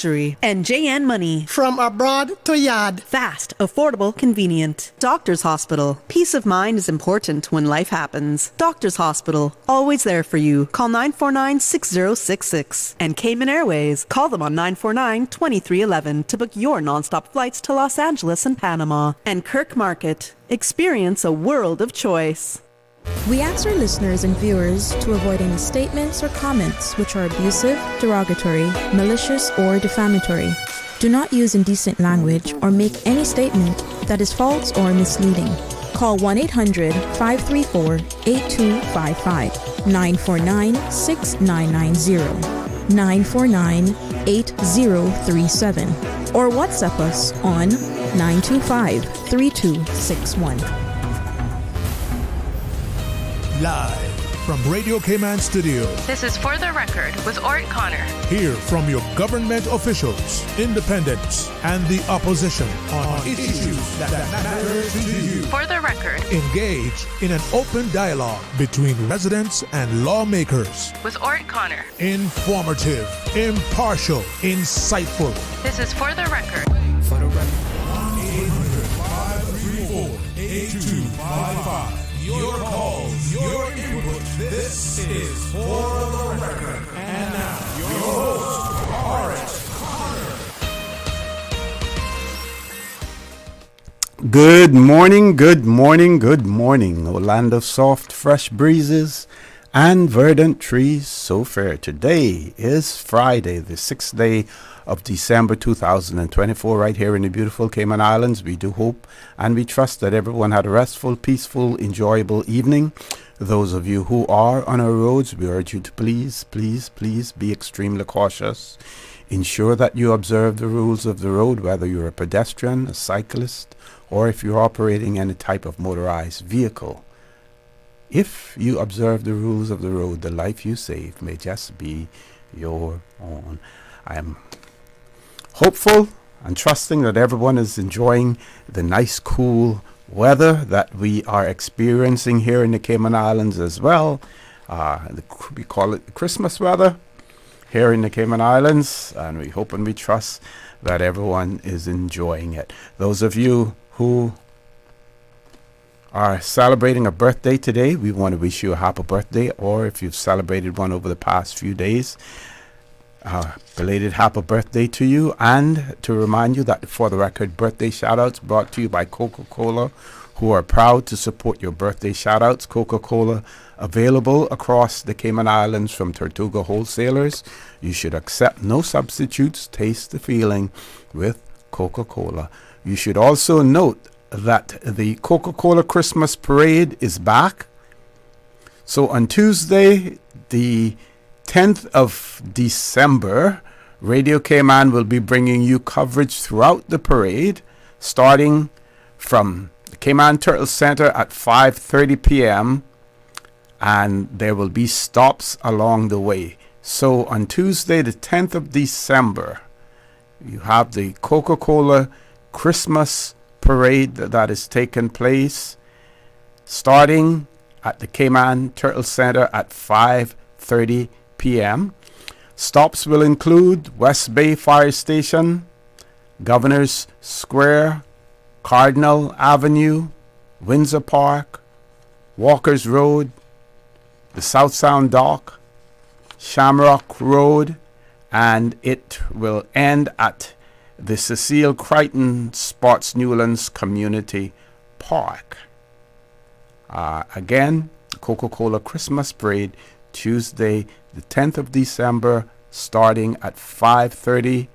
And JN Money. From abroad to yard. Fast, affordable, convenient. Doctor's Hospital. Peace of mind is important when life happens. Doctor's Hospital. Always there for you. Call 949-6066. And Cayman Airways. Call them on 949-2311 to book your nonstop flights to Los Angeles and Panama. And Kirk Market. Experience a world of choice. We ask our listeners and viewers to avoid any statements or comments which are abusive, derogatory, malicious, or defamatory. Do not use indecent language or make any statement that is false or misleading. Call 1-800-534-8255, 949-6990, 949-8037, or WhatsApp us on 925-3261. Live from Radio Cayman Studio. This is For the Record with ORRETT Connor. Hear from your government officials, independents, and the opposition on issues that matter to you. For the Record. Engage in an open dialogue between residents and lawmakers. With ORRETT Connor. Informative, impartial, insightful. This is For the Record. For the Record. 1-800-534-8255. Your calls, your input. This is For the Record. And now, your host, ORRETT Connor. Good morning, good morning, good morning. O land of soft, fresh breezes and verdant trees so fair. Today is Friday, the 6th day of December 2024, right here in the beautiful Cayman Islands. We do hope and we trust that everyone had a restful, peaceful, enjoyable evening. Those of you who are on our roads, we urge you to please be extremely cautious. Ensure that you observe the rules of the road, whether you're a pedestrian, a cyclist, or if you're operating any type of motorized vehicle. If you observe the rules of the road, the life you save may just be your own. I am hopeful and trusting that everyone is enjoying the nice, cool weather that we are experiencing here in the Cayman Islands as well. We call it Christmas weather here in the Cayman Islands, and we hope and we trust that everyone is enjoying it. Those of you who are celebrating a birthday today, we want to wish you a happy birthday, or if you've celebrated one over the past few days, belated happy birthday to you. And to remind you that For the Record birthday shoutouts brought to you by Coca-Cola, who are proud to support your birthday shoutouts. Coca-Cola available across the Cayman Islands from Tortuga wholesalers. You should accept no substitutes. Taste the feeling with Coca-Cola. You should also note that the Coca-Cola Christmas Parade is back. So on Tuesday, the 10th of December, Radio Cayman will be bringing you coverage throughout the parade, starting from the Cayman Turtle Center at 5:30 p.m. and there will be stops along the way. So on Tuesday, the 10th of December, you have the Coca-Cola Christmas Parade that is taking place, starting at the Cayman Turtle Center at 5:30 p.m. Stops will include West Bay Fire Station, Governor's Square, Cardinal Avenue, Windsor Park, Walker's Road, the South Sound Dock, Shamrock Road, and it will end at the Cecile Crichton Sports Newlands Community Park. Again, Coca-Cola Christmas Parade, Tuesday, the 10th of December, starting at 5:30.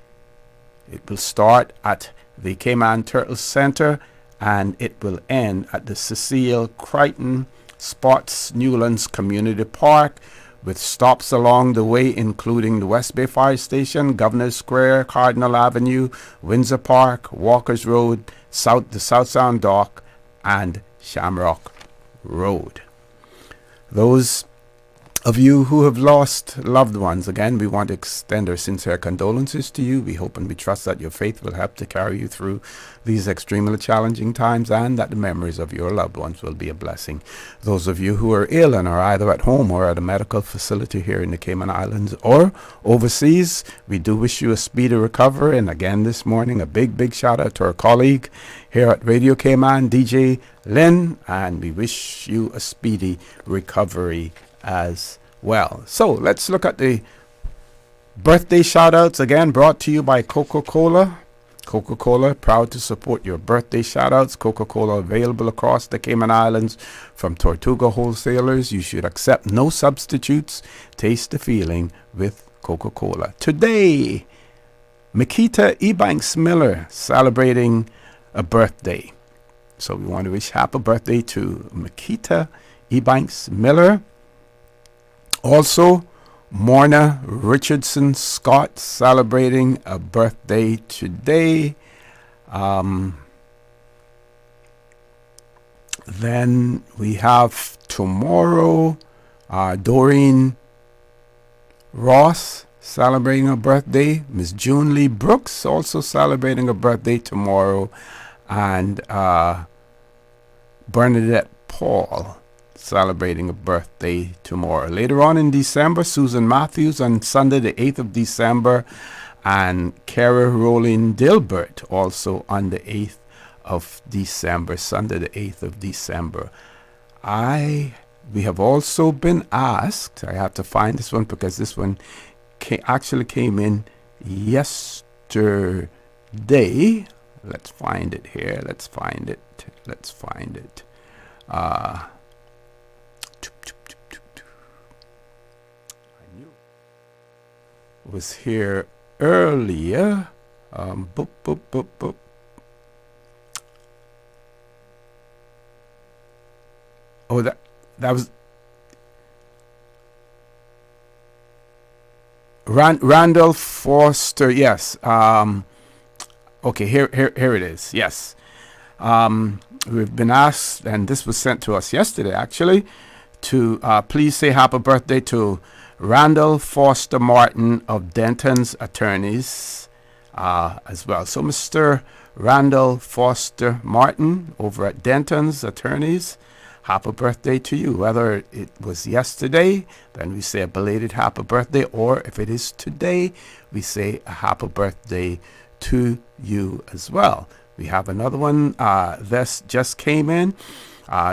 It will start at the Cayman Turtle Center and it will end at the Cecile Crichton Sports Newlands Community Park, with stops along the way including the West Bay Fire Station, Governor's Square, Cardinal Avenue, Windsor Park, Walker's Road, the South Sound Dock, and Shamrock Road. Those of you who have lost loved ones, again, we want to extend our sincere condolences to you. We hope and we trust that your faith will help to carry you through these extremely challenging times, and that the memories of your loved ones will be a blessing. Those of you who are ill and are either at home or at a medical facility here in the Cayman Islands or overseas, we do wish you a speedy recovery. And again this morning, a big shout out to our colleague here at Radio Cayman, DJ Lynn, and we wish you a speedy recovery as well. So let's look at the birthday shout outs, again brought to you by Coca-Cola. Coca-Cola, proud to support your birthday shout outs. Coca-Cola available across the Cayman Islands from Tortuga wholesalers. You should accept no substitutes. Taste the feeling with Coca-Cola. Today, Makita Ebanks Miller celebrating a birthday. So we want to wish happy birthday to Makita Ebanks Miller. Also, Morna Richardson Scott celebrating a birthday today. Then we have tomorrow Doreen Ross celebrating a birthday. Miss June Lee Brooks also celebrating a birthday tomorrow. And Bernadette Paul celebrating a birthday tomorrow. Later on in December, Susan Matthews on Sunday the 8th of December, and Kara Rowling Dilbert also on the 8th of December, Sunday the 8th of December. We have also been asked, I have to find this one because this one actually came in yesterday. Let's find it here. Let's find it. I knew it was here earlier. Boop. Oh, that was Randall Foster. Yes. Okay, here it is. Yes. We've been asked, and this was sent to us yesterday actually, to please say happy birthday to Randall Foster Martin of Denton's Attorneys as well. So Mr. Randall Foster Martin over at Denton's Attorneys, happy birthday to you. Whether it was yesterday, then we say a belated happy birthday, or if it is today, we say a happy birthday to you as well. We have another one. This just came in.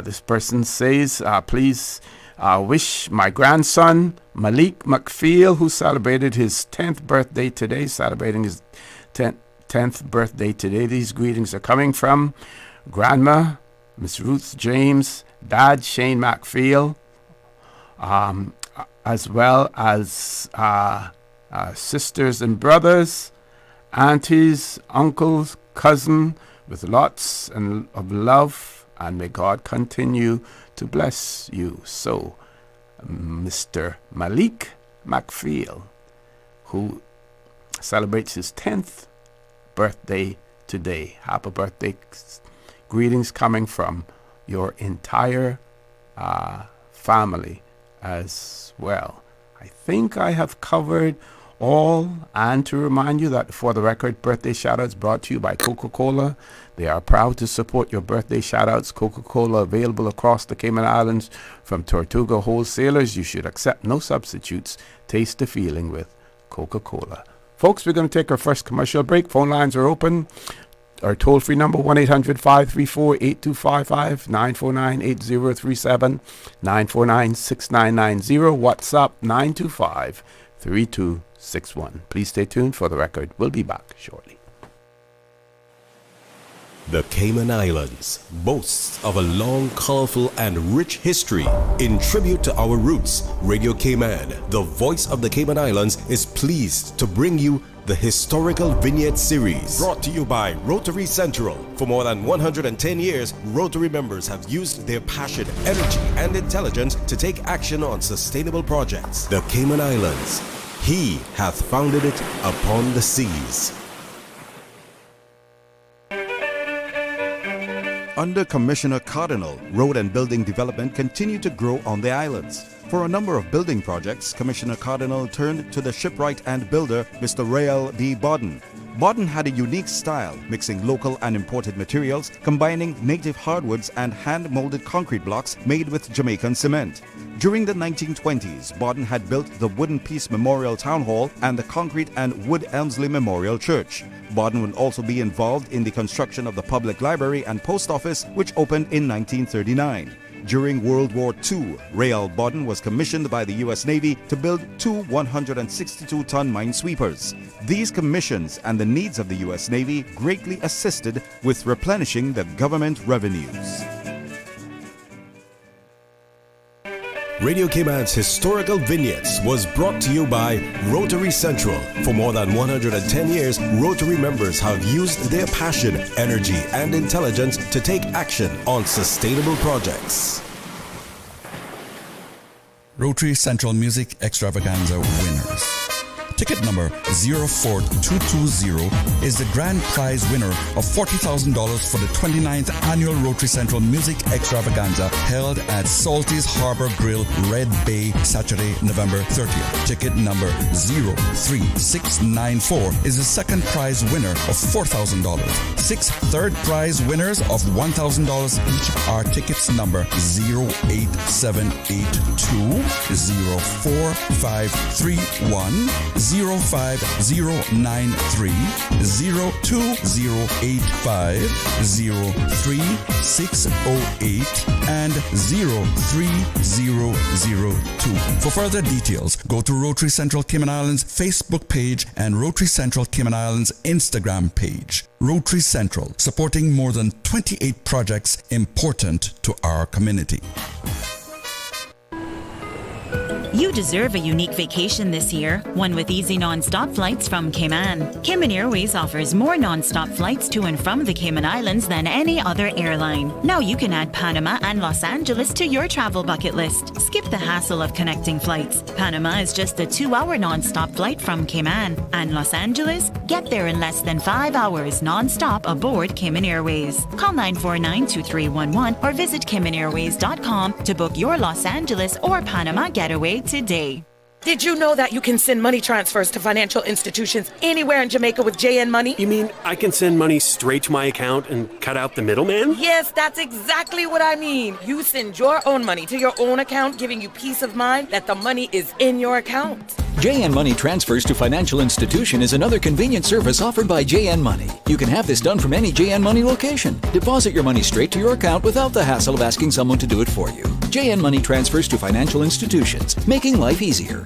This person says, please wish my grandson Malik McPhail, who celebrated his 10th birthday today, celebrating his 10th birthday today. These greetings are coming from Grandma, Miss Ruth James, Dad Shane McPhail, as well as sisters and brothers, aunties, uncles, cousin, with lots of love, and may God continue to bless you. So, Mr. Malik McPhail, who celebrates his 10th birthday today. Happy birthday. Greetings coming from your entire family as well. I think I have covered all, and to remind you that For the Record birthday shoutouts brought to you by Coca-Cola. They are proud to support your birthday shoutouts. Coca-Cola available across the Cayman Islands from Tortuga wholesalers. You should accept no substitutes. Taste the feeling with Coca-Cola. Folks, we're going to take our first commercial break. Phone lines are open. Our toll-free number, 1-800-534-8255, 949-8037, 949-6990, WhatsApp 925-3261. Please stay tuned. For the Record, we'll be back shortly. The Cayman Islands boasts of a long, colorful, and rich history. In tribute to our roots, Radio Cayman, the voice of the Cayman Islands, is pleased to bring you the historical vignette series, brought to you by Rotary Central. For more than 110 years, Rotary members have used their passion, energy, and intelligence to take action on sustainable projects. The Cayman Islands, He hath founded it upon the seas. under Commissioner Cardinal, road and building development continued to grow on the islands. For a number of building projects, Commissioner Cardinal turned to the shipwright and builder, Mr. Rael D. Bodden. Bodden had a unique style, mixing local and imported materials, combining native hardwoods and hand-molded concrete blocks made with Jamaican cement. During the 1920s, Bodden had built the Wooden Peace Memorial Town Hall and the concrete and wood Elmsley Memorial Church. Bodden would also be involved in the construction of the public library and post office, which opened in 1939. During World War II, Rael Bodden was commissioned by the U.S. Navy to build 2 162-ton minesweepers. These commissions and the needs of the U.S. Navy greatly assisted with replenishing the government revenues. Radio Cayman's Historical Vignettes was brought to you by Rotary Central. For more than 110 years, Rotary members have used their passion, energy, and intelligence to take action on sustainable projects. Rotary Central Music Extravaganza winners. Ticket number 04220 is the grand prize winner of $40,000 for the 29th Annual Rotary Central Music Extravaganza held at Salty's Harbor Grill, Red Bay, Saturday, November 30th. Ticket number 03694 is the second prize winner of $4,000. 6 third prize winners of $1,000 each are tickets number 08782, 04531, 05093, 02085, 03608, and 03002. For further details, go to Rotary Central Cayman Islands Facebook page and Rotary Central Cayman Islands Instagram page. Rotary Central, supporting more than 28 projects important to our community. You deserve a unique vacation this year, one with easy non-stop flights from Cayman. Cayman Airways offers more non-stop flights to and from the Cayman Islands than any other airline. Now you can add Panama and Los Angeles to your travel bucket list. Skip the hassle of connecting flights. Panama is just a 2-hour non-stop flight from Cayman. And Los Angeles? Get there in less than 5 hours non-stop aboard Cayman Airways. Call 949-2311 or visit CaymanAirways.com to book your Los Angeles or Panama getaway today. Did you know that you can send money transfers to financial institutions anywhere in Jamaica with JN Money? You mean I can send money straight to my account and cut out the middleman? Yes, that's exactly what I mean. You send your own money to your own account, giving you peace of mind that the money is in your account. JN Money Transfers to Financial Institution is another convenient service offered by JN Money. You can have this done from any JN Money location. Deposit your money straight to your account without the hassle of asking someone to do it for you. JN Money Transfers to Financial Institutions, making life easier.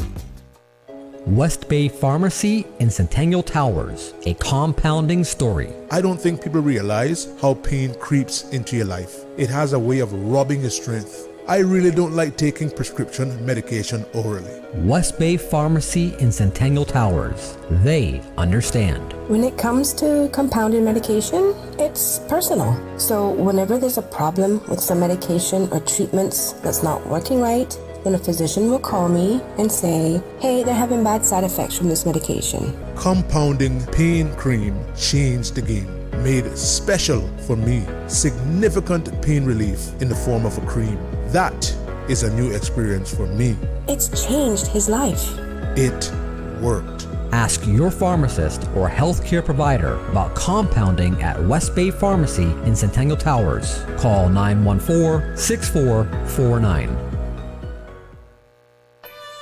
West Bay Pharmacy in Centennial Towers, a compounding story. I don't think people realize how pain creeps into your life. It has a way of robbing your strength. I really don't like taking prescription medication orally. West Bay Pharmacy in Centennial Towers. They understand. When it comes to compounded medication, it's personal. So whenever there's a problem with some medication or treatments that's not working right, then a physician will call me and say, hey, they're having bad side effects from this medication. Compounding pain cream changed the game. Made special for me. Significant pain relief in the form of a cream. That is a new experience for me. It's changed his life. It worked. Ask your pharmacist or healthcare provider about compounding at West Bay Pharmacy in Centennial Towers. Call 914-6449.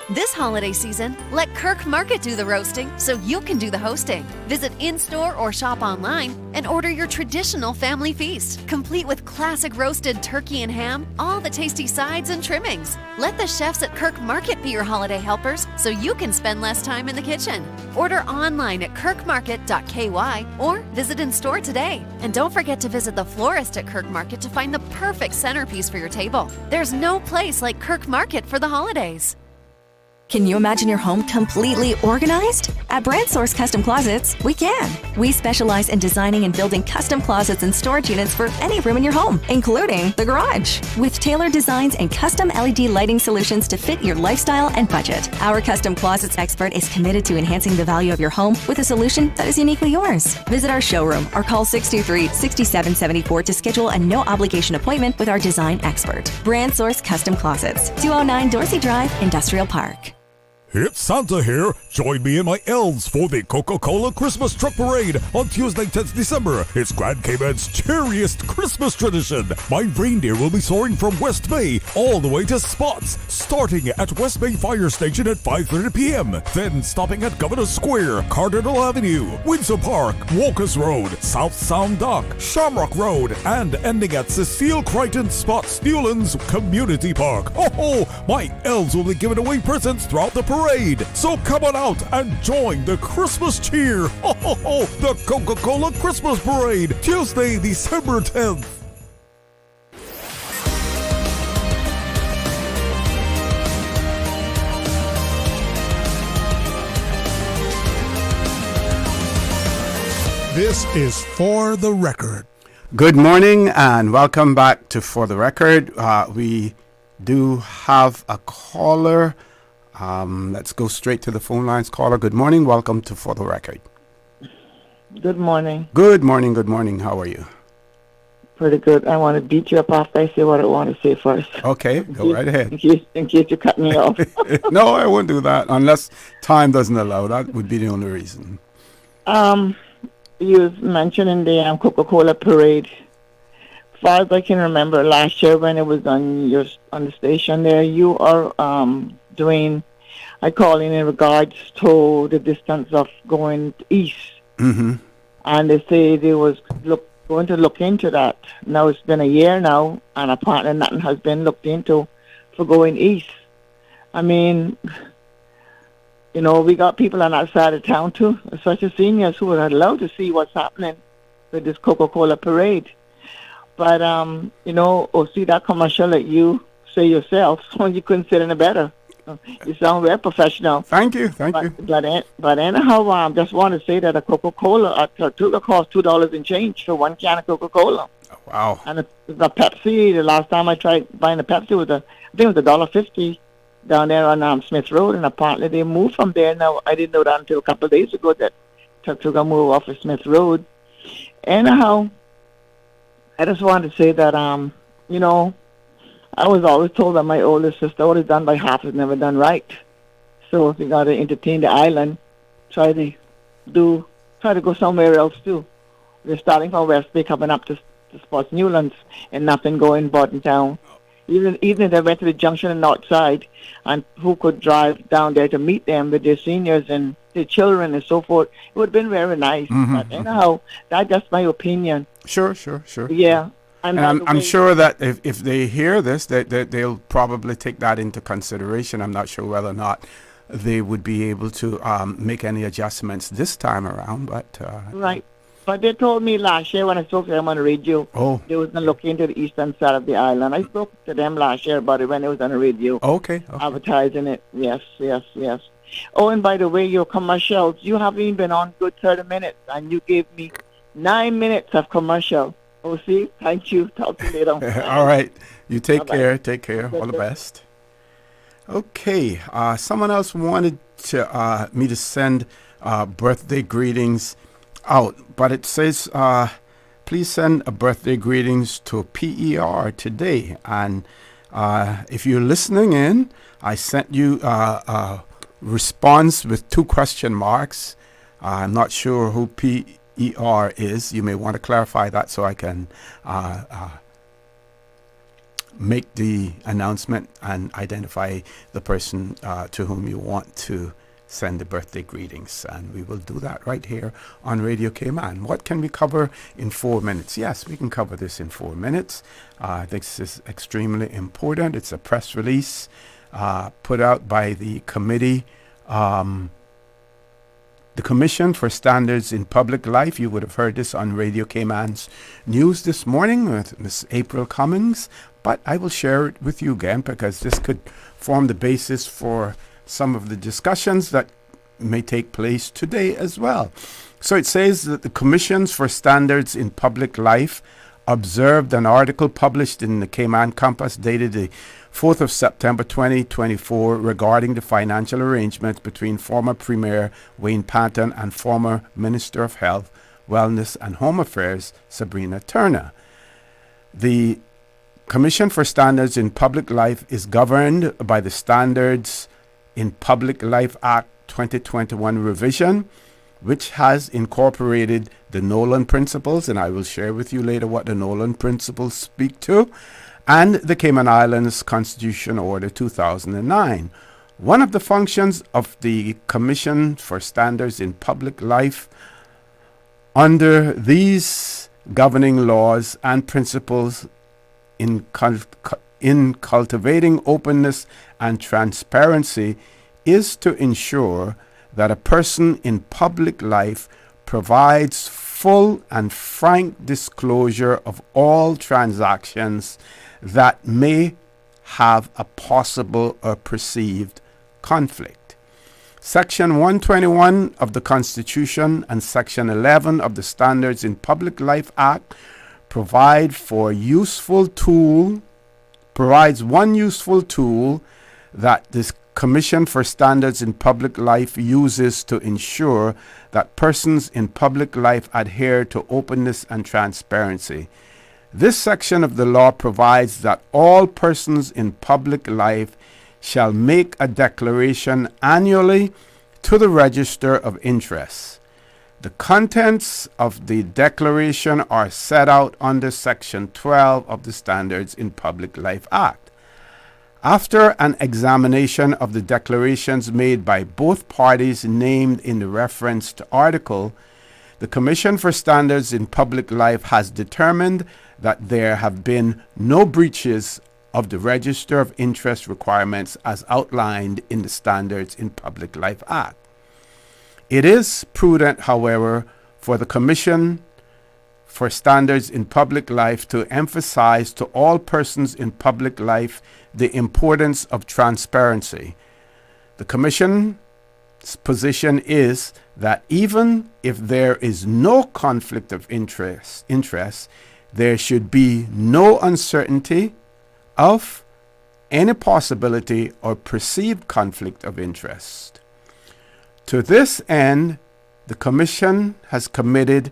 This holiday season, let Kirk Market do the roasting so you can do the hosting. Visit in-store or shop online and order your traditional family feast, complete with classic roasted turkey and ham, all the tasty sides and trimmings. Let the chefs at Kirk Market be your holiday helpers so you can spend less time in the kitchen. Order online at kirkmarket.ky or visit in-store today. And don't forget to visit the florist at Kirk Market to find the perfect centerpiece for your table. There's no place like Kirk Market for the holidays. Can you imagine your home completely organized? At Brand Source Custom Closets, we can. We specialize in designing and building custom closets and storage units for any room in your home, including the garage. With tailored designs and custom LED lighting solutions to fit your lifestyle and budget. Our custom closets expert is committed to enhancing the value of your home with a solution that is uniquely yours. Visit our showroom or call 623-6774 to schedule a no-obligation appointment with our design expert. Brand Source Custom Closets, 209 Dorsey Drive, Industrial Park. It's Santa here. Join me and my elves for the Coca-Cola Christmas Truck Parade on Tuesday, 10th December. It's Grand Cayman's cheeriest Christmas tradition. My reindeer will be soaring from West Bay all the way to Spots, starting at West Bay Fire Station at 5:30 p.m., then stopping at Governor Square, Cardinal Avenue, Windsor Park, Walkers Road, South Sound Dock, Shamrock Road, and ending at Cecile Crichton Spots Newlands Community Park. Oh, my elves will be giving away presents throughout the parade. So come on out and join the Christmas cheer. The Coca-Cola Christmas Parade, Tuesday, December 10th. This is For the Record. Good morning and welcome back to For the Record. We do have a caller. Let's go straight to the phone lines. Caller, good morning. Welcome to For the Record. Good morning. Good morning. Good morning. How are you? Pretty good. I want to beat you up after I say what I want to say first. Okay, go right ahead. In case you cut me off. No, I won't do that unless time doesn't allow. That would be the only reason. You mentioned in the Coca-Cola parade. As far as I can remember, last year when it was on the station there, you are I call in regards to the distance of going east. Mm-hmm. And they say they was going to look into that. Now it's been a year now, and apparently nothing has been looked into for going east. I mean, we got people on that side of town too, especially seniors who would love to see what's happening with this Coca-Cola parade. But, see that commercial that you say yourself, you couldn't say any better. You sound very professional. Thank you. But anyhow, I just want to say that a Coca-Cola, a Tortuga costs $2 and change for one can of Coca-Cola. Wow. And the Pepsi, the last time I tried buying a Pepsi was $1.50 down there on Smith Road, and apparently they moved from there. Now, I didn't know that until a couple of days ago that Tortuga moved off of Smith Road. Anyhow, I just wanted to say that, I was always told that my older sister, what is done by half is never done right. So if you got to entertain the island, try to go somewhere else too. We're starting from West Bay, coming up to Spots Newlands, and nothing going Borden Town. Even if they went to the junction on the north side, and who could drive down there to meet them with their seniors and their children and so forth, it would have been very nice. Mm-hmm. But anyhow, that's just my opinion. Sure. Yeah. And I'm sure that if they hear this, they'll probably take that into consideration. I'm not sure whether or not they would be able to make any adjustments this time around. But right. But they told me last year when I spoke to them on the radio, they was going to look into the eastern side of the island. I spoke to them last year about it when it was on the radio. Okay. Advertising it. Yes. Oh, and by the way, your commercials, you haven't even been on good 30 minutes, and you gave me 9 minutes of commercial. Oh, see? Thank you. Talk to you later. All right. You take Bye-bye. care. Take care. All the best. Okay. Someone else wanted to me to send birthday greetings out, but it says, please send a birthday greetings to PER today. And if you're listening in, I sent you a response with 2 question marks. I'm not sure who PER is. You may want to clarify that so I can make the announcement and identify the person to whom you want to send the birthday greetings. And we will do that right here on Radio Cayman. What can we cover in 4 minutes? Yes, we can cover this in 4 minutes. This is extremely important. It's a press release put out by the committee, the Commission for Standards in Public Life. You would have heard this on Radio Cayman's news this morning with Miss April Cummings, but I will share it with you again because this could form the basis for some of the discussions that may take place today as well. So it says that the Commissions for Standards in Public Life observed an article published in the Cayman Compass dated the 4th of September 2024 regarding the financial arrangements between former Premier Wayne Panton and former Minister of Health, Wellness and Home Affairs, Sabrina Turner. The Commission for Standards in Public Life is governed by the Standards in Public Life Act 2021 revision, which has incorporated the Nolan Principles, and I will share with you later what the Nolan Principles speak to, and the Cayman Islands Constitution Order 2009. One of the functions of the Commission for Standards in Public Life under these governing laws and principles in cultivating openness and transparency is to ensure that a person in public life provides full and frank disclosure of all transactions that may have a possible or perceived conflict. Section 121 of the Constitution and Section 11 of the Standards in Public Life Act provides one useful tool that this Commission for Standards in Public Life uses to ensure that persons in public life adhere to openness and transparency. This section of the law provides that all persons in public life shall make a declaration annually to the Register of Interests. The contents of the declaration are set out under Section 12 of the Standards in Public Life Act. After an examination of the declarations made by both parties named in the referenced article, the Commission for Standards in Public Life has determined that there have been no breaches of the Register of Interest requirements as outlined in the Standards in Public Life Act. It is prudent, however, for the Commission for Standards in Public Life to emphasize to all persons in public life the importance of transparency. The Commission's position is that even if there is no conflict of interest, there should be no uncertainty of any possibility or perceived conflict of interest. To this end, the Commission has committed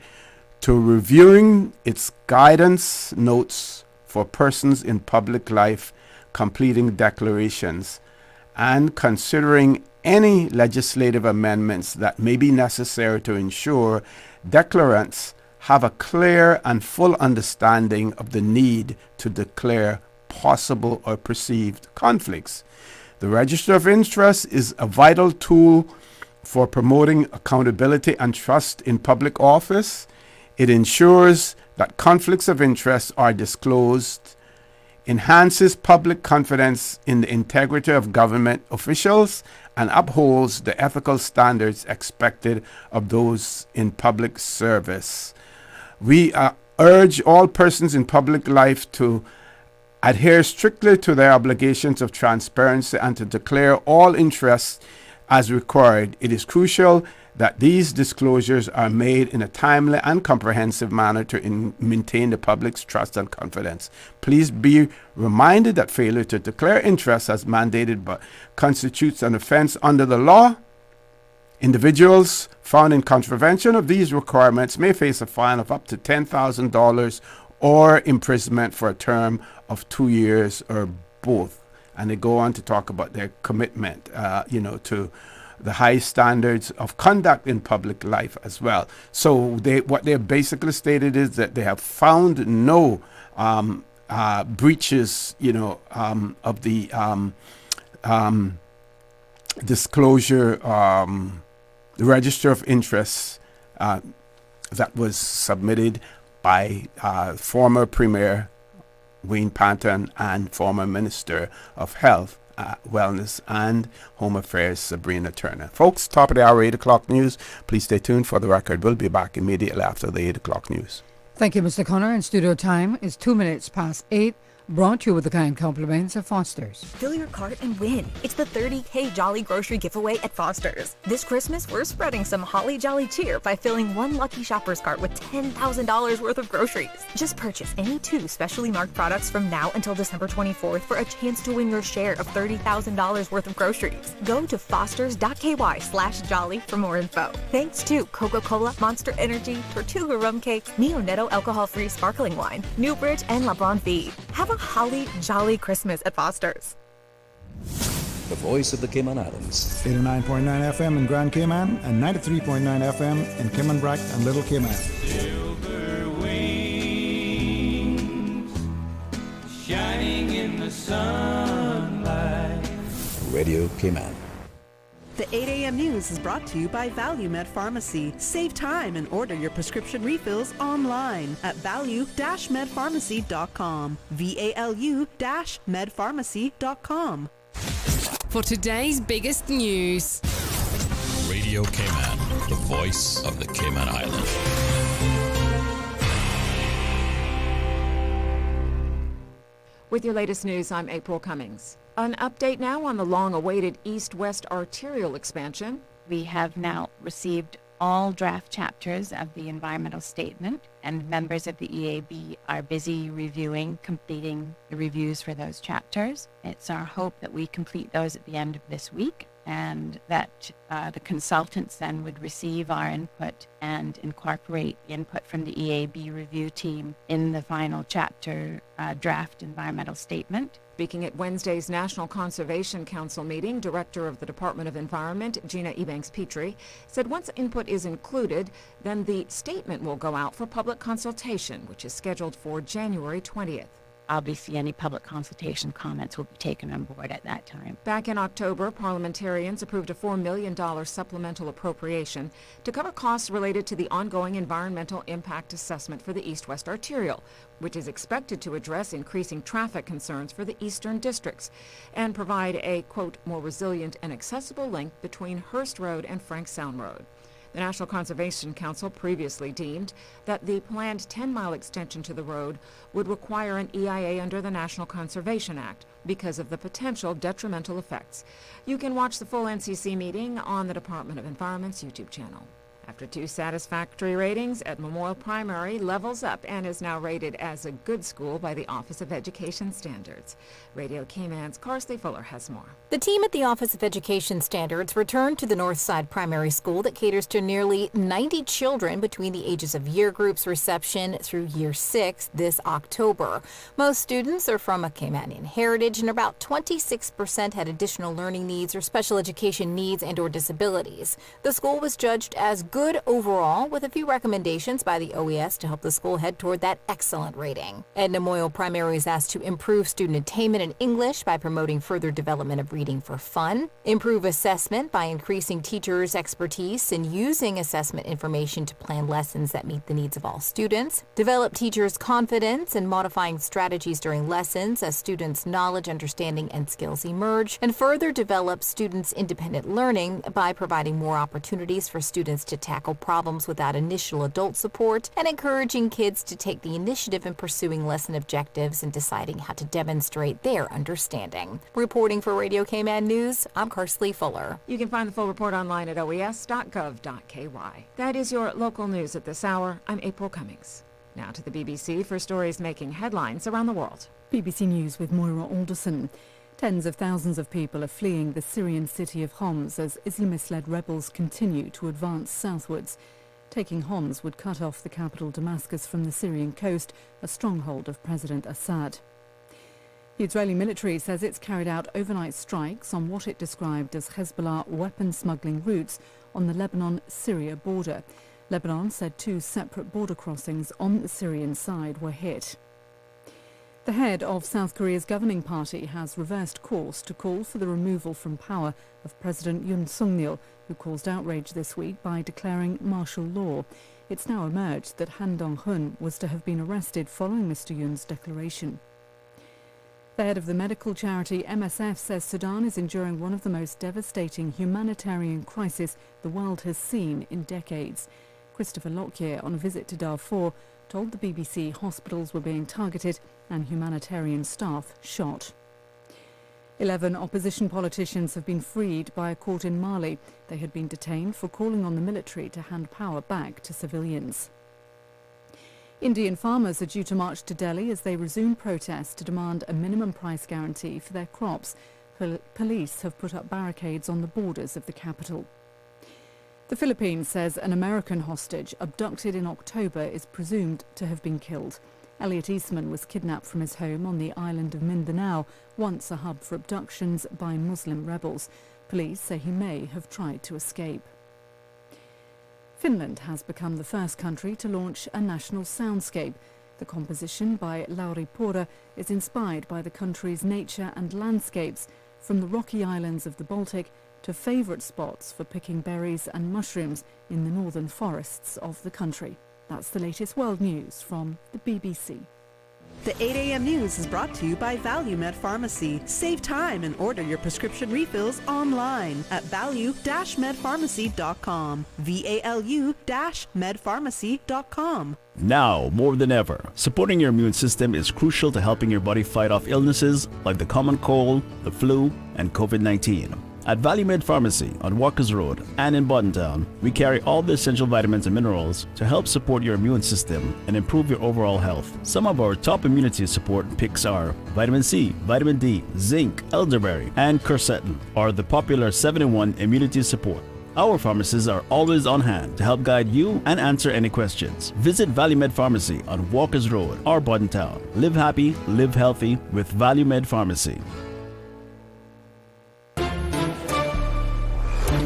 to reviewing its guidance notes for persons in public life completing declarations and considering any legislative amendments that may be necessary to ensure declarants have a clear and full understanding of the need to declare possible or perceived conflicts. The Register of Interest is a vital tool for promoting accountability and trust in public office. It ensures that conflicts of interest are disclosed, enhances public confidence in the integrity of government officials, and upholds the ethical standards expected of those in public service. We urge all persons in public life to adhere strictly to their obligations of transparency and to declare all interests as required. It is crucial that these disclosures are made in a timely and comprehensive manner to maintain the public's trust and confidence. Please be reminded that failure to declare interests as mandated but constitutes an offense under the law. Individuals found in contravention of these requirements may face a fine of up to $10,000 or imprisonment for a term of 2 years or both. And they go on to talk about their commitment, to the high standards of conduct in public life as well. So what they basically stated is that they have found no breaches, of the disclosure, the Register of Interests that was submitted by former Premier Wayne Panton and former Minister of Health, Wellness and Home Affairs, Sabrina Turner. Folks, top of the hour, 8 o'clock news. Please stay tuned for the record. We'll be back immediately after the 8 o'clock news. Thank you, Mr. Connor. And studio time is 2 minutes past 8 Brought to you with the kind compliments of Foster's. Fill your cart and win. It's the 30K Jolly Grocery Giveaway at Foster's. This Christmas, we're spreading some holly jolly cheer by filling one lucky shopper's cart with $10,000 worth of groceries. Just purchase any 2 specially marked products from now until December 24th for a chance to win your share of $30,000 worth of groceries. Go to fosters.ky/jolly for more info. Thanks to Coca-Cola, Monster Energy, Tortuga Rum Cakes, Neo Netto Alcohol-Free Sparkling Wine, Newbridge, and LeBron Feed. Have a holly jolly Christmas at Foster's. The voice of the Cayman Islands. 89.9 FM in Grand Cayman and 93.9 FM in Cayman Brac and Little Cayman. Silver wings shining in the sunlight. Radio Cayman. The 8 a.m. news is brought to you by ValueMed Pharmacy. Save time and order your prescription refills online at value-medpharmacy.com. VALU-medpharmacy.com. For today's biggest news. Radio Cayman, the voice of the Cayman Islands. With your latest news, I'm April Cummings. An update now on the long-awaited east-west arterial expansion. We have now received all draft chapters of the environmental statement, and members of the EAB are busy completing the reviews for those chapters. It's our hope that we complete those at the end of this week, and that the consultants then would receive our input and incorporate the input from the EAB review team in the final chapter draft environmental statement. Speaking at Wednesday's National Conservation Council meeting, Director of the Department of Environment, Gina Ebanks-Petrie, said once input is included, then the statement will go out for public consultation, which is scheduled for January 20th. Obviously, any public consultation comments will be taken on board at that time. Back in October, parliamentarians approved a $4 million supplemental appropriation to cover costs related to the ongoing environmental impact assessment for the East-West Arterial, which is expected to address increasing traffic concerns for the eastern districts and provide a, quote, more resilient and accessible link between Hearst Road and Frank Sound Road. The National Conservation Council previously deemed that the planned 10-mile extension to the road would require an EIA under the National Conservation Act because of the potential detrimental effects. You can watch the full NCC meeting on the Department of Environment's YouTube channel. After 2 satisfactory ratings at Memorial Primary levels up and is now rated as a good school by the Office of Education Standards. Radio Cayman's Carsley Fuller has more. The team at the Office of Education Standards returned to the Northside Primary School that caters to nearly 90 children between the ages of year groups reception through year 6 this October. Most students are from a Caymanian heritage, and about 26% had additional learning needs or special education needs and/or disabilities. The school was judged as good overall, with a few recommendations by the OES to help the school head toward that excellent rating. Edna Moyle Primary is asked to improve student attainment in English by promoting further development of reading for fun, improve assessment by increasing teachers' expertise in using assessment information to plan lessons that meet the needs of all students, develop teachers' confidence in modifying strategies during lessons as students' knowledge, understanding, and skills emerge, and further develop students' independent learning by providing more opportunities for students to tackle problems without initial adult support, and encouraging kids to take the initiative in pursuing lesson objectives and deciding how to demonstrate their understanding. Reporting for Radio Cayman News, I'm Carsley Fuller. You can find the full report online at oes.gov.ky. That is your local news at this hour. I'm April Cummings. Now to the BBC for stories making headlines around the world. BBC News with Moira Alderson. Tens of thousands of people are fleeing the Syrian city of Homs as Islamist-led rebels continue to advance southwards. Taking Homs would cut off the capital Damascus from the Syrian coast, a stronghold of President Assad. The Israeli military says it's carried out overnight strikes on what it described as Hezbollah weapon smuggling routes on the Lebanon-Syria border. Lebanon said 2 separate border crossings on the Syrian side were hit. The head of South Korea's governing party has reversed course to call for the removal from power of President Yoon Suk-yeol, who caused outrage this week by declaring martial law. It's now emerged that Han Dong-hun was to have been arrested following Mr. Yoon's declaration. The head of the medical charity MSF says Sudan is enduring one of the most devastating humanitarian crises the world has seen in decades. Christopher Lockyer, on a visit to Darfur, told the BBC hospitals were being targeted and humanitarian staff shot. 11 opposition politicians have been freed by a court in Mali. They had been detained for calling on the military to hand power back to civilians. Indian farmers are due to march to Delhi as they resume protests to demand a minimum price guarantee for their crops. Police have put up barricades on the borders of the capital. The Philippines says an American hostage abducted in October is presumed to have been killed. Elliot Eastman was kidnapped from his home on the island of Mindanao, once a hub for abductions by Muslim rebels. Police say he may have tried to escape. Finland has become the first country to launch a national soundscape. The composition by Lauri Pora is inspired by the country's nature and landscapes, from the rocky islands of the Baltic to favourite spots for picking berries and mushrooms in the northern forests of the country. That's the latest world news from the BBC. The 8 a.m. news is brought to you by ValueMed Pharmacy. Save time and order your prescription refills online at value-medpharmacy.com. VALU-medpharmacy.com. Now, more than ever, supporting your immune system is crucial to helping your body fight off illnesses like the common cold, the flu, and COVID-19. At ValueMed Pharmacy on Walkers Road and in Buttontown, we carry all the essential vitamins and minerals to help support your immune system and improve your overall health. Some of our top immunity support picks are vitamin C, vitamin D, zinc, elderberry, and quercetin, or the popular 7-in-1 immunity support. Our pharmacists are always on hand to help guide you and answer any questions. Visit ValueMed Pharmacy on Walkers Road or Buttontown. Live happy, live healthy with ValueMed Pharmacy.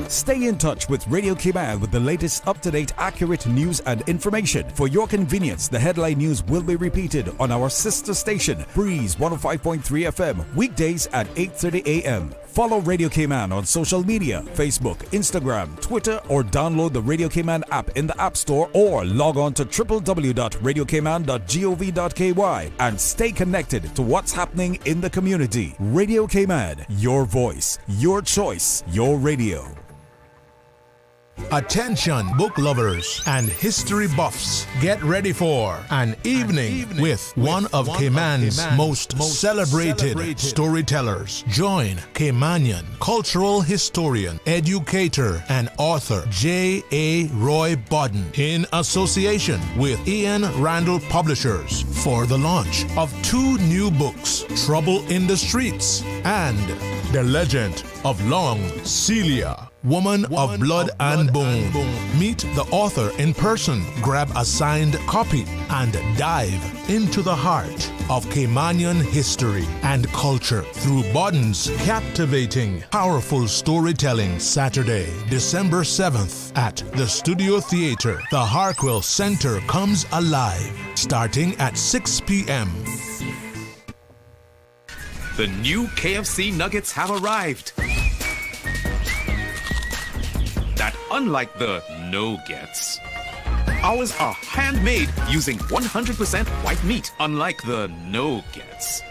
Stay in touch with Radio Cayman with the latest up-to-date, accurate news and information. For your convenience, the headline news will be repeated on our sister station, Breeze 105.3 FM, weekdays at 8:30 a.m. Follow Radio Cayman on social media, Facebook, Instagram, Twitter, or download the Radio Cayman app in the App Store or log on to www.radiocayman.gov.ky and stay connected to what's happening in the community. Radio Cayman, your voice, your choice, your radio. Attention, book lovers and history buffs. Get ready for an evening with one of Cayman's most celebrated storytellers. Join Caymanian cultural historian, educator, and author J.A. Roy Bodden in association with Ian Randall Publishers for the launch of 2 new books, Trouble in the Streets and The Legend of Long Celia, Woman of Blood and Bone. Meet the author in person, grab a signed copy, and dive into the heart of Caymanian history and culture through Bodden's captivating, powerful storytelling. Saturday, December 7th at the Studio Theatre. The Harkwell Center comes alive, starting at 6 p.m. The new KFC nuggets have arrived. That unlike the no-gets, ours are handmade using 100% white meat, unlike the no-gets.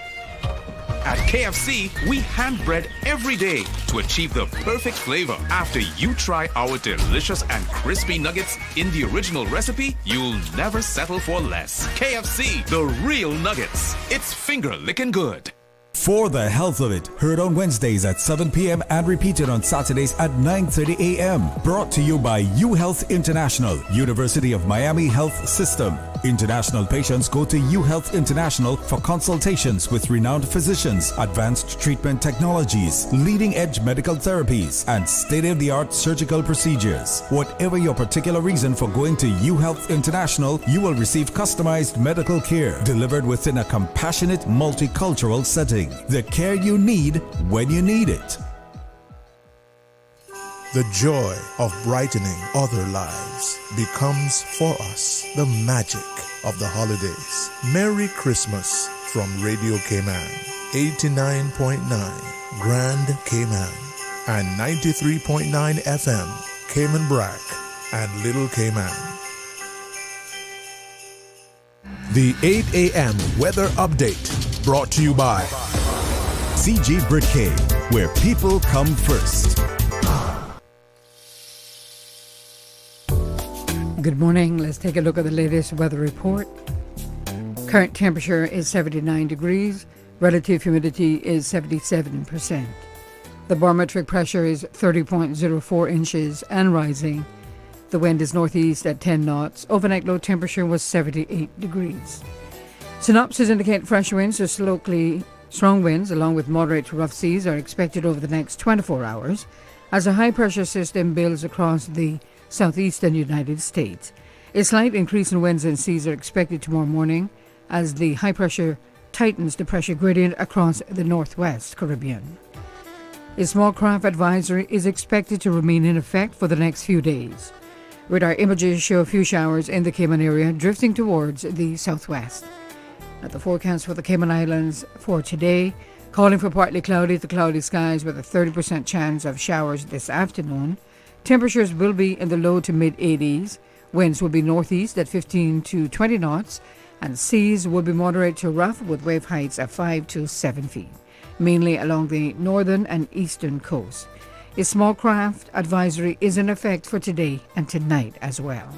At KFC, we hand-bread every day to achieve the perfect flavor. After you try our delicious and crispy nuggets in the original recipe, you'll never settle for less. KFC, the real nuggets. It's finger-licking good. For the Health of It, heard on Wednesdays at 7 p.m. and repeated on Saturdays at 9:30 a.m. Brought to you by UHealth International, University of Miami Health System. International patients go to UHealth International for consultations with renowned physicians, advanced treatment technologies, leading-edge medical therapies, and state-of-the-art surgical procedures. Whatever your particular reason for going to UHealth International, you will receive customized medical care delivered within a compassionate, multicultural setting. The care you need when you need it. The joy of brightening other lives becomes for us the magic of the holidays. Merry Christmas from Radio Cayman, 89.9 Grand Cayman, and 93.9 FM Cayman Brac and Little Cayman. The 8 a.m. weather update brought to you by CG Briquet, where people come first. Good morning. Let's take a look at the latest weather report. Current temperature is 79 degrees. Relative humidity is 77%. The barometric pressure is 30.04 inches and rising. The wind is northeast at 10 knots. Overnight low temperature was 78 degrees. Synopsis indicate fresh winds or locally strong winds along with moderate to rough seas are expected over the next 24 hours as a high-pressure system builds across the southeastern United States. A slight increase in winds and seas are expected tomorrow morning as the high pressure tightens the pressure gradient across the northwest Caribbean. A small craft advisory is expected to remain in effect for the next few days. Radar images show a few showers in the Cayman area drifting towards the southwest. At the forecast for the Cayman Islands for today, calling for partly cloudy to cloudy skies with a 30% chance of showers this afternoon. Temperatures will be in the low to mid 80s. Winds will be northeast at 15 to 20 knots, and seas will be moderate to rough with wave heights of 5 to 7 feet, mainly along the northern and eastern coast. A small craft advisory is in effect for today and tonight as well.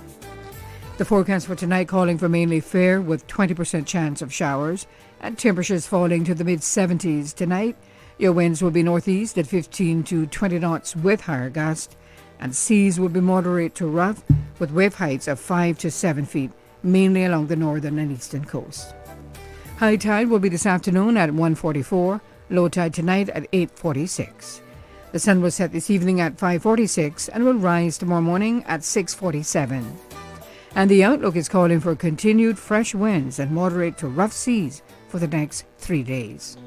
The forecast for tonight calling for mainly fair with 20% chance of showers and temperatures falling to the mid 70s tonight. Your winds will be northeast at 15 to 20 knots with higher gusts, and seas will be moderate to rough with wave heights of 5 to 7 feet, mainly along the northern and eastern coast. High tide will be this afternoon at 1:44, low tide tonight at 8:46. The sun will set this evening at 5:46 and will rise tomorrow morning at 6:47. And the outlook is calling for continued fresh winds and moderate to rough seas for the next 3 days.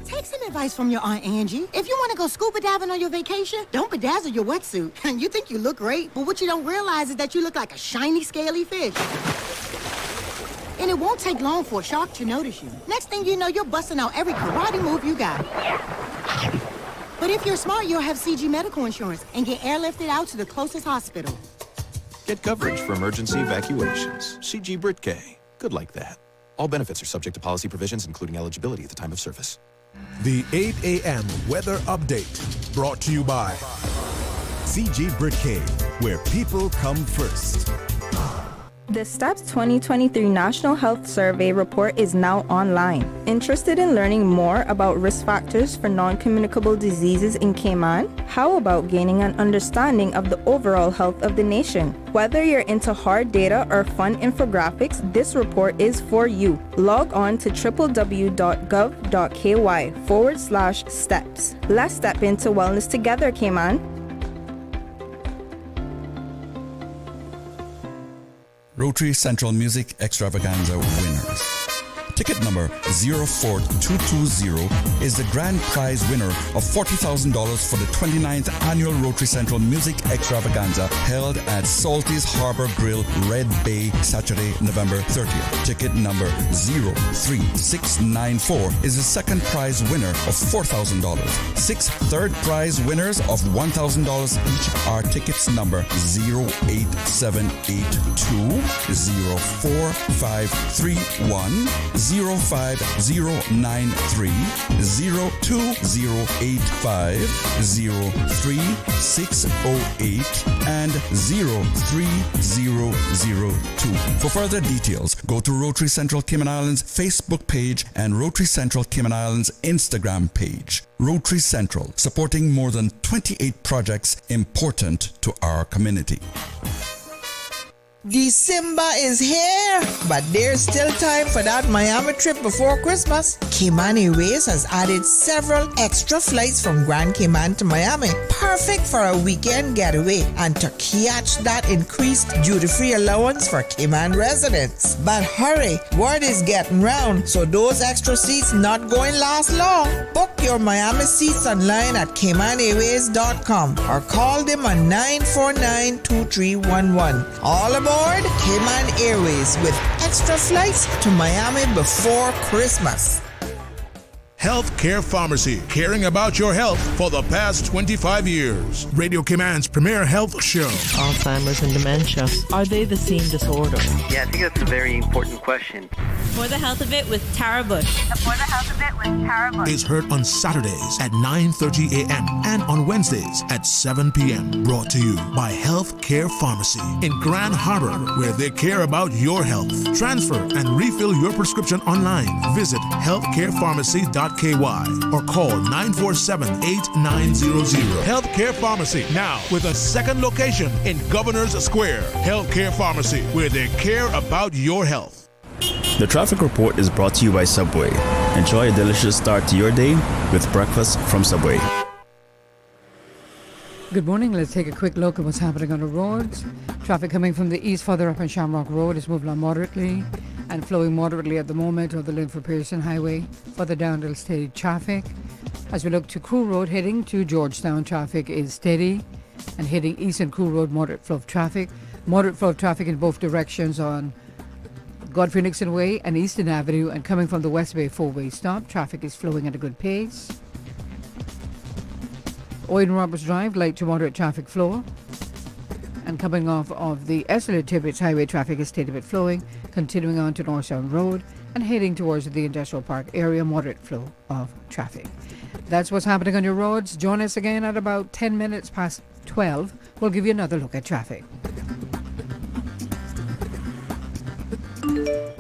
Take some advice from your Aunt Angie. If you want to go scuba diving on your vacation, don't bedazzle your wetsuit. You think you look great, but what you don't realize is that you look like a shiny, scaly fish. And it won't take long for a shark to notice you. Next thing you know, you're busting out every karate move you got. But if you're smart, you'll have CG medical insurance and get airlifted out to the closest hospital. Get coverage for emergency evacuations. CG Brit-K. Good like that. All benefits are subject to policy provisions, including eligibility at the time of service. The 8 a.m. weather update brought to you by CG Brit-K, where people come first. The STEPS 2023 National Health Survey report is now online. Interested in learning more about risk factors for non-communicable diseases in Cayman? How about gaining an understanding of the overall health of the nation? Whether you're into hard data or fun infographics, this report is for you. Log on to www.gov.ky/steps. Let's step into wellness together, Cayman. Rotary Central Music Extravaganza winners. Ticket number 04220 is the grand prize winner of $40,000 for the 29th annual Rotary Central Music Extravaganza held at Salty's Harbor Grill, Red Bay, Saturday, November 30th. Ticket number 03694 is the second prize winner of $4,000. 6 third prize winners of $1,000 each are tickets number 08782, 04531, 05093, 02085, 03608, and 03002. For further details, go to Rotary Central Cayman Islands Facebook page and Rotary Central Cayman Islands Instagram page. Rotary Central, supporting more than 28 projects important to our community. December is here, but there's still time for that Miami trip before Christmas. Cayman Airways has added several extra flights from Grand Cayman to Miami, perfect for a weekend getaway and to catch that increased duty-free allowance for Cayman residents. But hurry, word is getting round, so those extra seats not going to last long. Book your Miami seats online at CaymanAirways.com or call them on 949-2311. All aboard Cayman Airways with extra flights to Miami before Christmas. Healthcare Pharmacy, caring about your health for the past 25 years. Radio Cayman's premier health show. Alzheimer's and dementia, are they the same disorder? Yeah, I think that's a very important question. For the Health of It with Tara Bush. For the Health of It with Tara Bush. Is heard on Saturdays at 9:30 a.m. and on Wednesdays at 7 p.m. Brought to you by Healthcare Pharmacy in Grand Harbor, where they care about your health. Transfer and refill your prescription online. Visit healthcarepharmacy.ky or call 947-8900. Healthcare Pharmacy, now with a second location in Governor's Square. Healthcare Pharmacy, where they care about your health. The traffic report is brought to you by Subway. Enjoy a delicious start to your day with breakfast from Subway. Good morning. Let's take a quick look at what's happening on the roads. Traffic coming from the east further up on Shamrock Road is moving on moderately and flowing moderately at the moment on the Linford Pearson Highway. Further down, there'll steady traffic. As we look to Crew Road, heading to Georgetown, traffic is steady. And heading east on Crew Road, moderate flow of traffic. Moderate flow of traffic in both directions on Godfrey Nixon Way and Eastern Avenue, and coming from the West Bay four-way stop, traffic is flowing at a good pace. Owen Roberts Drive, light to moderate traffic flow. And coming off of the Esler Tibbetts Highway, traffic is steady but flowing, continuing on to North Sound Road and heading towards the Industrial Park area, moderate flow of traffic. That's what's happening on your roads. Join us again at about 10 minutes past 12. We'll give you another look at traffic.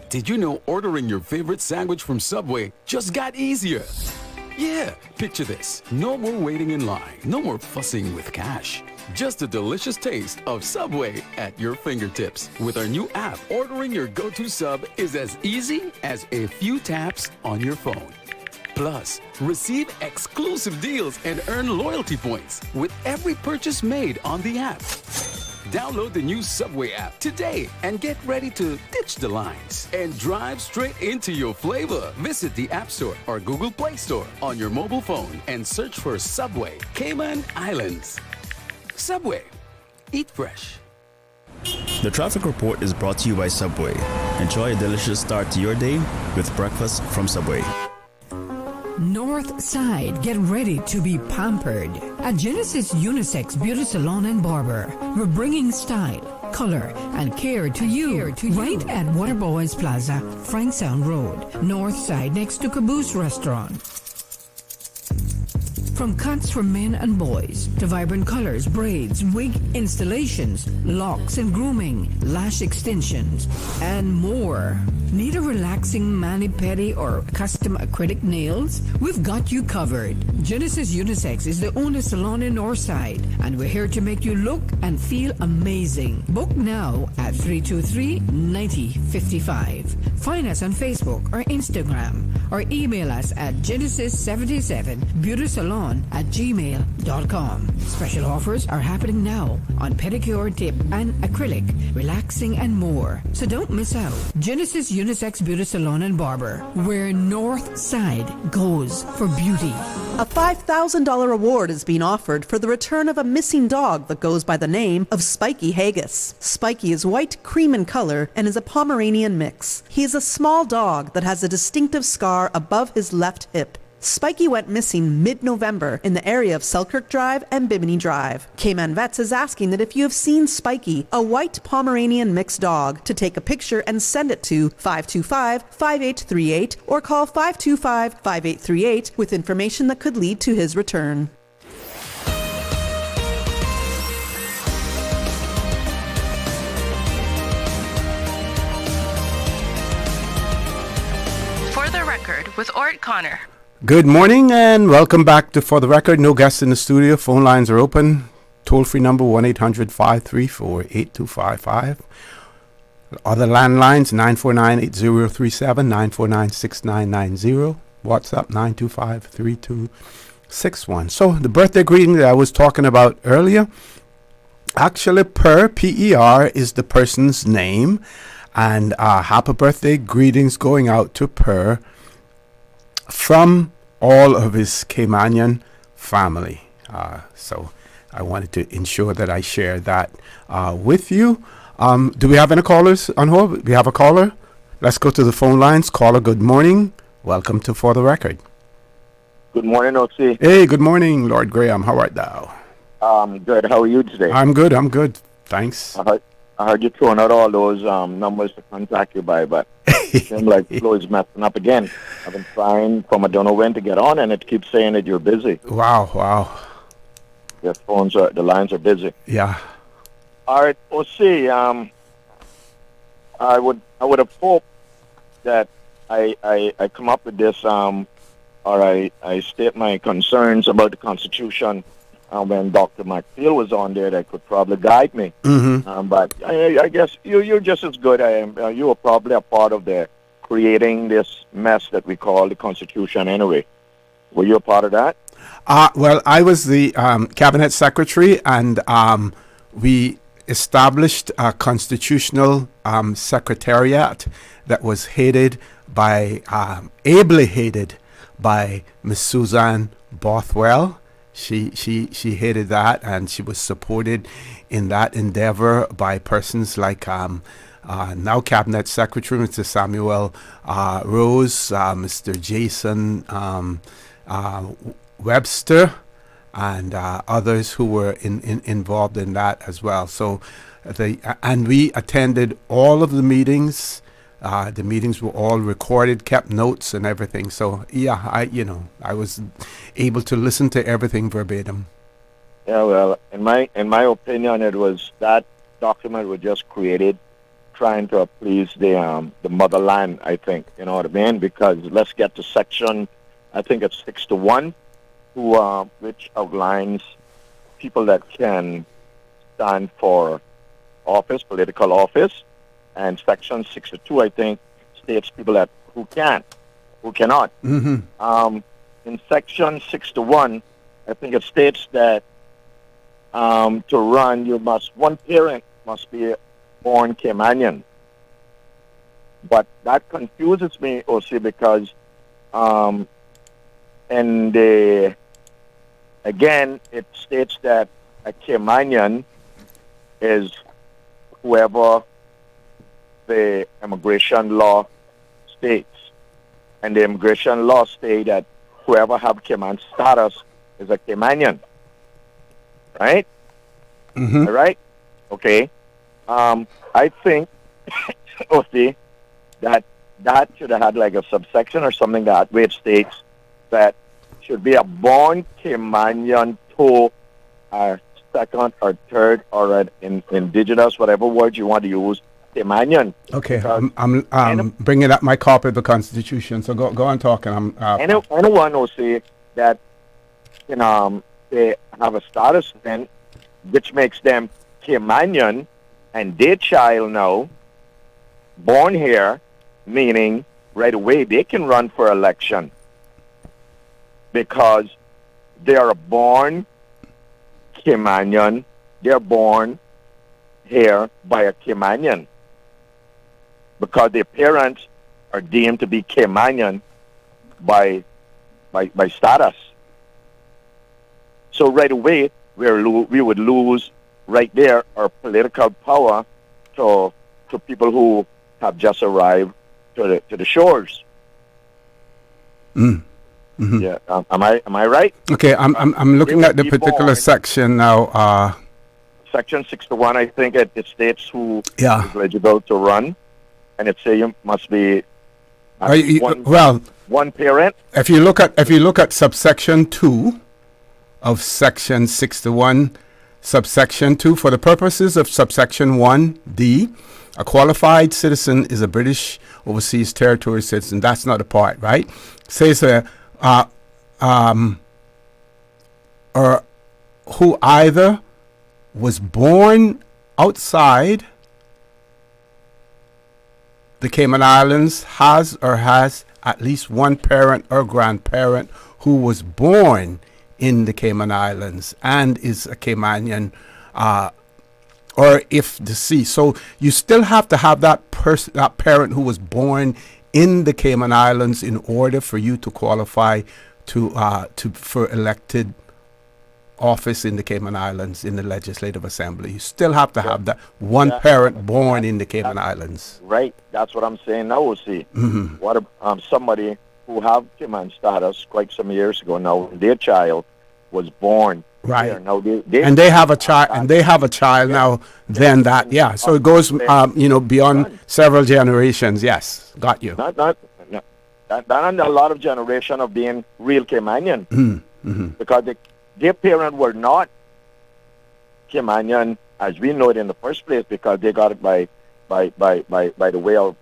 Did you know ordering your favorite sandwich from Subway just got easier? Yeah, picture this. No more waiting in line. No more fussing with cash. Just a delicious taste of Subway at your fingertips. With our new app, ordering your go-to sub is as easy as a few taps on your phone. Plus, receive exclusive deals and earn loyalty points with every purchase made on the app. Download the new Subway app today and get ready to ditch the lines and drive straight into your flavor. Visit the App Store or Google Play Store on your mobile phone and search for Subway Cayman Islands. Subway. Eat fresh. The traffic report is brought to you by Subway. Enjoy a delicious start to your day with breakfast from Subway. North Side, get ready to be pampered. At Genesis Unisex Beauty Salon and Barber, we're bringing style, color, and care to you. Right at Waterboys Plaza, Frankstown Road, North Side, next to Caboose Restaurant. From cuts for men and boys to vibrant colors, braids, wig installations, locks and grooming, lash extensions, and more. Need a relaxing mani-pedi or custom acrylic nails? We've got you covered. Genesis Unisex is the only salon in Northside, and we're here to make you look and feel amazing. Book now at 323-9055. Find us on Facebook or Instagram, or email us at genesis77beautysalon@gmail.com. Special offers are happening now on pedicure, tip, and acrylic, relaxing, and more. So don't miss out. Genesis Unisex Beauty Salon and Barber, where North Side goes for beauty. A $5,000 award is being offered for the return of a missing dog that goes by the name of Spiky Haggis. Spiky is white, cream in color, and is a Pomeranian mix. He is a small dog that has a distinctive scar above his left hip. Spiky went missing mid-November in the area of Selkirk Drive and Bimini Drive. Cayman Vets is asking that if you have seen Spiky, a white Pomeranian mixed dog, to take a picture and send it to 525-5838 or call 525-5838 with information that could lead to his return. For the Record with Ort Connor. Good morning and welcome back to For the Record. No guests in the studio. Phone lines are open. Toll-free number 1-800-534-8255. Other landlines 949-8037, 949-6990. WhatsApp 925-3261. So the birthday greeting that I was talking about earlier, actually Per is the person's name. And happy birthday greetings going out to Per from all of his Caymanian family. So I wanted to ensure that I share that with you. Do we have any callers on hold? We have a caller. Let's go to the phone lines. Caller, good morning. Welcome to For the Record. Good morning, O.C. Hey, good morning, Lord Graham. How art thou? Good. How are you today? I'm good. Thanks. I heard you throwing out all those numbers to contact you by, but it seems like Flo is messing up again. I've been trying from I don't know when to get on, and it keeps saying that you're busy. Wow. The lines are busy. Yeah. All right, O.C. I would have hoped that I come up with this, or I state my concerns about the Constitution when Dr. McPhail was on there. That could probably guide me. Mm-hmm. But I guess you're just as good. You were probably a part of the creating this mess that we call the Constitution anyway. Were you a part of that? Well, I was the cabinet secretary, and we established a constitutional secretariat that was ably headed by Miss Suzanne Bothwell. She headed that, and she was supported in that endeavor by persons like now Cabinet Secretary Mr. Samuel Rose, Mr. Jason Webster, and others who were involved in that as well. So, and we attended all of the meetings. The meetings were all recorded, kept notes and everything. So yeah, I was able to listen to everything verbatim. Yeah, well, in my opinion, it was that document was just created trying to please the motherland. I think, you know what I mean? Because let's get to section, I think it's 6-1, which outlines people that can stand for office, political office. And section 6-2, I think, states people that who cannot. Mm-hmm. In section 6-1, I think it states that to run, one parent must be born Caymanian. But that confuses me, OC, because again, it states that a Caymanian is whoever the immigration law states. And the immigration law states that whoever have Cayman status is a Caymanian. Right? Mm-hmm. All right? Okay. I think, OC, that should have had like a subsection or something that where it states that should be a born Caymanian to a second or third or an indigenous, whatever word you want to use, Caymanian. Okay, I'm bringing up my copy of the Constitution. So go on talking. Anyone will say that they have a status then, which makes them Caymanian, and their child now born here, meaning right away they can run for election because they are born Caymanian. They're born here by a Caymanian, because their parents are deemed to be Caymanian by status. So right away, we would lose right there our political power to people who have just arrived to the shores. Mm-hmm. Yeah, am I right? Okay, I'm looking at the particular section now. Section 6-1, I think it states who is eligible to run. And it say you must be one parent. If you look at subsection 2 of section 6-1, subsection 2, for the purposes of subsection 1D, a qualified citizen is a British overseas territory citizen. That's not a part, right? It says or who either was born outside the Cayman Islands, has at least one parent or grandparent who was born in the Cayman Islands and is a Caymanian, or if deceased. So you still have to have that parent who was born in the Cayman Islands in order for you to qualify for elected office in the Cayman Islands in the Legislative Assembly. You still have to have that one parent born in the Cayman Islands. Right. That's what I'm saying now, see. Mm-hmm. What somebody who have Cayman status quite some years ago now, their child was born Right. there. Now And they have a child, and they have a child now. Then that, yeah. So it goes, beyond several generations. Yes, got you. Not and a lot of generation of being real Caymanian, because their parents were not Caymanian as we know it in the first place, because they got it by the way of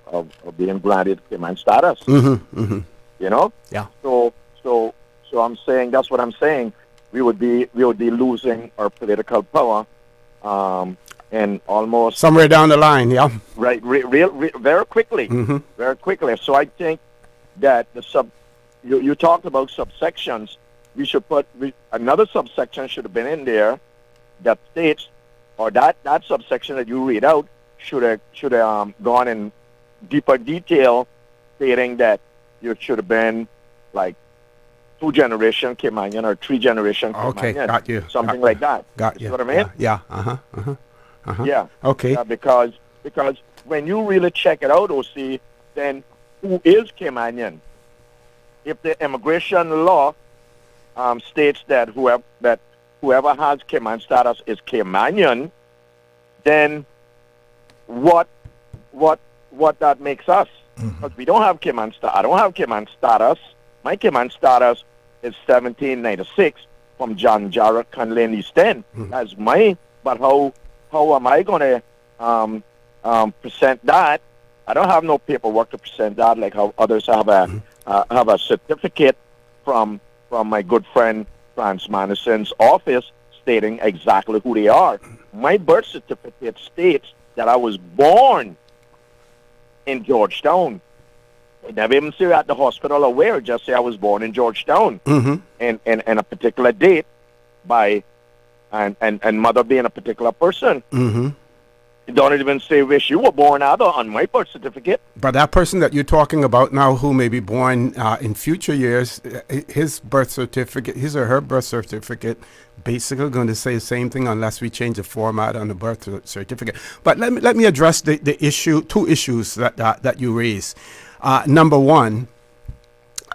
being granted Cayman status. You know. Yeah. So I'm saying, that's what I'm saying. We would be losing our political power, and almost somewhere down the line, yeah. Right, very quickly, very quickly. So I think that you talked about subsections. We should put another subsection should have been in there that states, or that subsection that you read out should have gone in deeper detail, stating that you should have been like 2-generation Caymanian or 3-generation Caymanian. Okay, got you. Something like that. Got you. you. See what I mean? Yeah. Yeah. Okay. Because when you really check it out, OC, then who is Caymanian? If the immigration law states that whoever has Cayman status is Caymanian, then what that makes us? Because we don't have Cayman status. I don't have Cayman status. My Cayman status is 1796 from John Jarrett Conley and East End. That's my. But how am I going to present that? I don't have no paperwork to present that, like how others have a certificate from my good friend Franz Madison's office stating exactly who they are. My birth certificate states that I was born in Georgetown. It never even say at the hospital or where, just say I was born in Georgetown. And a particular date and mother being a particular person. It don't even say where she was born either on my birth certificate. But that person that you're talking about now, who may be born in future years, his or her birth certificate, basically going to say the same thing unless we change the format on the birth certificate. But let me address the issue, two issues that you raise. Number one,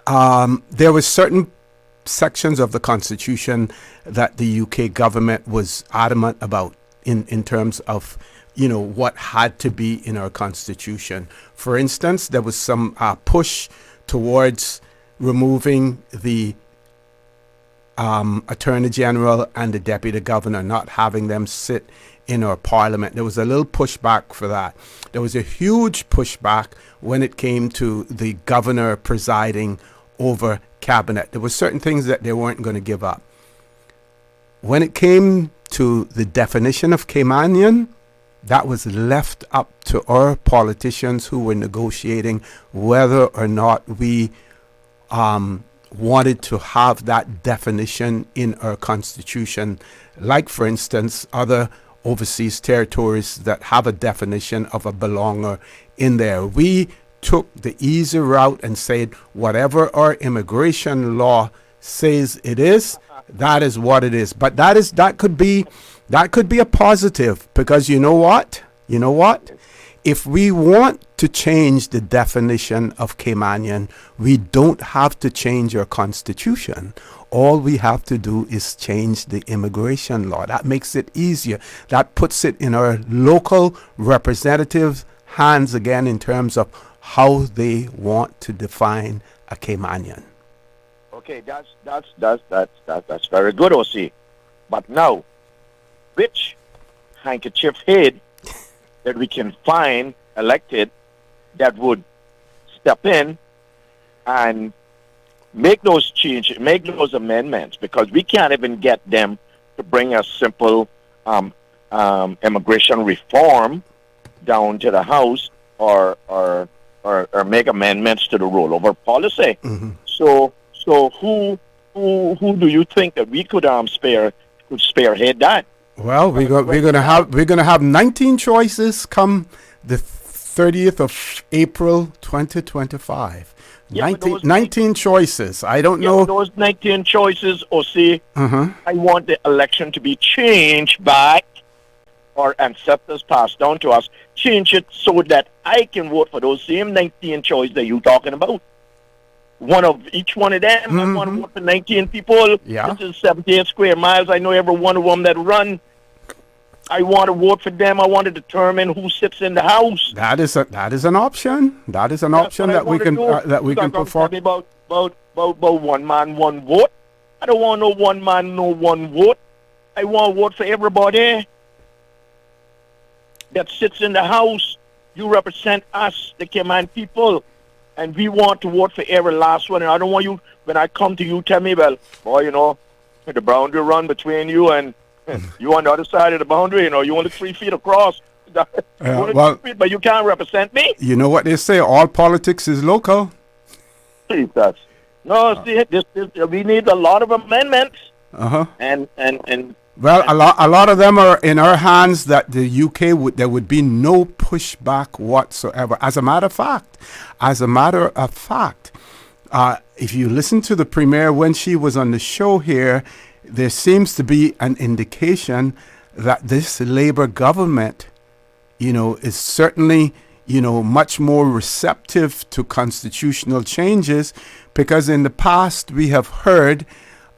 there were certain sections of the Constitution that the UK government was adamant about in terms of what had to be in our Constitution. For instance, there was some push towards removing the Attorney General and the Deputy Governor, not having them sit in our Parliament. There was a little pushback for that. There was a huge pushback when it came to the Governor presiding over Cabinet. There were certain things that they weren't going to give up. When it came to the definition of Caymanian, that was left up to our politicians who were negotiating whether or not we wanted to have that definition in our Constitution. Like, for instance, other overseas territories that have a definition of a belonger in there. We took the easy route and said whatever our immigration law says it is, that is what it is. But that could be a positive, because you know what? If we want to change the definition of Caymanian, we don't have to change our Constitution. All we have to do is change the immigration law. That makes it easier. That puts it in our local representatives' hands again in terms of how they want to define a Caymanian. Okay, that's very good, OC. But now, which handkerchief head that we can find elected that would step in and make those changes, make those amendments, because we can't even get them to bring a simple immigration reform down to the House or make amendments to the rollover policy. So who do you think that we could spearhead that? Well, we're gonna have 19 choices come the 30th of April 2025. 19 choices. I don't know. Those 19 choices, OC, I want the election to be changed back, or ancestors passed down to us, change it so that I can vote for those same 19 choices that you're talking about. one of each one of them. I want to vote for 19 people. Yeah. This is 78 square miles. I know every one of them that run. I want to vote for them. I want to determine who sits in the house. That is an option. That is an option that we can put forward. About one man, one vote. I don't want no one man, no one vote. I want to vote for everybody that sits in the house. You represent us, the Cayman people, and we want to vote for every last one. And I don't want you, when I come to you, tell me, well, boy, you know, the boundary run between you and you on the other side of the boundary, you know, you only 3 feet across. Well, 3 feet, but you can't represent me. You know what they say, all politics is local. Jesus. No, see, this, we need a lot of amendments. Uh-huh. And well, a lot of them are in our hands. That the UK there would be no pushback whatsoever. As a matter of fact, if you listen to the Premier when she was on the show here, there seems to be an indication that this Labour government, you know, is certainly, you know, much more receptive to constitutional changes, because in the past we have heard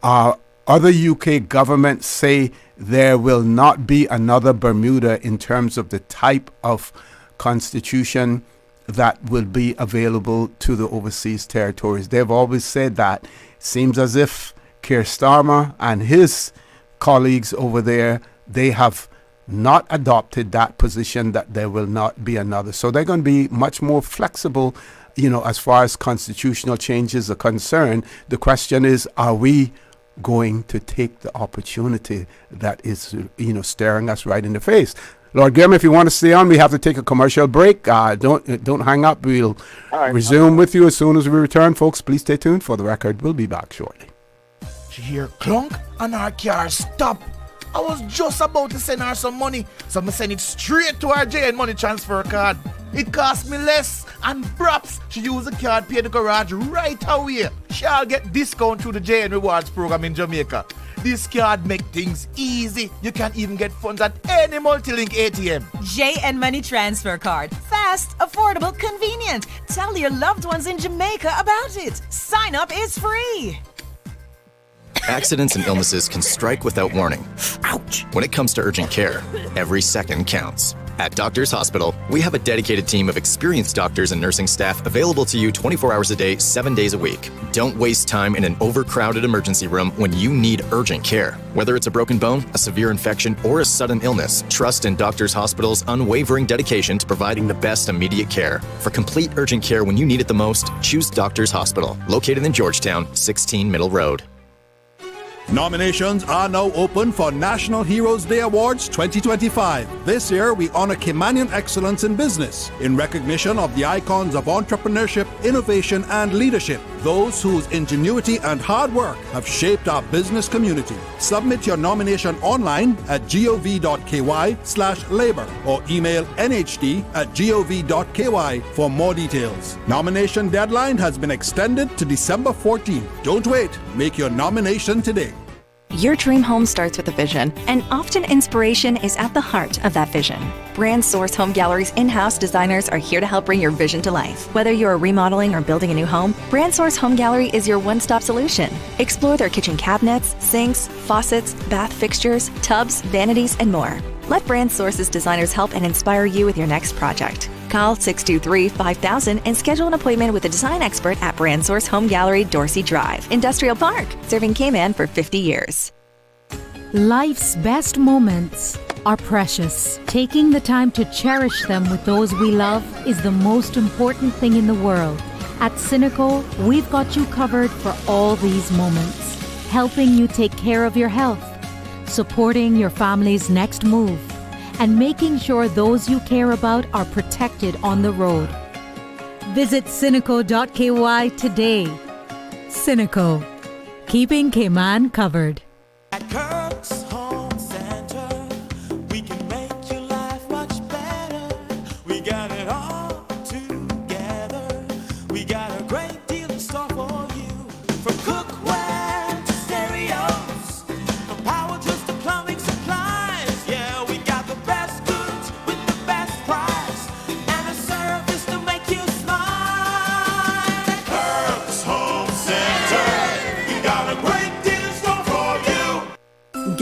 other UK governments say there will not be another Bermuda in terms of the type of constitution that will be available to the overseas territories. They've always said that. Seems as if Keir Starmer and his colleagues over there, they have not adopted that position that there will not be another. So they're going to be much more flexible, you know, as far as constitutional changes are concerned. The question is, are we going to take the opportunity that is, you know, staring us right in the face? Lord Graham, if you want to stay on, we have to take a commercial break. Don't hang up. We'll resume with you as soon as we return. Folks, please stay tuned. For the record, we'll be back shortly. She hear clunk and her car stop. I was just about to send her some money, so I send it straight to her JN money transfer card. It cost me less, and perhaps she use the card, pay the garage right away. She'll get discount through the JN Rewards program in Jamaica. This card make things easy. You can even get funds at any multi-link ATM. JN Money Transfer Card. Fast, affordable, convenient. Tell your loved ones in Jamaica about it. Sign up is free. Accidents and illnesses can strike without warning. Ouch! When it comes to urgent care, every second counts. At Doctors Hospital, we have a dedicated team of experienced doctors and nursing staff available to you 24 hours a day, 7 days a week. Don't waste time in an overcrowded emergency room when you need urgent care. Whether it's a broken bone, a severe infection, or a sudden illness, trust in Doctors Hospital's unwavering dedication to providing the best immediate care. For complete urgent care when you need it the most, choose Doctors Hospital, located in Georgetown, 16 Middle Road. Nominations are now open for National Heroes Day Awards 2025. This year, we honor Caymanian excellence in business in recognition of the icons of entrepreneurship, innovation, and leadership, those whose ingenuity and hard work have shaped our business community. Submit your nomination online at gov.ky/labor or email nhd@gov.ky for more details. Nomination deadline has been extended to December 14th. Don't wait. Make your nomination today. Your dream home starts with a vision, and often inspiration is at the heart of that vision. Brand Source Home Gallery's in-house designers are here to help bring your vision to life. Whether you're remodeling or building a new home, Brand Source Home Gallery is your one-stop solution. Explore their kitchen cabinets, sinks, faucets, bath fixtures, tubs, vanities, and more. Let Brand Source's designers help and inspire you with your next project. Call 623-5000 and schedule an appointment with a design expert at Brand Source Home Gallery, Dorsey Drive, Industrial Park, serving Cayman for 50 years. Life's best moments are precious. Taking the time to cherish them with those we love is the most important thing in the world. At Cineco, we've got you covered for all these moments, helping you take care of your health, supporting your family's next move, and making sure those you care about are protected on the road. Visit Cineco.ky today. Cineco, keeping Cayman covered. At Kirk's Home Center, we can make your life much better. We got it all together. We got a great deal in store for you. From cookware to stereos, from power tools to plumbing supplies. Yeah, we got the best goods with the best price and a service to make you smile. At Kirk's Home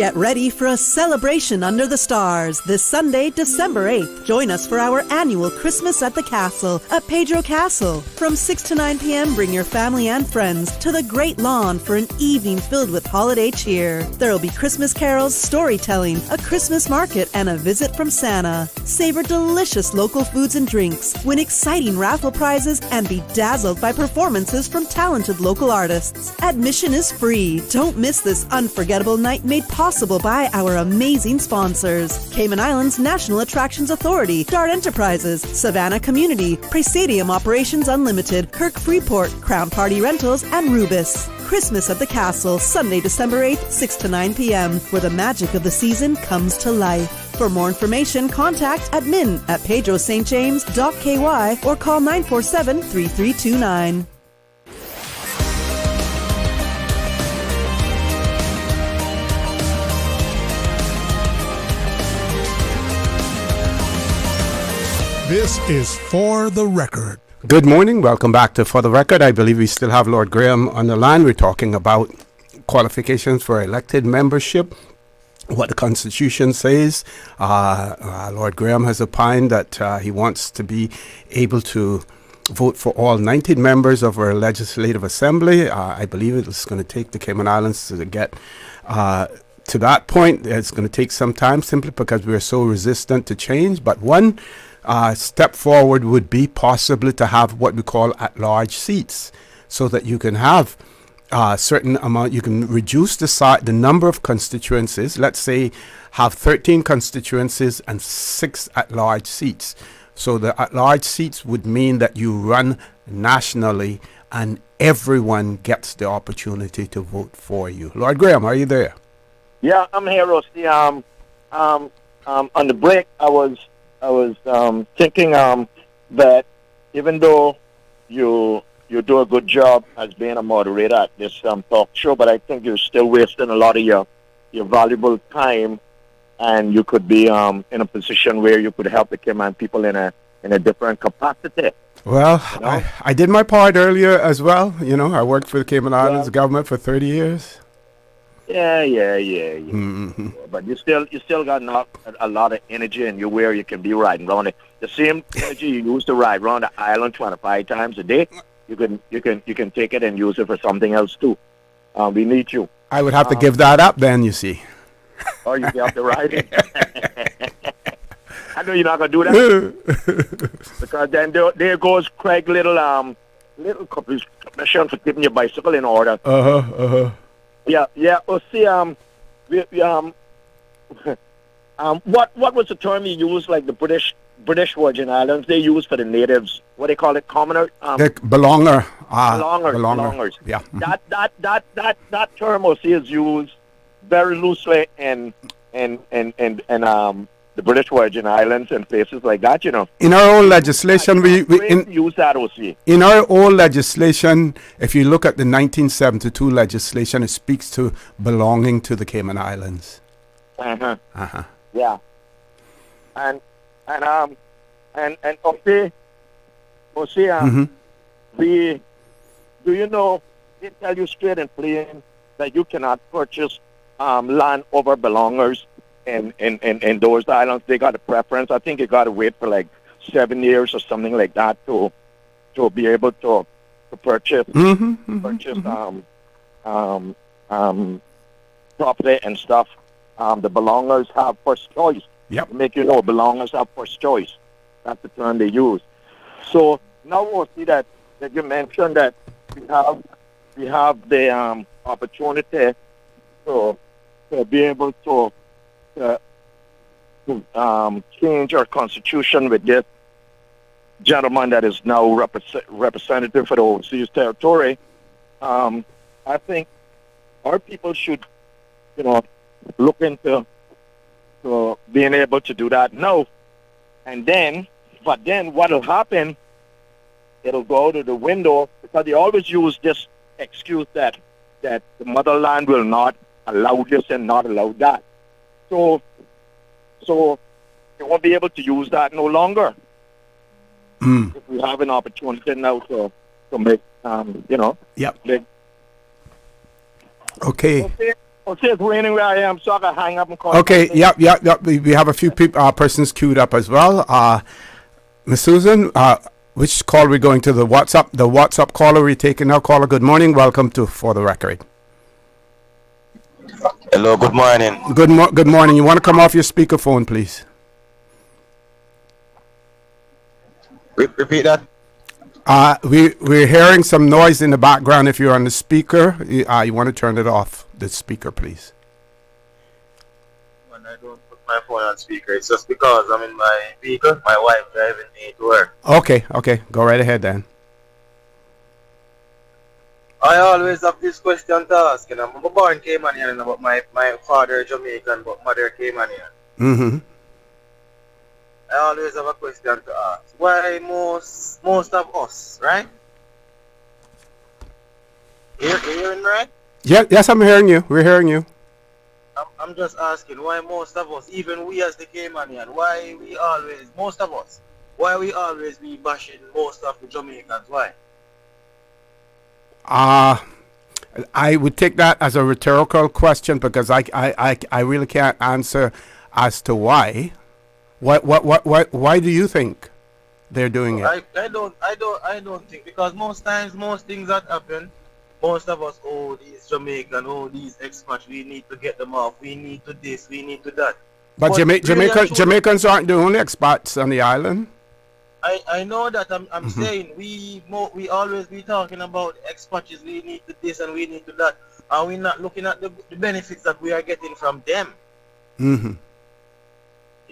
Get ready for a celebration under the stars this Sunday, December 8th. Join us for our annual Christmas at the Castle at Pedro Castle. From 6 to 9 p.m., bring your family and friends to the Great Lawn for an evening filled with holiday cheer. There will be Christmas carols, storytelling, a Christmas market, and a visit from Santa. Savor delicious local foods and drinks, win exciting raffle prizes, and be dazzled by performances from talented local artists. Admission is free. Don't miss this unforgettable night made possible by our amazing sponsors: Cayman Islands National Attractions Authority, Dart Enterprises, Savannah Community, Presidium Operations Unlimited, Kirk Freeport, Crown Party Rentals, and Rubis. Christmas at the Castle, Sunday, December 8th, 6 to 9 p.m., where the magic of the season comes to life. For more information, contact admin at pedrostjames.ky or call 947-3329. This is For the Record. Good morning. Welcome back to For the Record. I believe we still have Lord Graham on the line. We're talking about qualifications for elected membership, what the Constitution says. Lord Graham has opined that he wants to be able to vote for all 19 members of our Legislative Assembly. I believe it's going to take the Cayman Islands to get to that point. It's going to take some time simply because we're so resistant to change. But one step forward would be possibly to have what we call at-large seats, so that you can have a certain amount. You can reduce the number of constituencies. Let's say have 13 constituencies and 6 at-large seats. So the at-large seats would mean that you run nationally and everyone gets the opportunity to vote for you. Lord Graham, are you there? Yeah, I'm here, Rusty. On the break, I was thinking that even though you do a good job as being a moderator at this talk show, but I think you're still wasting a lot of your valuable time, and you could be in a position where you could help the Cayman people in a different capacity. Well, you know? I did my part earlier as well. You know, I worked for the Cayman Islands government for 30 years. Yeah. Mm-hmm. But you still got a lot of energy in you where you can be riding around it. The same energy you use to ride around the island 25 times a day, you can take it and use it for something else too. We need you. I would have to give that up then, you see. Or you have to ride it. I know you're not gonna do that because then there goes Craig Little commission for keeping your bicycle in order. Yeah. Well, see, what was the term you used? Like the British Virgin Islands, they use for the natives. What they call it, commoner. The belonger. Belongers. Yeah. That term, see, is used very loosely in the British Virgin Islands and places like that. You know. In our own legislation, we use that, OC. In our old legislation, if you look at the 1972 legislation, it speaks to belonging to the Cayman Islands. Yeah. And okay, do you know, they tell you straight and plain that you cannot purchase land over belongers in those islands. They got a preference. I think you got to wait for like 7 years or something like that to be able to purchase property and stuff. The belongers have first choice. Yep. Make you know, belongers have first choice. That's the term they use. So now we'll see that you mentioned that we have the opportunity to be able to change our constitution with this gentleman that is now representative for the overseas territory. I think our people should, look into being able to do that now. But then what will happen, it'll go out of the window because they always use this excuse that the motherland will not allow this and not allow that. So they won't be able to use that no longer. If we have an opportunity now to make, Yep. Okay. Okay, it's raining where I am, so I can hang up and call. Okay, yep. We have a few persons queued up as well. Miss Susan, which call are we going to? The WhatsApp caller we taking now. Caller, good morning. Welcome to For the Record. Hello, good morning. Good morning. You want to come off your speakerphone, please? Repeat that. We're hearing some noise in the background. If you're on the speaker, you want to turn it off. The speaker, please. When I don't put my phone on speaker, it's just because I'm in my vehicle. My wife driving me to work. Okay. Go right ahead then. I always have this question to ask. I'm born Caymanian, but my father Jamaican, but mother Caymanian. Mm-hmm. I always have a question to ask. Why most of us, right? You hearing me right? Yes, I'm hearing you. We're hearing you. I'm just asking why most of us, even we as the Caymanian, why we always be bashing most of the Jamaicans? Why? I would take that as a rhetorical question because I really can't answer as to why. Why do you think they're doing it? I don't think, because most times most things that happen, most of us, these Jamaican, these expats, we need to get them off, we need to this, we need to that. But Jamaicans aren't the only expats on the island. I know that. I'm saying we always be talking about expats, we need to this and we need to that, and we're not looking at the benefits that we are getting from them. Mm-hmm.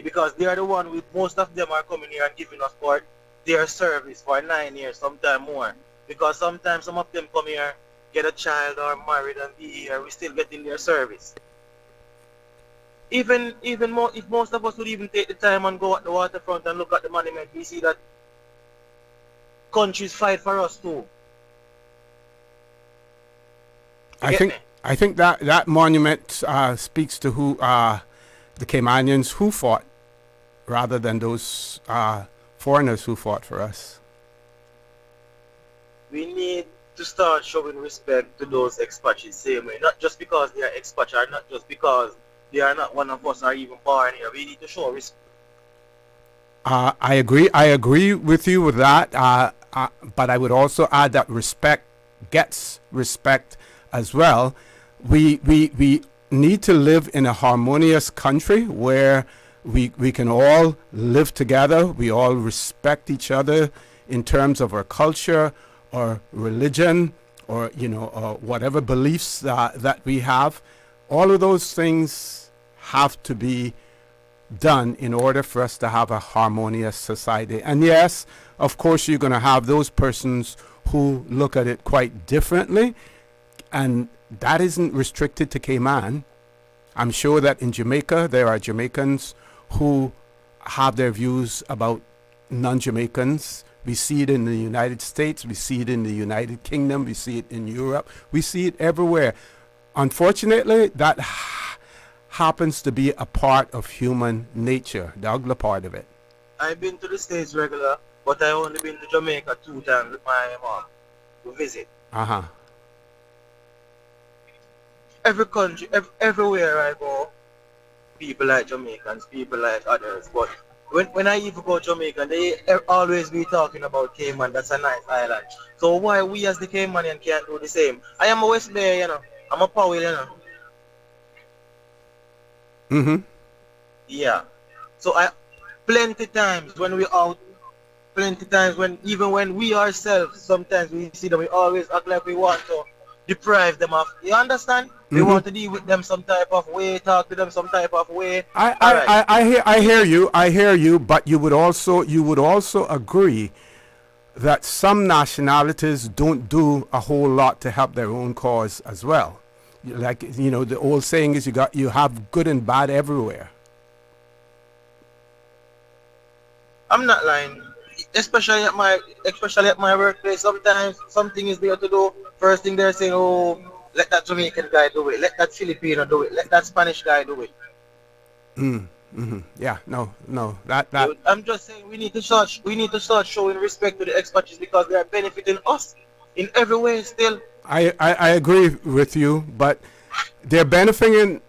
Because they are the one with most of them are coming here and giving us for their service for 9 years, sometimes more. Because sometimes some of them come here, get a child or married and be here, we still getting their service. Even more, if most of us would even take the time and go at the waterfront and look at the monument, we see that countries fight for us too. I think that monument speaks to who the Caymanians who fought, rather than those foreigners who fought for us. We need to start showing respect to those expats same way, not just because they are expats, or not just because they are not one of us or even born here. We need to show respect. I agree with you with that, but I would also add that respect gets respect as well. We need to live in a harmonious country where we can all live together. We all respect each other in terms of our culture or religion or whatever beliefs that we have. All of those things have to be done in order for us to have a harmonious society. And yes, of course, you're going to have those persons who look at it quite differently, and that isn't restricted to Cayman. I'm sure that in Jamaica there are Jamaicans who have their views about non-Jamaicans. We see it in the United States, we see it in the United Kingdom, we see it in Europe, we see it everywhere. Unfortunately, that happens to be a part of human nature, the ugly part of it. I've been to the States regular, but I only been to Jamaica 2 times with my mom to visit. Uh-huh. Every country, everywhere I go, people like Jamaicans, people like others. But when I even go to Jamaica, they always be talking about Cayman. That's a nice island. So why we as the Caymanian can't do the same? I am a West Bay, I'm a Powell, Mm-hmm. Yeah. So plenty times when we out, plenty times when we ourselves, sometimes we see them, we always act like we want to deprive them of. You understand? We want to deal with them some type of way, talk to them some type of way. I hear you, but you would also agree that some nationalities don't do a whole lot to help their own cause as well. Like, the old saying is you have good and bad everywhere. I'm not lying. Especially at my workplace, sometimes something is there to do. First thing they're saying, let that Jamaican guy do it, let that Filipino do it, let that Spanish guy do it. Mm-hmm. Yeah, no, that. I'm just saying we need to start showing respect to the expats because they are benefiting us in every way still. I agree with you, but they're benefiting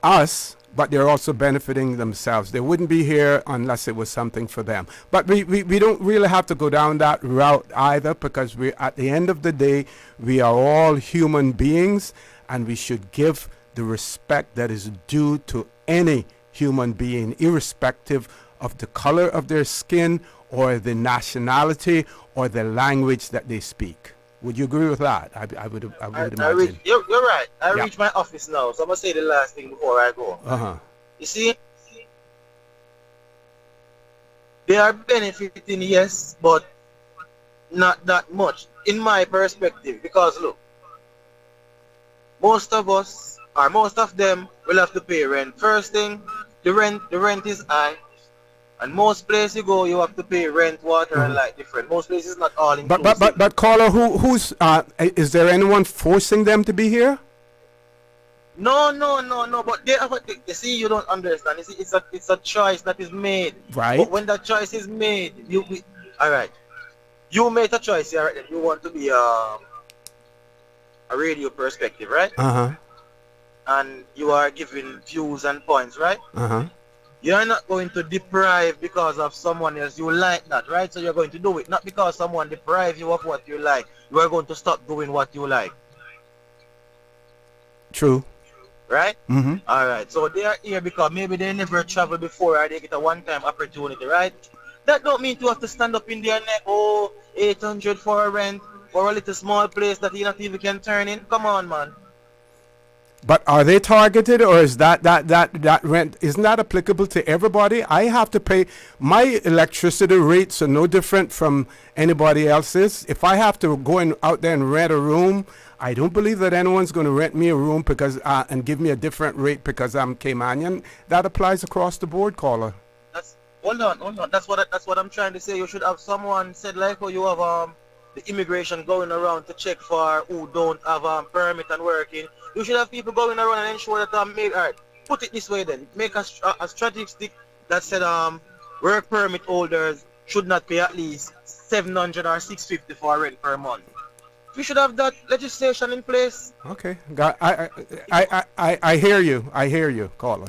us, but they're also benefiting themselves. They wouldn't be here unless it was something for them. But we don't really have to go down that route either, because we, at the end of the day, we are all human beings, and we should give the respect that is due to any human being, irrespective of the color of their skin or the nationality or the language that they speak. Would you agree with that? I would imagine. You're right. I reach my office now, so I'm going to say the last thing before I go. Uh-huh. You see, they are benefiting, yes, but not that much, in my perspective. Because, look, most of us, or most of them, will have to pay rent. First thing, the rent is high. And most places you go, you have to pay rent, water, and light different. Most places not all inclusive. But caller, who's is there anyone forcing them to be here? No. But they have you see, you don't understand. You see, it's a choice that is made. Right. But when that choice is made, all right. You made a choice here. Right? You want to be a radio perspective, right? And you are giving views and points, right? You're not going to deprive because of someone else. You like that, right? So you're going to do it. Not because someone deprives you of what you like. You are going to stop doing what you like. True. Right? All right. So they are here because maybe they never traveled before, or they get a one-time opportunity, right? That don't mean you have to stand up in their neck, 800 for a rent, for a little small place that you not even can turn in. Come on, man. But are they targeted, or is that rent, isn't that applicable to everybody? I have to pay, my electricity rates are no different from anybody else's. If I have to go out there and rent a room, I don't believe that anyone's going to rent me a room because and give me a different rate because I'm Caymanian. That applies across the board, caller. Hold on. That's what I'm trying to say. You should have someone said like how you have the immigration going around to check for who don't have permit and working. You should have people going around and ensure that made. Alright, put it this way then. Make a statistic that said work permit holders should not pay at least $700 or $650 for rent per month. We should have that legislation in place. Okay, I hear you, caller.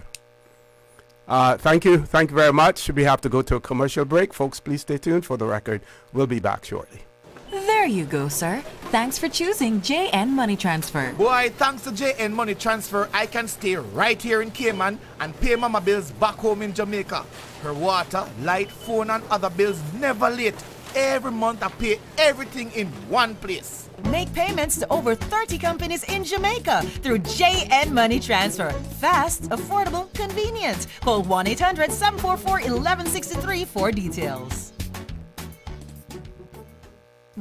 Thank you very much. We have to go to a commercial break, folks. Please stay tuned for the record. We'll be back shortly. There you go, sir. Thanks for choosing JN Money Transfer. Boy, thanks to JN Money Transfer, I can stay right here in Cayman and pay mama bills back home in Jamaica. Her water, light, phone, and other bills never late. Every month I pay everything in one place. Make payments to over 30 companies in Jamaica through JN Money Transfer. Fast, affordable, convenient. Call 1-800-744-1163 for details.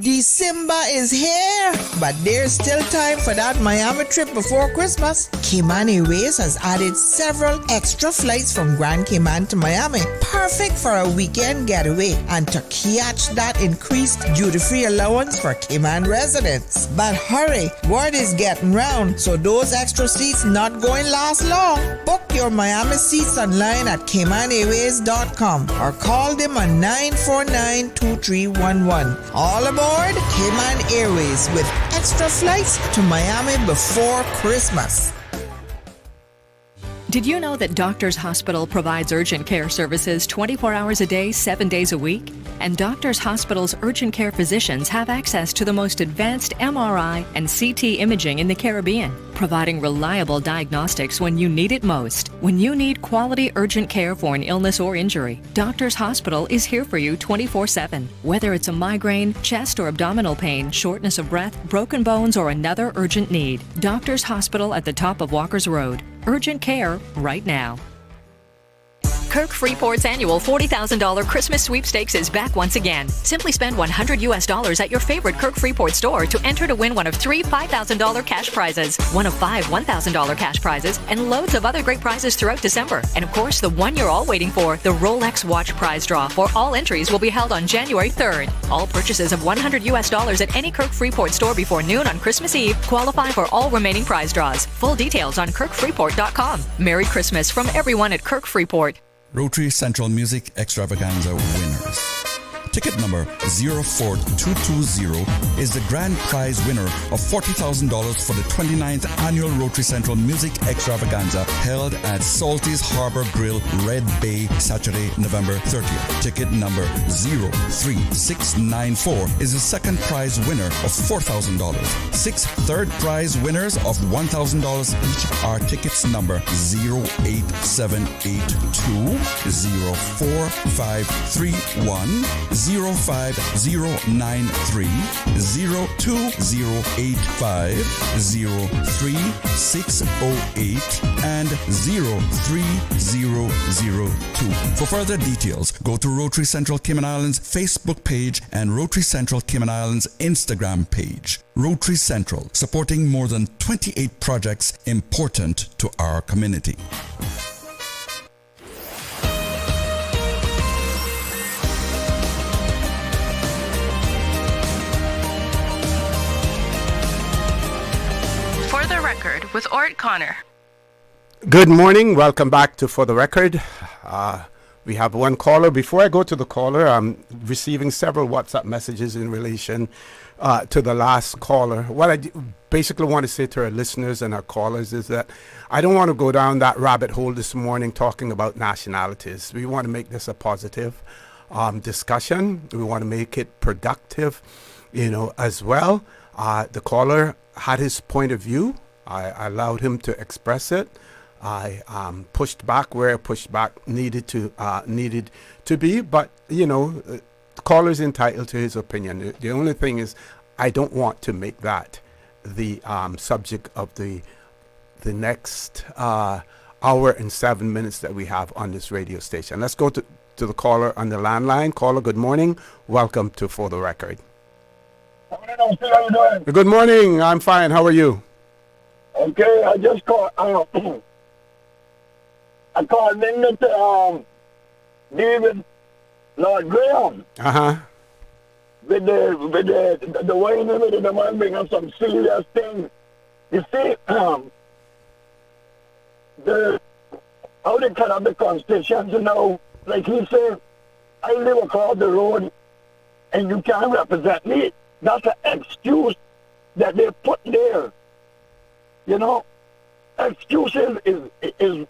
December is here, but there's still time for that Miami trip before Christmas. Cayman Airways has added several extra flights from Grand Cayman to Miami, perfect for a weekend getaway and to catch that increased duty-free allowance for Cayman residents. But hurry, word is getting round, so those extra seats not going last long. Book your Miami seats online at CaymanAirways.com or call them on 949-2311. All aboard Cayman Airways with extra flights to Miami before Christmas. Did you know that Doctors Hospital provides urgent care services 24 hours a day, 7 days a week? And Doctors Hospital's urgent care physicians have access to the most advanced MRI and CT imaging in the Caribbean, providing reliable diagnostics when you need it most. When you need quality urgent care for an illness or injury, Doctors Hospital is here for you 24/7. Whether it's a migraine, chest or abdominal pain, shortness of breath, broken bones, or another urgent need, Doctors Hospital at the top of Walker's Road. Urgent care right now. Kirk Freeport's annual $40,000 Christmas sweepstakes is back once again. Simply spend $100 at your favorite Kirk Freeport store to enter to win one of 3 $5,000 cash prizes, one of 5 $1,000 cash prizes, and loads of other great prizes throughout December. And of course, the one you're all waiting for, the Rolex watch prize draw for all entries will be held on January 3rd. All purchases of $100 at any Kirk Freeport store before noon on Christmas Eve qualify for all remaining prize draws. Full details on KirkFreeport.com. Merry Christmas from everyone at Kirk Freeport. Rotary Central Music Extravaganza winners. Ticket number 04220 is the grand prize winner of $40,000 for the 29th annual Rotary Central Music Extravaganza held at Salty's Harbor Grill, Red Bay, Saturday, November 30th. Ticket number 03694 is the second prize winner of $4,000. 6 third prize winners of $1,000 each are tickets number 08782, 04531, 05093, 02085, 03608, and 03002. For further details, go to Rotary Central Cayman Islands Facebook page and Rotary Central Cayman Islands Instagram page. Rotary Central, supporting more than 28 projects important to our community. For the Record with Ort Connor. Good morning. Welcome back to For the Record. We have one caller. Before I go to the caller, I'm receiving several WhatsApp messages in relation to the last caller. What I basically want to say to our listeners and our callers is that I don't want to go down that rabbit hole this morning talking about nationalities. We want to make this a positive discussion. We want to make it productive, as well. The caller had his point of view. I allowed him to express it. I pushed back where pushback needed to be, but the caller's entitled to his opinion. The only thing is, I don't want to make that the subject of the next hour and 7 minutes that we have on this radio station. Let's go to the caller on the landline. Caller, good morning. Welcome to For the Record. How you doing? Good morning. I'm fine. How are you? Okay, I just called. I called in to David Lord Graham. With the way in the man bring up some serious things. You see, how they cut up the constitutions, like he said, I live across the road and you can't represent me. That's an excuse that they put there. Excuses is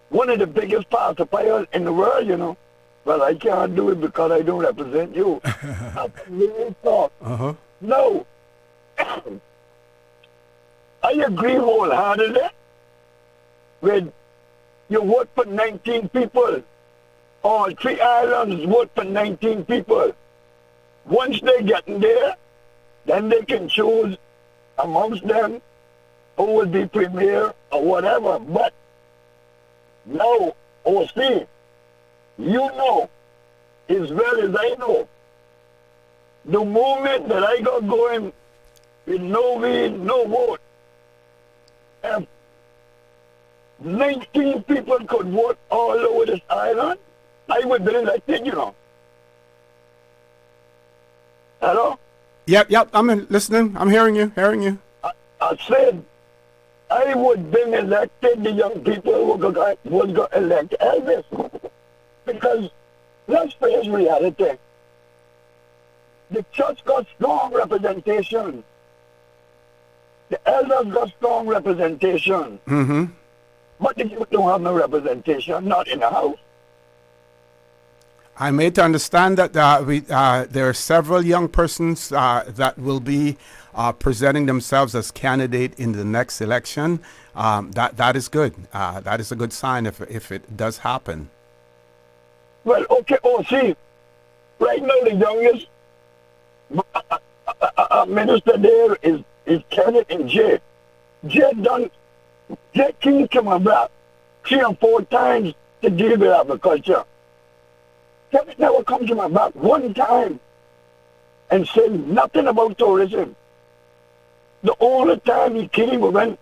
one of the biggest pacifiers in the world, Well, I can't do it because I don't represent you. That's really tough. No. I agree wholeheartedly with you vote for 19 people. All 3 islands vote for 19 people. Once they get in there, then they can choose amongst them who will be premier or whatever. But now, OC, as well as I know, the moment that I got going with no weed, no vote, if 19 people could vote all over this island, I would be elected, Hello? Yep, I'm listening. I'm hearing you. I said, I would be elected the young people who got elect Elvis. Because let's face reality. The church got strong representation. The elders got strong representation. But the youth don't have no representation, not in the house. I made to understand that there are several young persons that will be presenting themselves as candidate in the next election. That is good. That is a good sign if it does happen. Well, okay, see, right now the youngest minister there is Kenneth and Jay. Jay King came back 3 or 4 times to deal with agriculture. Kenneth never come to my back one time and said nothing about tourism. The only time he came was when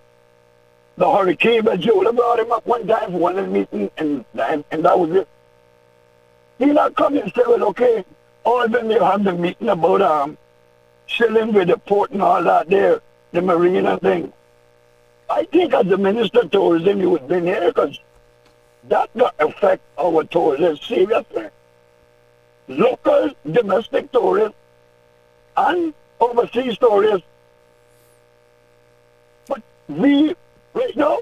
the hurricane by Jola brought him up one time for one meeting, and that was it. He not come and say, well, okay, all of them they have the meeting about chilling with the port and all that there, the marina thing. I think as the Minister of Tourism, you would have been here because that got affect our tourism seriously. local domestic tourists and overseas tourists. But we, right now,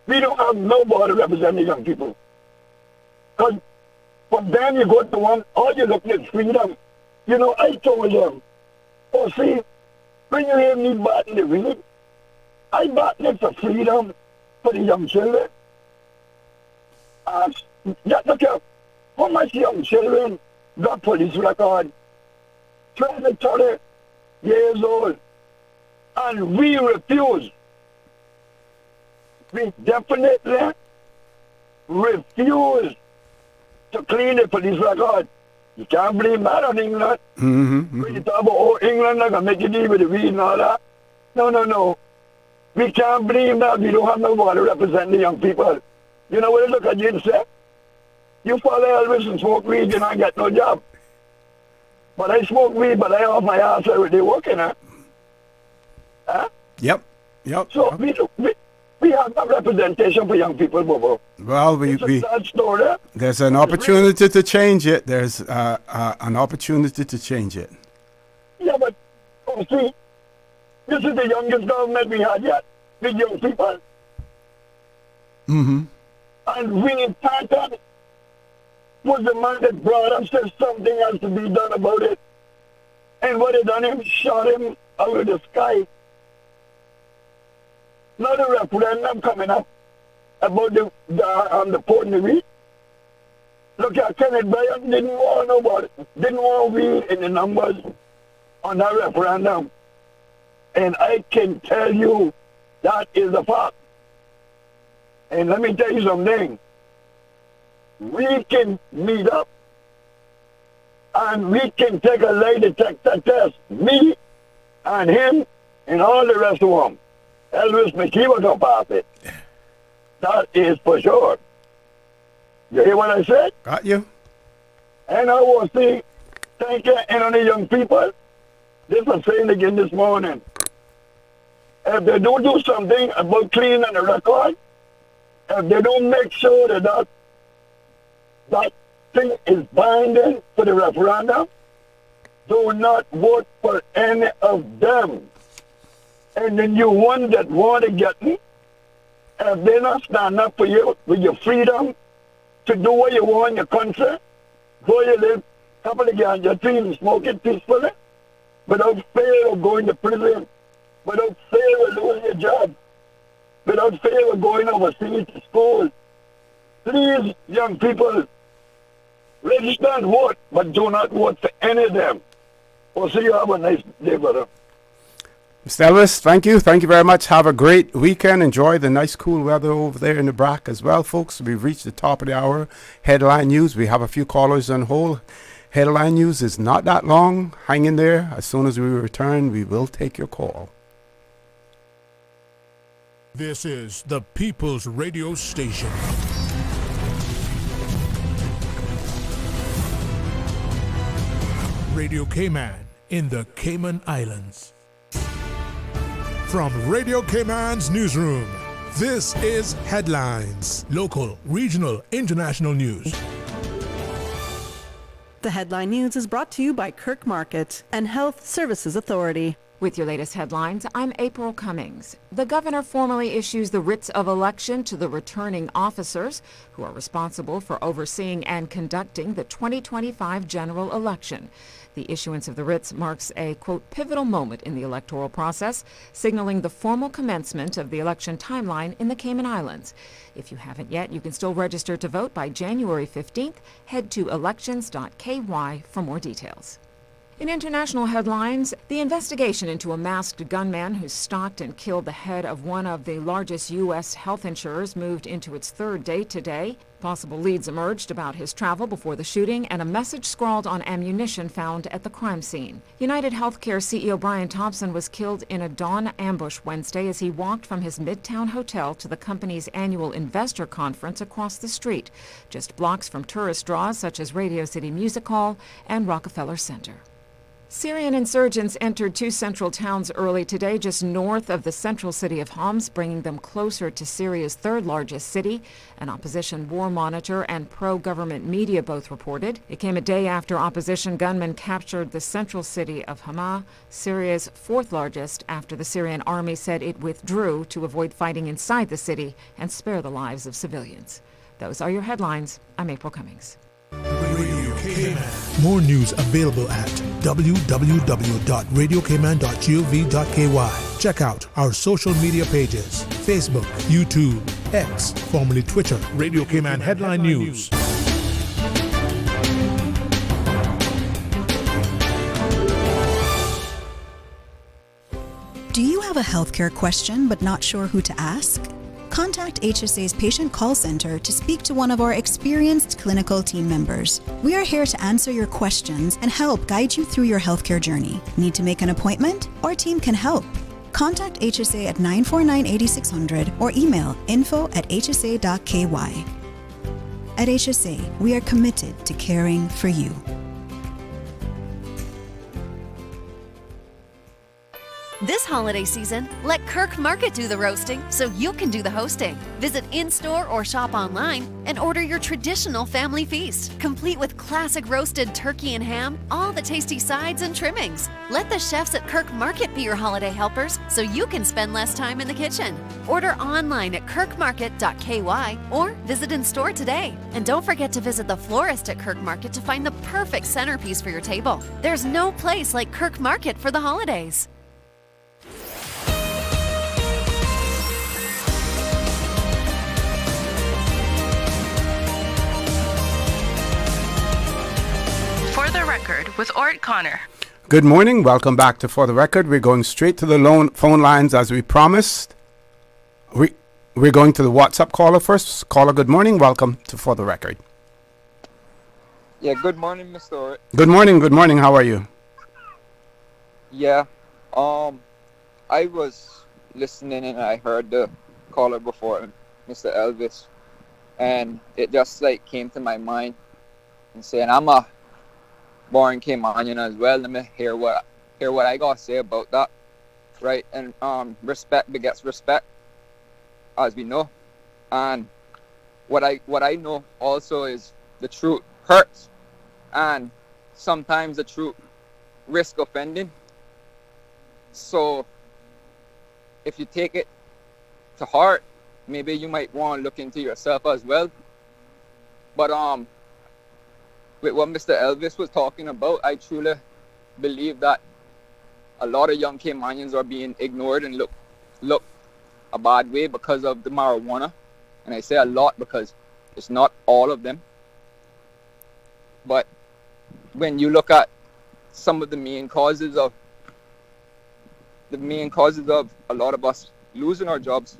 we don't have nobody representing young people. Because from then you go to one, all you're looking at freedom. You know, I told them, oh, see, when you hear me batting the weed, I batting it for freedom for the young children. Look at how much young children got police record, 20, 30 years old, and we refuse. We definitely refuse to clean the police record. You can't blame that on England. When you talk about, oh, England not going to make it deal with the weed and all that. No. We can't blame that. We don't have nobody represent the young people. You know what I look at you and say? You follow Elvis and smoke weed, you don't get no job. But I smoke weed, but I off my ass every day working, huh? Yep. So we have no representation for young people, Bobo. Well, there's an opportunity to change it. There's an opportunity to change it. Yeah, but see, this is the youngest government we had yet with young people. And Winnie Patton was the man that brought up, said something has to be done about it. And what they done him, shot him out of the sky. Now the referendum coming up about the port in the weed. Look at Kenneth Bryan didn't want weed in the numbers on that referendum. And I can tell you that is a fact. And let me tell you something. We can meet up and we can take a lie detector test. Me and him and all the rest of them. Elvis McKee was going to pass it. That is for sure. You hear what I said? Got you. And I want to say thank you and on the young people. This was saying again this morning. If they don't do something about cleaning the record, if they don't make sure that thing is binding for the referendum, do not vote for any of them. And the new one that want to get me, if they not stand up for you with your freedom to do what you want in your country, go you live a couple of years, your dreams, smoke it peacefully, without fear of going to prison, without fear of losing your job, without fear of going overseas to school. Please, young people, register and vote, but do not vote for any of them. We'll see you. Have a nice day, brother. Mr. Elvis, thank you. Thank you very much. Have a great weekend. Enjoy the nice cool weather over there in the Brack as well, folks. We've reached the top of the hour. Headline news. We have a few callers on hold. Headline news is not that long. Hang in there. As soon as we return, we will take your call. This is the People's Radio Station. Radio Cayman in the Cayman Islands. From Radio Cayman's newsroom, this is Headlines. Local, regional, international news. The headline news is brought to you by Kirk Market and Health Services Authority. With your latest headlines, I'm April Cummings. The governor formally issues the writs of election to the returning officers who are responsible for overseeing and conducting the 2025 general election. The issuance of the writs marks a, quote, pivotal moment in the electoral process, signaling the formal commencement of the election timeline in the Cayman Islands. If you haven't yet, you can still register to vote by January 15th. Head to elections.ky for more details. In international headlines, the investigation into a masked gunman who stalked and killed the head of one of the largest U.S. health insurers moved into its third day today. Possible leads emerged about his travel before the shooting and a message scrawled on ammunition found at the crime scene. United Healthcare CEO Brian Thompson was killed in a dawn ambush Wednesday as he walked from his Midtown hotel to the company's annual investor conference across the street, just blocks from tourist draws such as Radio City Music Hall and Rockefeller Center. Syrian insurgents entered two central towns early today, just north of the central city of Homs, bringing them closer to Syria's third largest city. An opposition war monitor and pro-government media both reported. It came a day after opposition gunmen captured the central city of Hama, Syria's fourth largest, after the Syrian army said it withdrew to avoid fighting inside the city and spare the lives of civilians. Those are your headlines. I'm April Cummings. More news available at www.radiocayman.gov.ky. Check out our social media pages: Facebook, YouTube, X, formerly Twitter, Radio Cayman Headline News. Do you have a healthcare question but not sure who to ask? Contact HSA's Patient Call Center to speak to one of our experienced clinical team members. We are here to answer your questions and help guide you through your healthcare journey. Need to make an appointment? Our team can help. Contact HSA at 949-8600 or email info@hsa.ky. At HSA, we are committed to caring for you. This holiday season, let Kirk Market do the roasting so you can do the hosting. Visit in-store or shop online and order your traditional family feast, complete with classic roasted turkey and ham, all the tasty sides and trimmings. Let the chefs at Kirk Market be your holiday helpers so you can spend less time in the kitchen. Order online at kirkmarket.ky or visit in-store today. And don't forget to visit the florist at Kirk Market to find the perfect centerpiece for your table. There's no place like Kirk Market for the holidays. For the Record with ORRETT Connor. Good morning. Welcome back to For the Record. We're going straight to the phone lines as we promised. We're going to the WhatsApp caller first. Caller, good morning. Welcome to For the Record. Yeah, good morning, Mr. ORRETT. Good morning. Good morning. How are you? Yeah, I was listening and I heard the caller before, Mr. Elvis, and it just like came to my mind and saying I'm a born Caymanian as well. Let me hear what I gotta say about that, right? And respect begets respect, as we know, and what I know also is the truth hurts, and sometimes the truth risks offending. So if you take it to heart, maybe you might want to look into yourself as well. But with what Mr. Elvis was talking about, I truly believe that a lot of young Caymanians are being ignored and look a bad way because of the marijuana. And I say a lot because it's not all of them. But when you look at some of the main causes of a lot of us losing our jobs,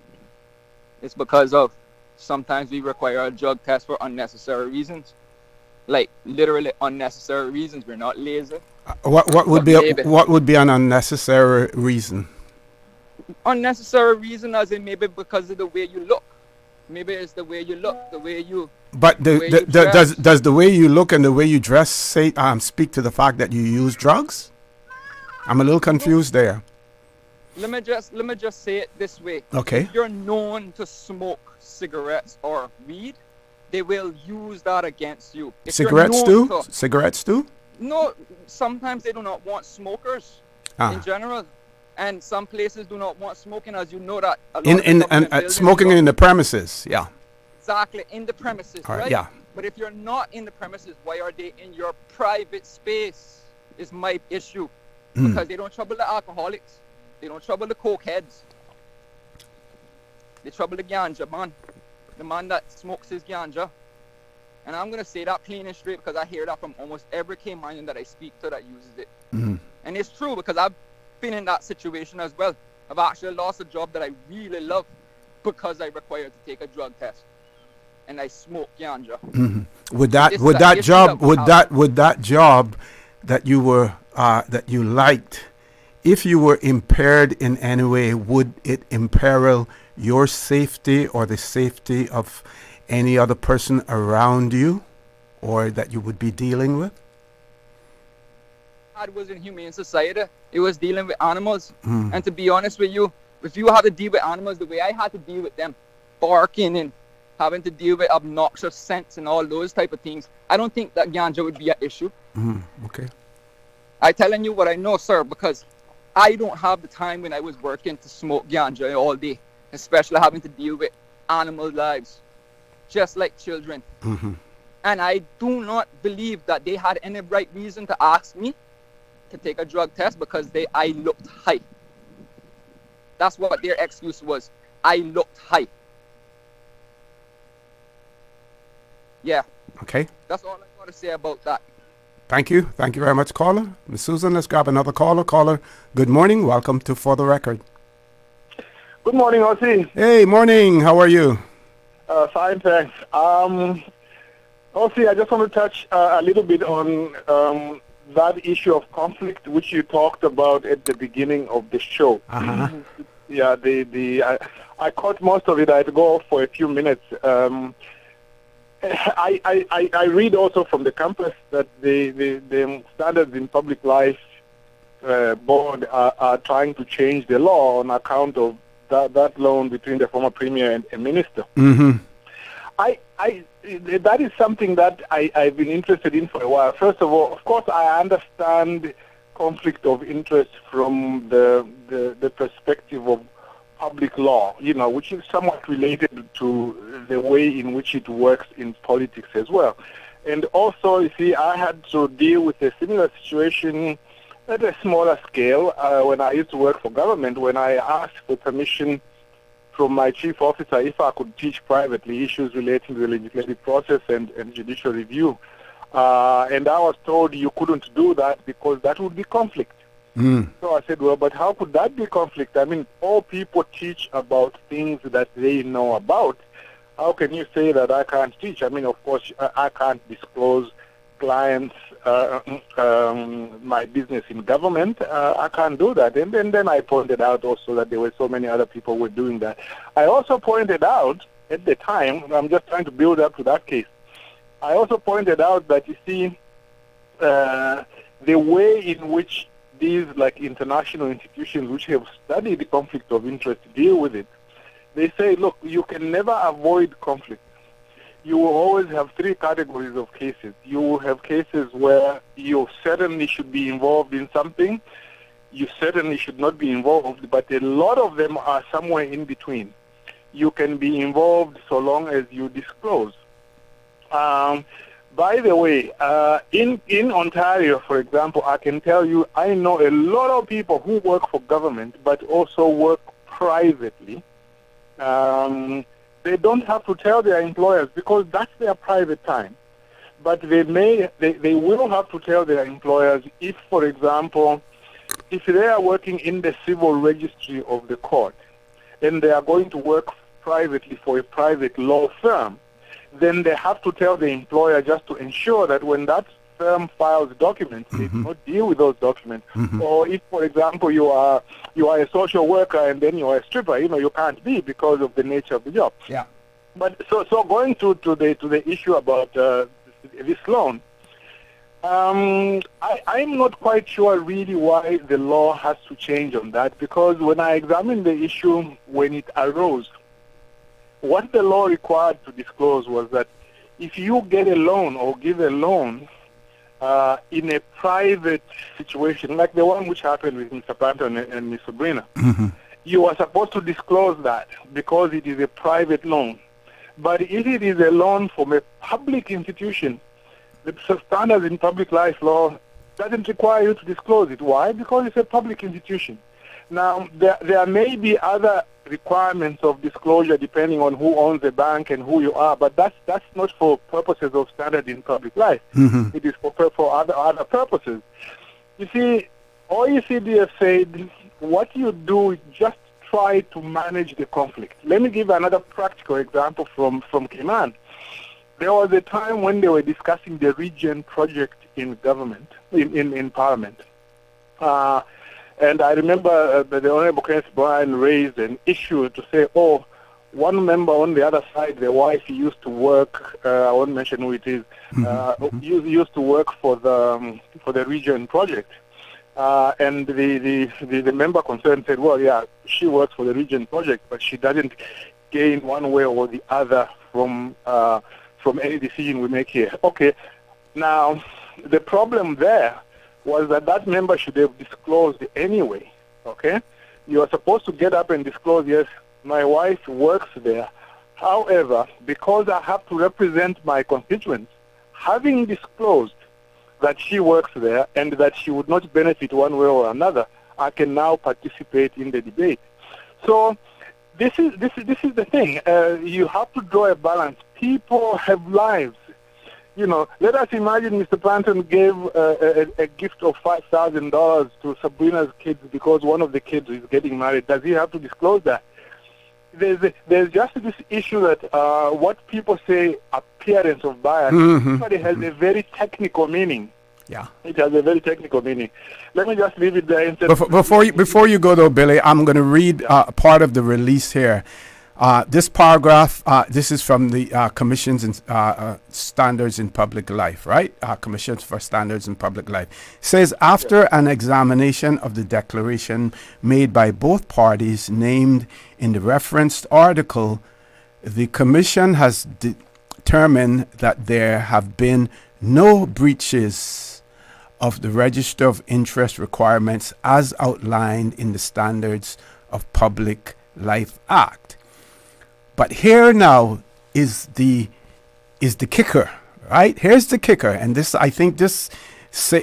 it's because of sometimes we require a drug test for unnecessary reasons, like literally unnecessary reasons. We're not lazy. What would be an unnecessary reason? Unnecessary reason, as in maybe because of the way you look. Maybe it's the way you look, the way you. But does the way you look and the way you dress speak to the fact that you use drugs? I'm a little confused there. Let me just say it this way. Okay. If you're known to smoke cigarettes or weed, they will use that against you. If Cigarettes too? No, sometimes they do not want smokers in general, and some places do not want smoking, as you know that. Smoking in the premises, yeah. Exactly, in the premises, right? Yeah. But if you're not in the premises, why are they in your private space? Is my issue, because they don't trouble the alcoholics. They don't trouble the coke heads. They trouble the ganja man. The man that smokes his ganja. And I'm going to say that plain and straight because I hear that from almost every Caymanian that I speak to that uses it. And it's true because I've been in that situation as well. I've actually lost a job that I really love because I required to take a drug test. And I smoke ganja. Would that job that you were that you liked, if you were impaired in any way, would it imperil your safety or the safety of any other person around you or that you would be dealing with? had was in Humane Society. It was dealing with animals. Mm. And to be honest with you, if you have to deal with animals the way I had to deal with them, barking and having to deal with obnoxious scents and all those type of things, I don't think that ganja would be an issue. Mm. Okay. I'm telling you what I know, sir, because I don't have the time when I was working to smoke ganja all day, especially having to deal with animal lives, just like children. Mm-hmm. And I do not believe that they had any right reason to ask me to take a drug test because I looked high. That's what their excuse was. I looked high. Yeah. Okay. That's all I got to say about that. Thank you. Thank you very much, caller. Miss Susan, let's grab another caller. Caller, good morning. Welcome to For the Record. Good morning, Ossie. Hey, morning. How are you? Fine, thanks. Ossie, I just want to touch a little bit on that issue of conflict which you talked about at the beginning of the show. Uh-huh. Yeah, I caught most of it. I had to go off for a few minutes. I read also from the campus that the Standards in Public Life Board are trying to change the law on account of that loan between the former premier and a minister. Mm-hmm. That is something that I've been interested in for a while. First of all, of course, I understand conflict of interest from the perspective of public law, which is somewhat related to the way in which it works in politics as well. And also, you see, I had to deal with a similar situation at a smaller scale when I used to work for government, when I asked for permission from my chief officer if I could teach privately issues relating to the legislative process and judicial review. And I was told you couldn't do that because that would be conflict. Mm. So I said, well, but how could that be conflict? I mean, all people teach about things that they know about. How can you say that I can't teach? I mean, of course, I can't disclose clients, my business in government. I can't do that. And then I pointed out also that there were so many other people who were doing that. I also pointed out at the time, I'm just trying to build up to that case, I also pointed out that, you see, the way in which these like international institutions which have studied the conflict of interest deal with it, they say, look, you can never avoid conflict. You will always have three categories of cases. You will have cases where you certainly should be involved in something, you certainly should not be involved, but a lot of them are somewhere in between. You can be involved so long as you disclose. By the way, in Ontario, for example, I can tell you I know a lot of people who work for government but also work privately. They don't have to tell their employers because that's their private time. But they will have to tell their employers if, for example, if they are working in the civil registry of the court and they are going to work privately for a private law firm, then they have to tell the employer just to ensure that when that firm files documents, they do not deal with those documents. Or if, for example, you are a social worker and then you are a stripper, you can't be because of the nature of the job. Yeah. But so going to the issue about this loan, I'm not quite sure really why the law has to change on that, because when I examined the issue when it arose, what the law required to disclose was that if you get a loan or give a loan in a private situation, like the one which happened with Mr. Panton and Ms. Sabrina, you are supposed to disclose that because it is a private loan. But if it is a loan from a public institution, the Standards in Public Life Law doesn't require you to disclose it. Why? Because it's a public institution. Now, there may be other requirements of disclosure depending on who owns the bank and who you are, but that's not for purposes of standard in public life. It is for other purposes. You see, OECD has said what you do is just try to manage the conflict. Let me give another practical example from Cayman. There was a time when they were discussing the region project in government, in Parliament. And I remember the Honorable Kenneth Bryan raised an issue to say, one member on the other side, the wife used to work, I won't mention who it is, used to work for the region project. And the member concerned said, well, yeah, she works for the region project, but she doesn't gain one way or the other from any decision we make here. Okay, now the problem there was that member should have disclosed anyway. Okay, you are supposed to get up and disclose, yes, my wife works there. However, because I have to represent my constituents, having disclosed that she works there and that she would not benefit one way or another, I can now participate in the debate. So this is the thing. You have to draw a balance. People have lives. You know, let us imagine Mr. Planton gave a gift of $5,000 to Sabrina's kids because one of the kids is getting married. Does he have to disclose that? There's just this issue that what people say appearance of bias actually has a very technical meaning. Yeah, it has a very technical meaning. Let me just leave it there. Before you go though, Billy, I'm going to read part of the release here. This paragraph, this is from the Commissions and Standards in Public Life, right? Commissions for Standards in Public Life. It says, after an examination of the declaration made by both parties named in the referenced article, the Commission has determined that there have been no breaches of the Register of Interest requirements as outlined in the Standards of Public Life Act. But here now is the kicker, right? Here's the kicker, and this, I think this,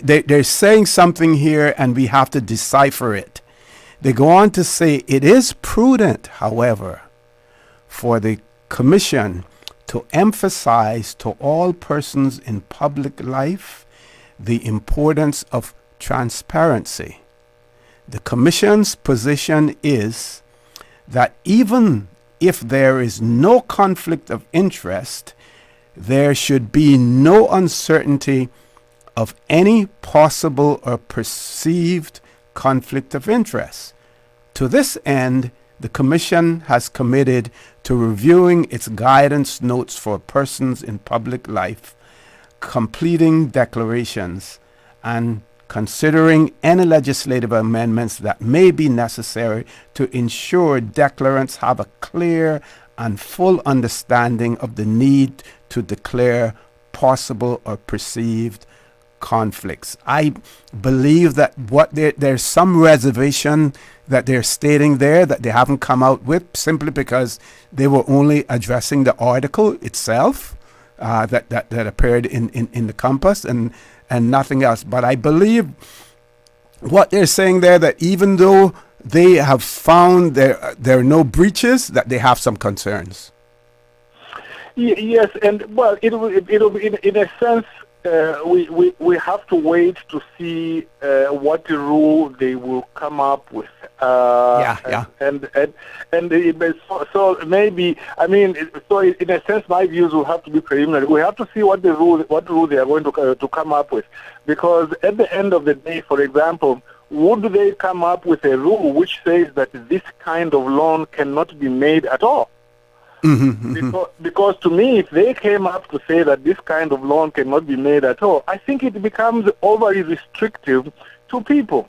they're saying something here, and we have to decipher it. They go on to say, it is prudent, however, for the Commission to emphasize to all persons in public life the importance of transparency. The Commission's position is that even if there is no conflict of interest, there should be no uncertainty of any possible or perceived conflict of interest. To this end, the Commission has committed to reviewing its guidance notes for persons in public life, completing declarations, and considering any legislative amendments that may be necessary to ensure declarants have a clear and full understanding of the need to declare possible or perceived conflicts. I believe that there's some reservation that they're stating there that they haven't come out with, simply because they were only addressing the article itself that appeared in the Compass and nothing else. But I believe what they're saying there, that even though they have found there are no breaches, that they have some concerns. Yes, and well, it'll be in a sense. We have to wait to see what rule they will come up with. So maybe, I mean, so in a sense, my views will have to be preliminary. We have to see what rule they are going to come up with, because at the end of the day, for example, would they come up with a rule which says that this kind of loan cannot be made at all? Because to me, if they came up to say that this kind of loan cannot be made at all, I think it becomes overly restrictive to people.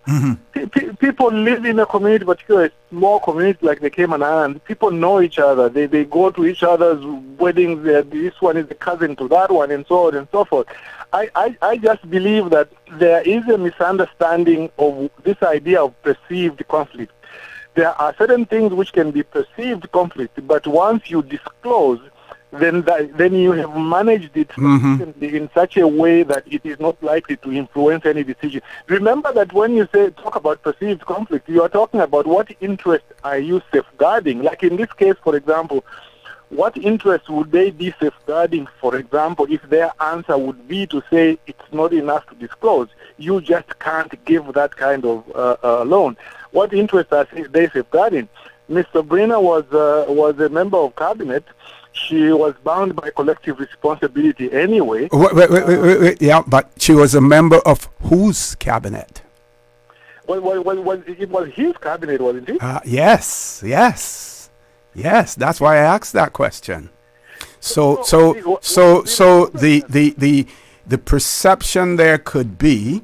People live in a community, particularly a small community like the Cayman Islands. People know each other. They go to each other's weddings. This one is the cousin to that one, and so on and so forth. I just believe that there is a misunderstanding of this idea of perceived conflict. There are certain things which can be perceived conflict, but once you disclose, then you have managed it in such a way that it is not likely to influence any decision. Remember that when you talk about perceived conflict, you are talking about what interest are you safeguarding. Like in this case, for example, what interest would they be safeguarding, for example, if their answer would be to say it's not enough to disclose, you just can't give that kind of loan. What interest are they safeguarding? Ms. Sabrina was a member of cabinet. She was bound by collective responsibility anyway. Wait. Yeah, but she was a member of whose cabinet? Well, it was his cabinet, wasn't it? Yes. That's why I asked that question. So the perception there could be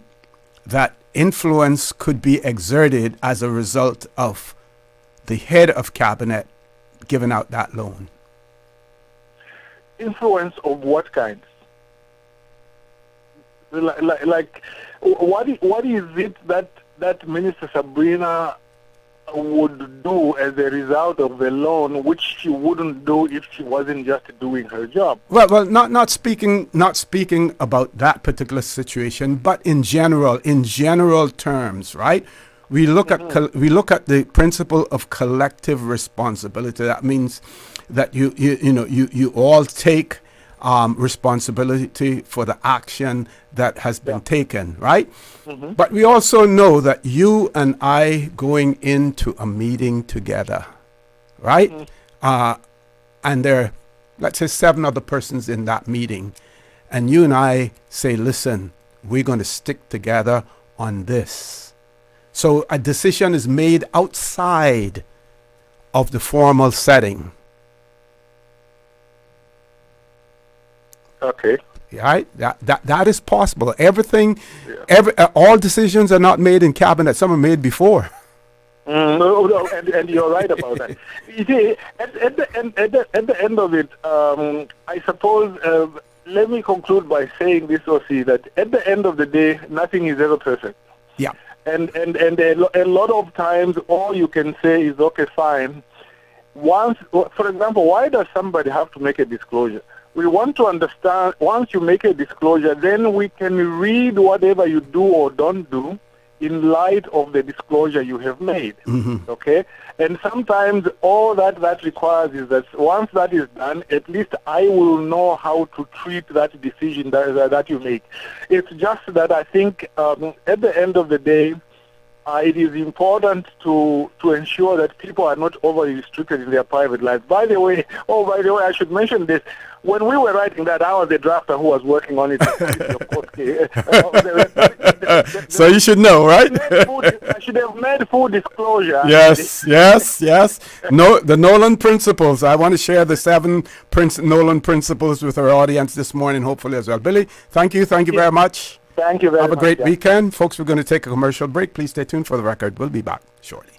that influence could be exerted as a result of the head of cabinet giving out that loan? Influence of what kind? Like what is it that Minister Sabrina would do as a result of the loan, which she wouldn't do if she wasn't just doing her job? Well, not speaking about that particular situation, but in general terms, right? We look at the principle of collective responsibility. That means that you all take responsibility for the action that has been taken, right? But we also know that you and I going into a meeting together, right? And there are, let's say, 7 other persons in that meeting, and you and I say, listen, we're going to stick together on this. So a decision is made outside of the formal setting. Okay. Right? That is possible. All decisions are not made in cabinet. Some are made before. No, and you're right about that. You see, at the end of it, I suppose, let me conclude by saying this, OC, that at the end of the day, nothing is ever perfect. Yeah. And a lot of times, all you can say is, okay, fine. For example, why does somebody have to make a disclosure? We want to understand, once you make a disclosure, then we can read whatever you do or don't do in light of the disclosure you have made. Okay? And sometimes all that requires is that once that is done, at least I will know how to treat that decision that you make. It's just that I think at the end of the day, it is important to ensure that people are not overly restricted in their private lives. By the way, I should mention this. When we were writing that, I was the drafter who was working on it. So you should know, right? I should have made full disclosure. Yes. No, the Nolan principles. I want to share the 7 Nolan principles with our audience this morning, hopefully as well. Billy, thank you very much. Thank you very much. Have a great weekend. Folks, we're going to take a commercial break. Please stay tuned for the record. We'll be back shortly.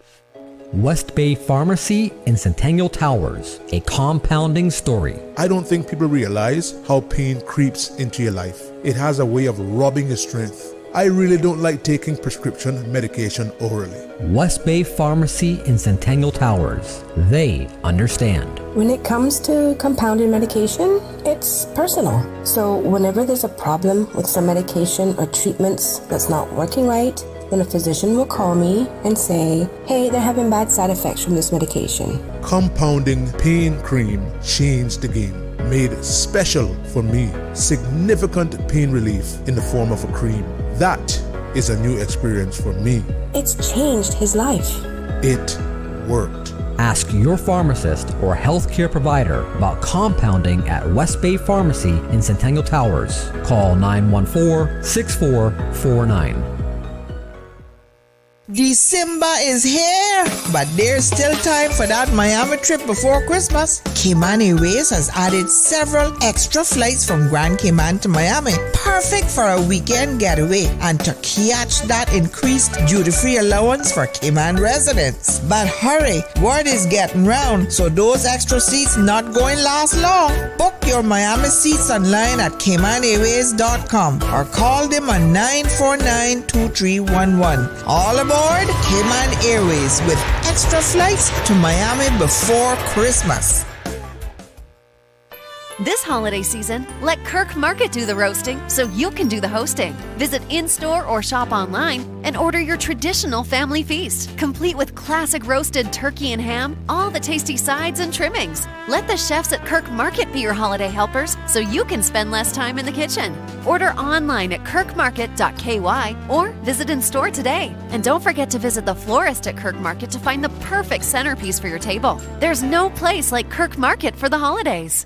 West Bay Pharmacy in Centennial Towers, a compounding story. I don't think people realize how pain creeps into your life. It has a way of robbing your strength. I really don't like taking prescription medication orally. West Bay Pharmacy in Centennial Towers. They understand. When it comes to compounded medication, it's personal. So whenever there's a problem with some medication or treatments that's not working right, then a physician will call me and say, hey, they're having bad side effects from this medication. Compounding pain cream changed the game. Made special for me. Significant pain relief in the form of a cream. That is a new experience for me. It's changed his life. It worked. Ask your pharmacist or healthcare provider about compounding at West Bay Pharmacy in Centennial Towers. Call 914-6449. December is here, but there's still time for that Miami trip before Christmas. Cayman Airways has added several extra flights from Grand Cayman to Miami, perfect for a weekend getaway and to catch that increased duty-free allowance for Cayman residents. But hurry, word is getting round, so those extra seats not going to last long. Book your Miami seats online at CaymanAirways.com or call them on 949-2311. All aboard Cayman Airways with extra flights to Miami before Christmas. This holiday season, let Kirk Market do the roasting so you can do the hosting. Visit in-store or shop online and order your traditional family feast, complete with classic roasted turkey and ham, all the tasty sides and trimmings. Let the chefs at Kirk Market be your holiday helpers so you can spend less time in the kitchen. Order online at kirkmarket.ky or visit in-store today. And don't forget to visit the florist at Kirk Market to find the perfect centerpiece for your table. There's no place like Kirk Market for the holidays.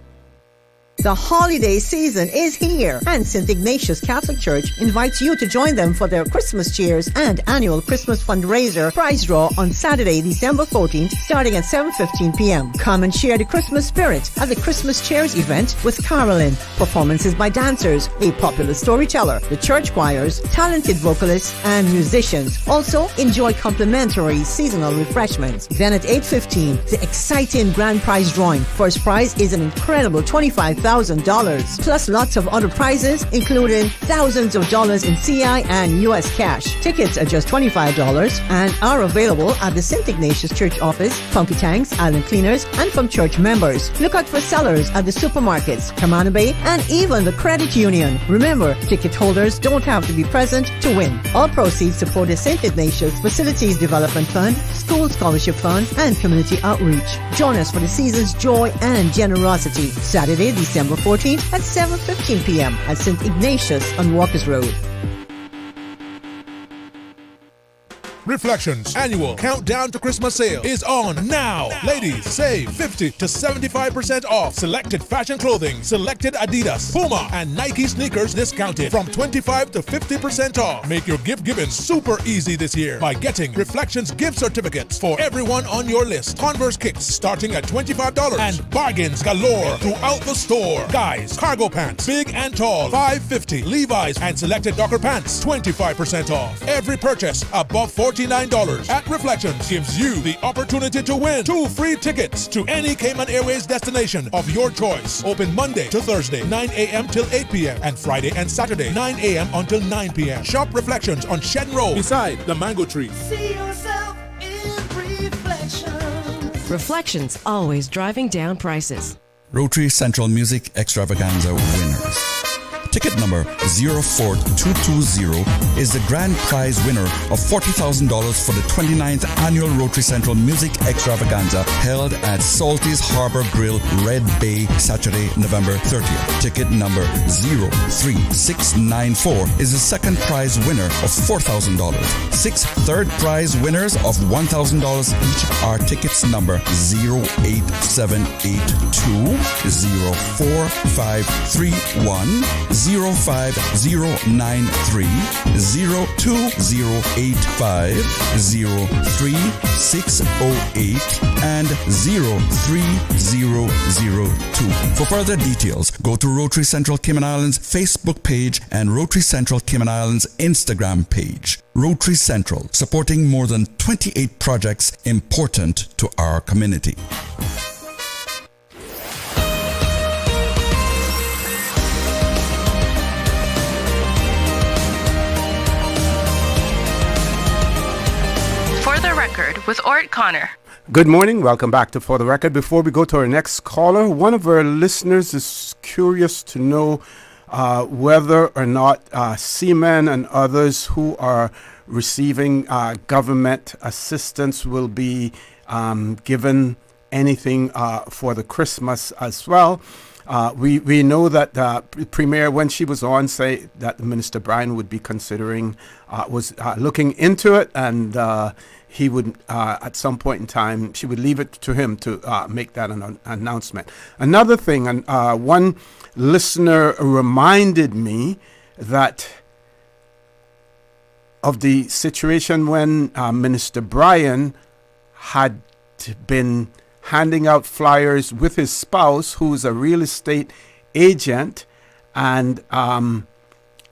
The holiday season is here, and St. Ignatius Catholic Church invites you to join them for their Christmas cheers and annual Christmas fundraiser prize draw on Saturday, December 14th, starting at 7:15 p.m. Come and share the Christmas spirit at the Christmas cheers event with Carolyn. Performances by dancers, a popular storyteller, the church choirs, talented vocalists, and musicians. Also, enjoy complimentary seasonal refreshments. Then at 8:15, the exciting grand prize drawing. First prize is an incredible $25,000, plus lots of other prizes, including thousands of dollars in CI and US cash. Tickets are just $25 and are available at the St. Ignatius Church office, Funky Tanks, Island Cleaners, and from church members. Look out for sellers at the supermarkets, Kamana Bay, and even the credit union. Remember, ticket holders don't have to be present to win. All proceeds support the St. Ignatius Facilities Development Fund, School Scholarship Fund, and Community Outreach. Join us for the season's joy and generosity. Saturday, December 14th at 7:15 p.m. at St. Ignatius on Walkers Road. Reflections annual countdown to Christmas sale is on now. Ladies, save 50 to 75% off selected fashion clothing, selected Adidas, Puma, and Nike sneakers discounted from 25 to 50% off. Make your gift giving super easy this year by getting Reflections gift certificates for everyone on your list. Converse kicks starting at $25 and bargains galore throughout the store. Guys, cargo pants, big and tall, $5.50. Levi's and selected Docker pants, 25% off. Every purchase above $49 at Reflections gives you the opportunity to win 2 free tickets to any Cayman Airways destination of your choice. Open Monday to Thursday, 9 a.m. till 8 p.m. and Friday and Saturday, 9 a.m. until 9 p.m. Shop Reflections on Shen Road beside the Mango Tree. See yourself in Reflections. Reflections, always driving down prices. Rotary Central Music Extravaganza winners. Ticket number 04220 is the grand prize winner of $40,000 for the 29th annual Rotary Central Music Extravaganza held at Salty's Harbor Grill, Red Bay, Saturday, November 30th. Ticket number 03694 is the second prize winner of $4,000. 6 third prize winners of $1,000 each are tickets number 08782, 04531, 05093, 02085, 03608, and 03002. For further details, go to Rotary Central Cayman Islands Facebook page and Rotary Central Cayman Islands Instagram page. Rotary Central, supporting more than 28 projects important to our community. For the Record with ORRETT Connor. Good morning. Welcome back to For the Record. Before we go to our next caller, one of our listeners is curious to know whether or not seamen and others who are receiving government assistance will be given anything for the Christmas as well. We know that the Premier, when she was on, say that Minister Bryan would be considering, was looking into it, and he would, at some point in time, she would leave it to him to make that an announcement. Another thing, and one listener reminded me that of the situation when Minister Bryan had been handing out flyers with his spouse, who is a real estate agent, and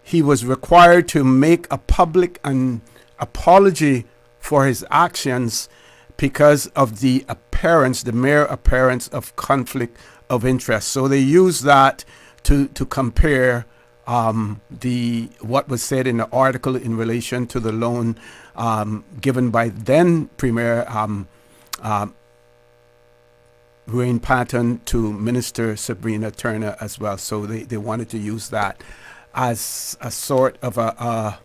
he was required to make a public apology for his actions because of the mere appearance of conflict of interest. So they used that to compare what was said in the article in relation to the loan given by then Premier Wayne Patton to Minister Sabrina Turner as well. So they wanted to use that as a sort of a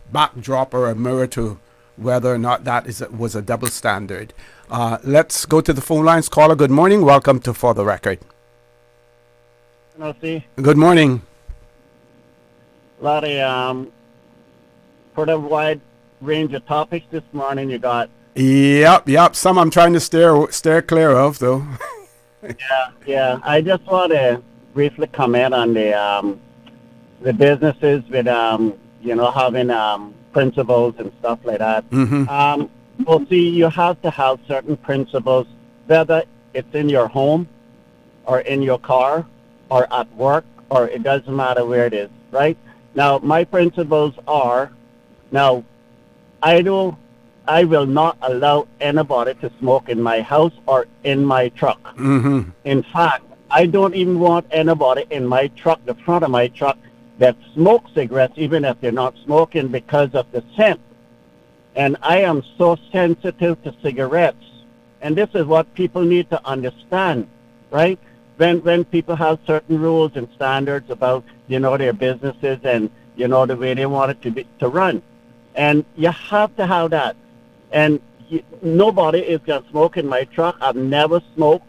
backdrop or a mirror to whether or not that was a double standard. Let's go to the phone lines. Caller, good morning. Welcome to For the Record. Good morning. Lot of pretty wide range of topics this morning. You got Yep. Some I'm trying to steer clear of, though. Yeah. I just want to briefly comment on the businesses with having principles and stuff like that. Well, see, you have to have certain principles, whether it's in your home or in your car or at work, or it doesn't matter where it is, right? Now, my principles are, now, I will not allow anybody to smoke in my house or in my truck. In fact, I don't even want anybody in my truck, the front of my truck, that smokes cigarettes, even if they're not smoking, because of the scent. And I am so sensitive to cigarettes. And this is what people need to understand, right? When people have certain rules and standards about, their businesses and, the way they want it to run. And you have to have that. And nobody is going to smoke in my truck. I've never smoked.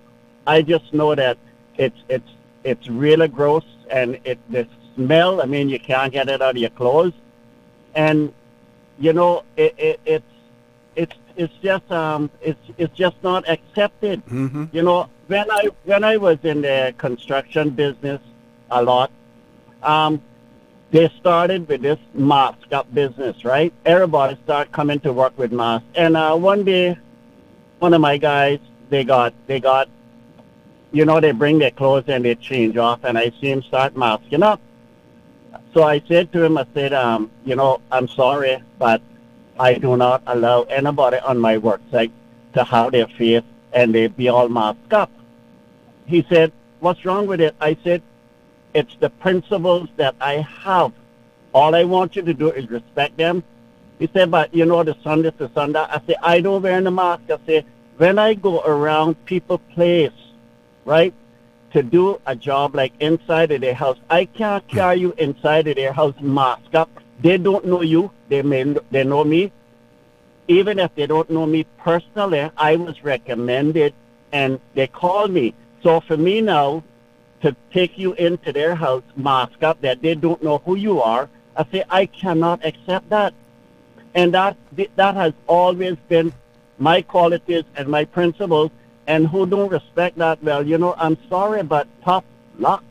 I just know that it's really gross, and the smell, I mean, you can't get it out of your clothes. And, it's just not accepted. When I was in the construction business a lot, they started with this mask up business, right? Everybody started coming to work with masks. And one day, one of my guys, they bring their clothes and they change off, and I see him start masking up. So I said to him, I'm sorry, but I do not allow anybody on my work site to have their face and they be all masked up. He said, what's wrong with it? I said, it's the principles that I have. All I want you to do is respect them. He said, but the Sunday to Sunday. I said, I don't wear the mask. I said, when I go around people's place, right, to do a job like inside of their house, I can't carry you inside of their house masked up. They don't know you. They know me. Even if they don't know me personally, I was recommended and they called me. So for me now to take you into their house masked up that they don't know who you are, I say I cannot accept that. And that has always been my qualities and my principles. And who don't respect that, well, I'm sorry, but tough luck.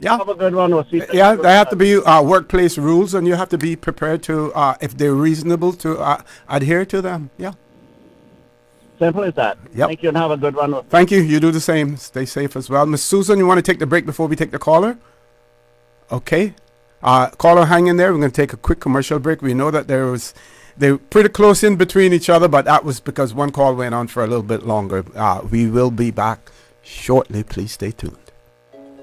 Yeah. Have a good one. We'll see you. Yeah, there have to be workplace rules, and you have to be prepared to, if they're reasonable, to adhere to them. Yeah. Simple as that. Yep. Thank you, and have a good one. Thank you. You do the same. Stay safe as well. Miss Susan, you want to take the break before we take the caller? Okay. Caller, hang in there. We're going to take a quick commercial break. We know that they're pretty close in between each other, but that was because one call went on for a little bit longer. We will be back shortly. Please stay tuned.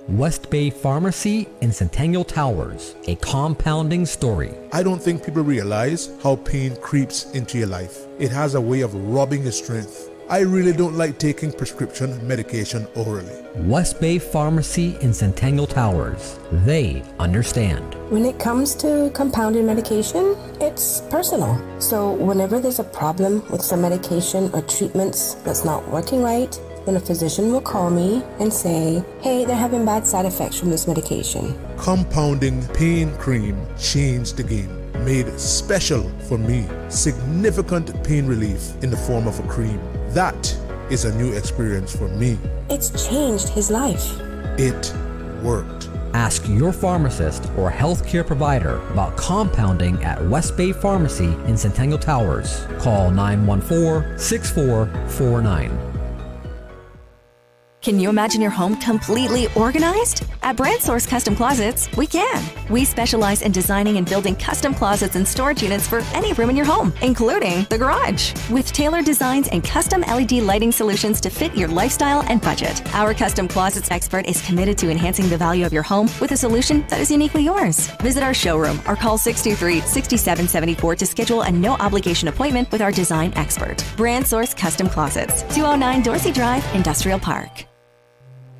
West Bay Pharmacy in Centennial Towers, a compounding story. I don't think people realize how pain creeps into your life. It has a way of robbing your strength. I really don't like taking prescription medication orally. West Bay Pharmacy in Centennial Towers. They understand. When it comes to compounded medication, it's personal. So whenever there's a problem with some medication or treatments that's not working right, then a physician will call me and say, hey, they're having bad side effects from this medication. Compounding pain cream changed the game. Made special for me. Significant pain relief in the form of a cream. That is a new experience for me. It's changed his life. It worked. Ask your pharmacist or healthcare provider about compounding at West Bay Pharmacy in Centennial Towers. Call 914-6449. Can you imagine your home completely organized? At Brand Source Custom Closets, we can. We specialize in designing and building custom closets and storage units for any room in your home, including the garage. With tailored designs and custom LED lighting solutions to fit your lifestyle and budget. Our Custom Closets expert is committed to enhancing the value of your home with a solution that is uniquely yours. Visit our showroom or call 623-6774 to schedule a no-obligation appointment with our design expert. Brand Source Custom Closets, 209 Dorsey Drive, Industrial Park.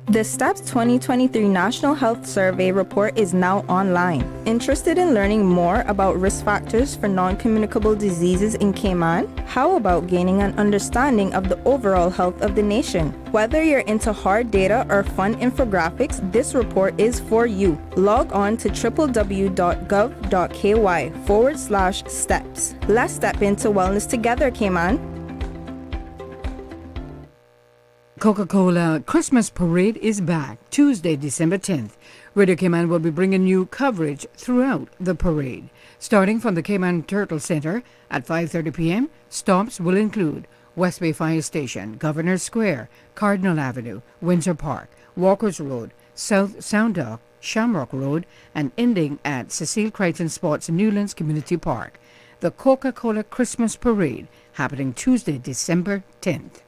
The STEPS 2023 National Health Survey report is now online. Interested in learning more about risk factors for non-communicable diseases in Cayman? How about gaining an understanding of the overall health of the nation? Whether you're into hard data or fun infographics, this report is for you. Log on to www.gov.ky/steps. Let's step into wellness together, Cayman. Coca-Cola Christmas Parade is back Tuesday, December 10th. Radio Cayman will be bringing you coverage throughout the parade. Starting from the Cayman Turtle Center at 5:30 p.m., stops will include West Bay Fire Station, Governors Square, Cardinal Avenue, Windsor Park, Walkers Road, South Sound Dock, Shamrock Road, and ending at Cecile Crichton Sports Newlands Community Park. The Coca-Cola Christmas Parade happening Tuesday, December 10th.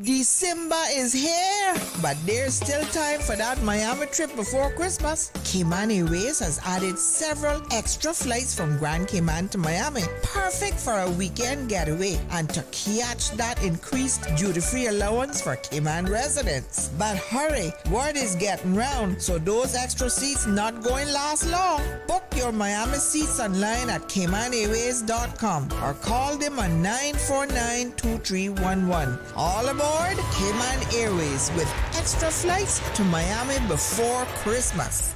December is here, but there's still time for that Miami trip before Christmas. Cayman Airways has added several extra flights from Grand Cayman to Miami, perfect for a weekend getaway and to catch that increased duty-free allowance for Cayman residents. But hurry, word is getting round, so those extra seats not going to last long. Book your Miami seats online at CaymanAirways.com or call them on 949-2311. All aboard Cayman Airways with extra flights to Miami before Christmas.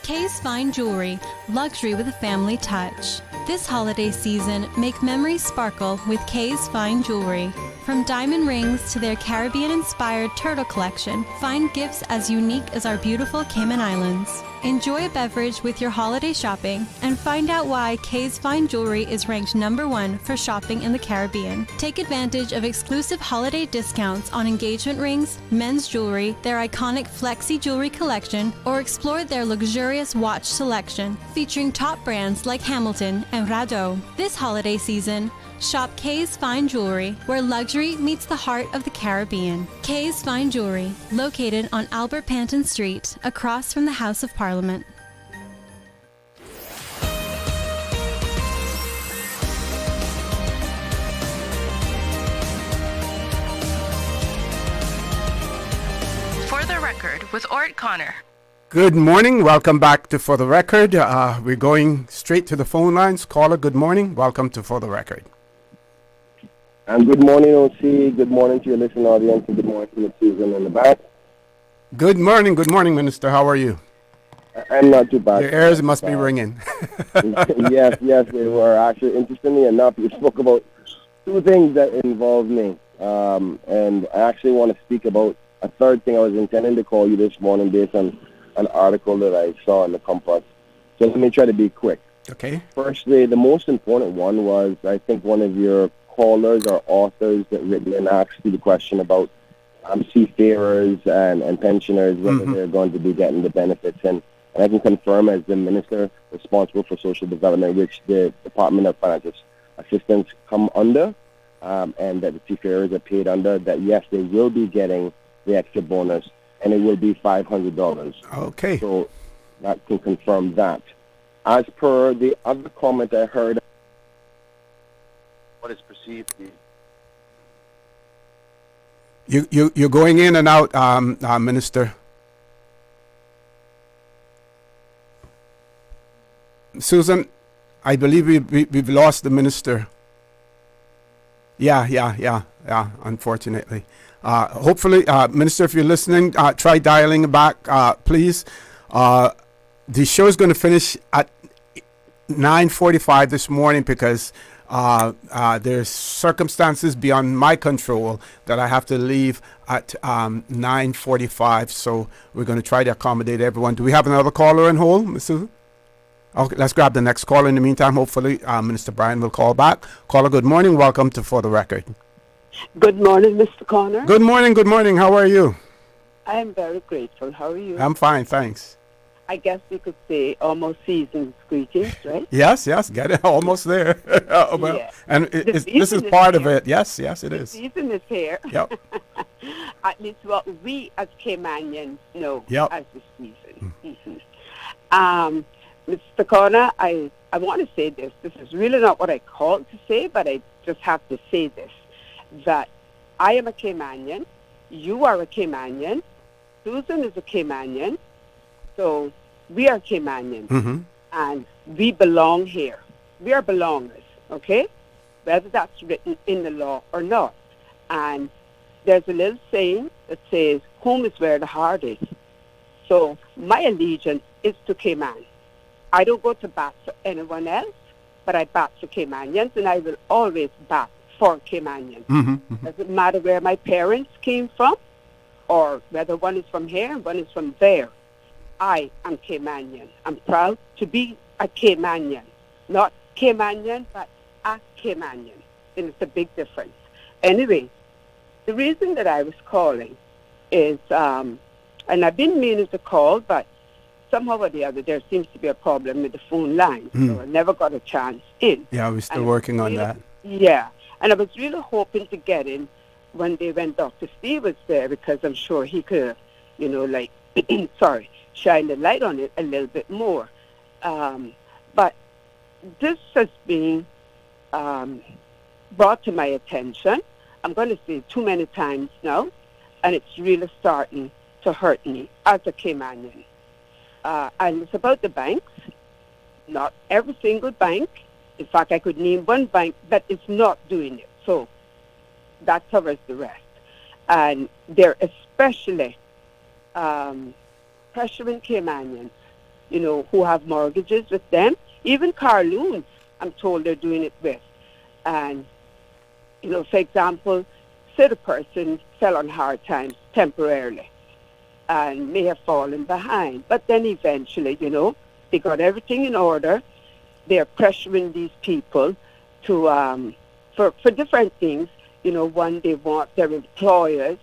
Kay's Fine Jewelry, luxury with a family touch. This holiday season, make memories sparkle with Kay's Fine Jewelry. From diamond rings to their Caribbean-inspired turtle collection, find gifts as unique as our beautiful Cayman Islands. Enjoy a beverage with your holiday shopping and find out why Kay's Fine Jewelry is ranked #1 for shopping in the Caribbean. Take advantage of exclusive holiday discounts on engagement rings, men's jewelry, their iconic Flexi jewelry collection, or explore their luxurious watch selection featuring top brands like Hamilton and Rado. This holiday season, shop Kay's Fine Jewelry, where luxury meets the heart of the Caribbean. Kay's Fine Jewelry, located on Albert Panton Street, across from the House of Parliament. For the Record with ORRETT Connor. Good morning. Welcome back to For the Record. We're going straight to the phone lines. Caller, good morning. Welcome to For the Record. And good morning, OC. Good morning to your listening audience, and good morning to the Susan in the back. Good morning, Minister. How are you? I'm not too bad. Your ears must be ringing. yes, they were. Actually, interestingly enough, you spoke about two things that involve me. And I actually want to speak about a third thing. I was intending to call you this morning based on an article that I saw in the Compass. So let me try to be quick. Okay. Firstly, the most important one was, I think, one of your callers or authors that written and asked you the question about seafarers and pensioners, whether they're going to be getting the benefits. And I can confirm, as the minister responsible for social development, which the Department of Financial Assistance come under, and that the seafarers are paid under, that yes, they will be getting the extra bonus, and it will be $500. Okay. So that can confirm that. As per the other comment I heard, what is perceived to be... You're going in and out, Minister. Susan, I believe we've lost the minister. Yeah, unfortunately. Hopefully, Minister, if you're listening, try dialing back, please. The show is going to finish at 9:45 this morning because there's circumstances beyond my control that I have to leave at 9:45. So we're going to try to accommodate everyone. Do we have another caller on hold, Ms. Susan? Okay, let's grab the next caller. In the meantime, hopefully, Minister Brian will call back. Caller, good morning. Welcome to For the Record. Good morning, Mr. Connor. Good morning. How are you? I am very grateful. How are you? I'm fine, thanks. I guess you could say almost season's greetings, right? Yes, get it. Almost there. Well, yeah. And this is part of it. Yes, it is. The season is here. Yep. At least what we as Caymanians know as the season. Mr. Connor, I want to say this. This is really not what I called to say, but I just have to say this, that I am a Caymanian, you are a Caymanian, Susan is a Caymanian, so we are Caymanians, and we belong here. We are belongers, okay? Whether that's written in the law or not. And there's a little saying that says, home is where the heart is. So my allegiance is to Cayman. I don't go to bat for anyone else, but I bat for Caymanians, and I will always bat for Caymanians. Mm-hmm. Doesn't matter where my parents came from, or whether one is from here and one is from there. I am Caymanian. I'm proud to be a Caymanian. Not Caymanian, but a Caymanian. And it's a big difference. Anyway, the reason that I was calling is, and I've been meaning to call, but somehow or the other there seems to be a problem with the phone line. So I never got a chance in. Yeah, we're still working on that. Yeah. And I was really hoping to get in one day when Dr. Steve was there, because I'm sure he could, shine the light on it a little bit more. But this has been brought to my attention, I'm going to say too many times now, and it's really starting to hurt me as a Caymanian. And it's about the banks. Not every single bank. In fact, I could name one bank that is not doing it. So that covers the rest. And they're especially pressuring Caymanians, who have mortgages with them. Even car loans, I'm told they're doing it with. And, for example, say the person fell on hard times temporarily and may have fallen behind. But then eventually, they got everything in order. They're pressuring these people to, for different things. One, they want their employers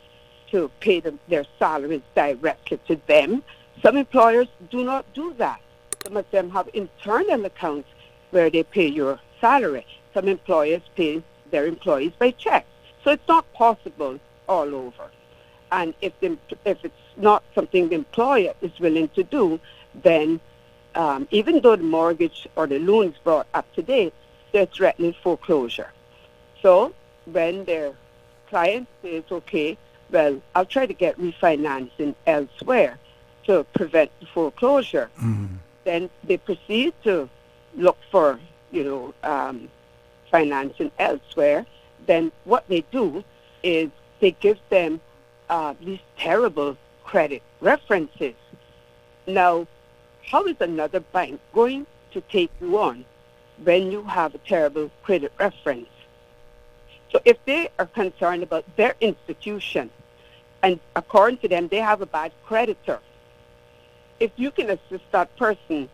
to pay them their salaries directly to them. Some employers do not do that. Some of them have internal accounts where they pay your salary. Some employers pay their employees by check. So it's not possible all over. And if it's not something the employer is willing to do, then even though the mortgage or the loan is brought up to date, they're threatening foreclosure. So when their client says, okay, well, I'll try to get refinancing elsewhere to prevent the foreclosure, then they proceed to look for, financing elsewhere. Then what they do is they give them these terrible credit references. Now, how is another bank going to take you on when you have a terrible credit reference? So if they are concerned about their institution, and according to them, they have a bad creditor, if you can assist that person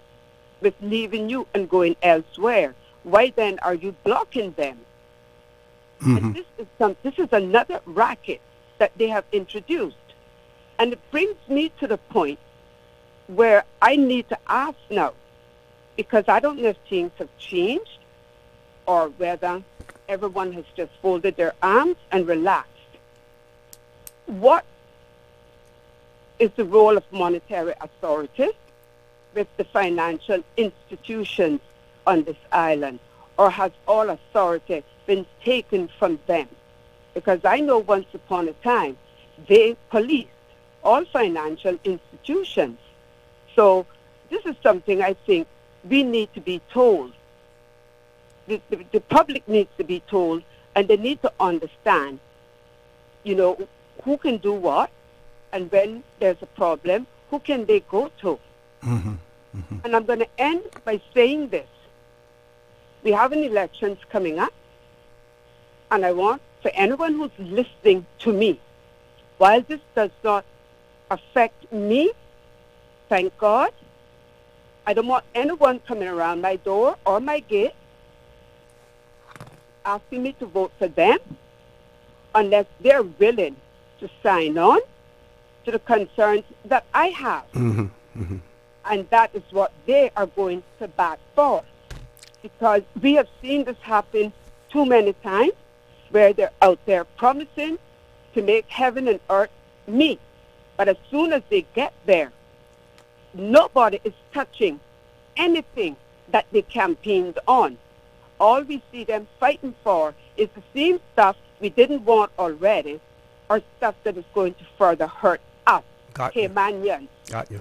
with leaving you and going elsewhere, why then are you blocking them? And this is another racket that they have introduced. And it brings me to the point where I need to ask now, because I don't know if things have changed or whether everyone has just folded their arms and relaxed. What is the role of monetary authority with the financial institutions on this island? Or has all authority been taken from them? Because I know once upon a time, they policed all financial institutions. So this is something I think we need to be told. The public needs to be told, and they need to understand, who can do what, and when there's a problem, who can they go to? And I'm going to end by saying this. We have an elections coming up, and I want for anyone who's listening to me, while this does not affect me, thank God, I don't want anyone coming around my door or my gate asking me to vote for them unless they're willing to sign on to the concerns that I have. And that is what they are going to bat for. Because we have seen this happen too many times, where they're out there promising to make heaven and earth meet. But as soon as they get there, nobody is touching anything that they campaigned on. All we see them fighting for is the same stuff we didn't want already, or stuff that is going to further hurt us, Caymanians. Got you.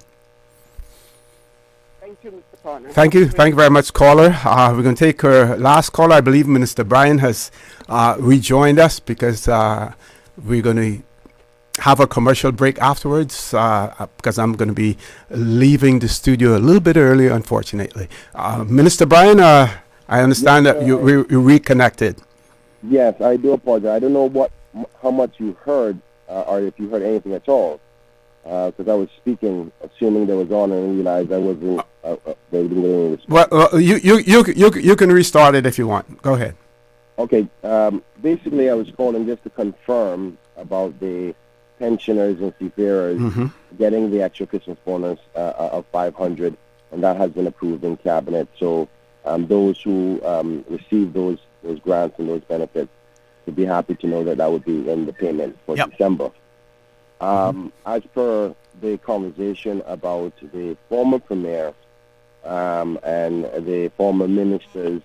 Thank you, Mr. Connor. Thank you. Thank you very much, caller. We're going to take our last caller. I believe Minister Brian has rejoined us because we're going to have a commercial break afterwards because I'm going to be leaving the studio a little bit early, unfortunately. Minister Brian, I understand that you reconnected. Yes, I do apologize. I don't know how much you heard, or if you heard anything at all, because I was speaking, assuming there was on, and realized I wasn't. They didn't get any response. Well, you can restart it if you want. Go ahead. Okay. Basically, I was calling just to confirm about the pensioners and seafarers getting the extra Christmas bonus of $500, and that has been approved in cabinet. So those who receive those grants and those benefits would be happy to know that would be in the payment for December. As per the conversation about the former premier and the former minister's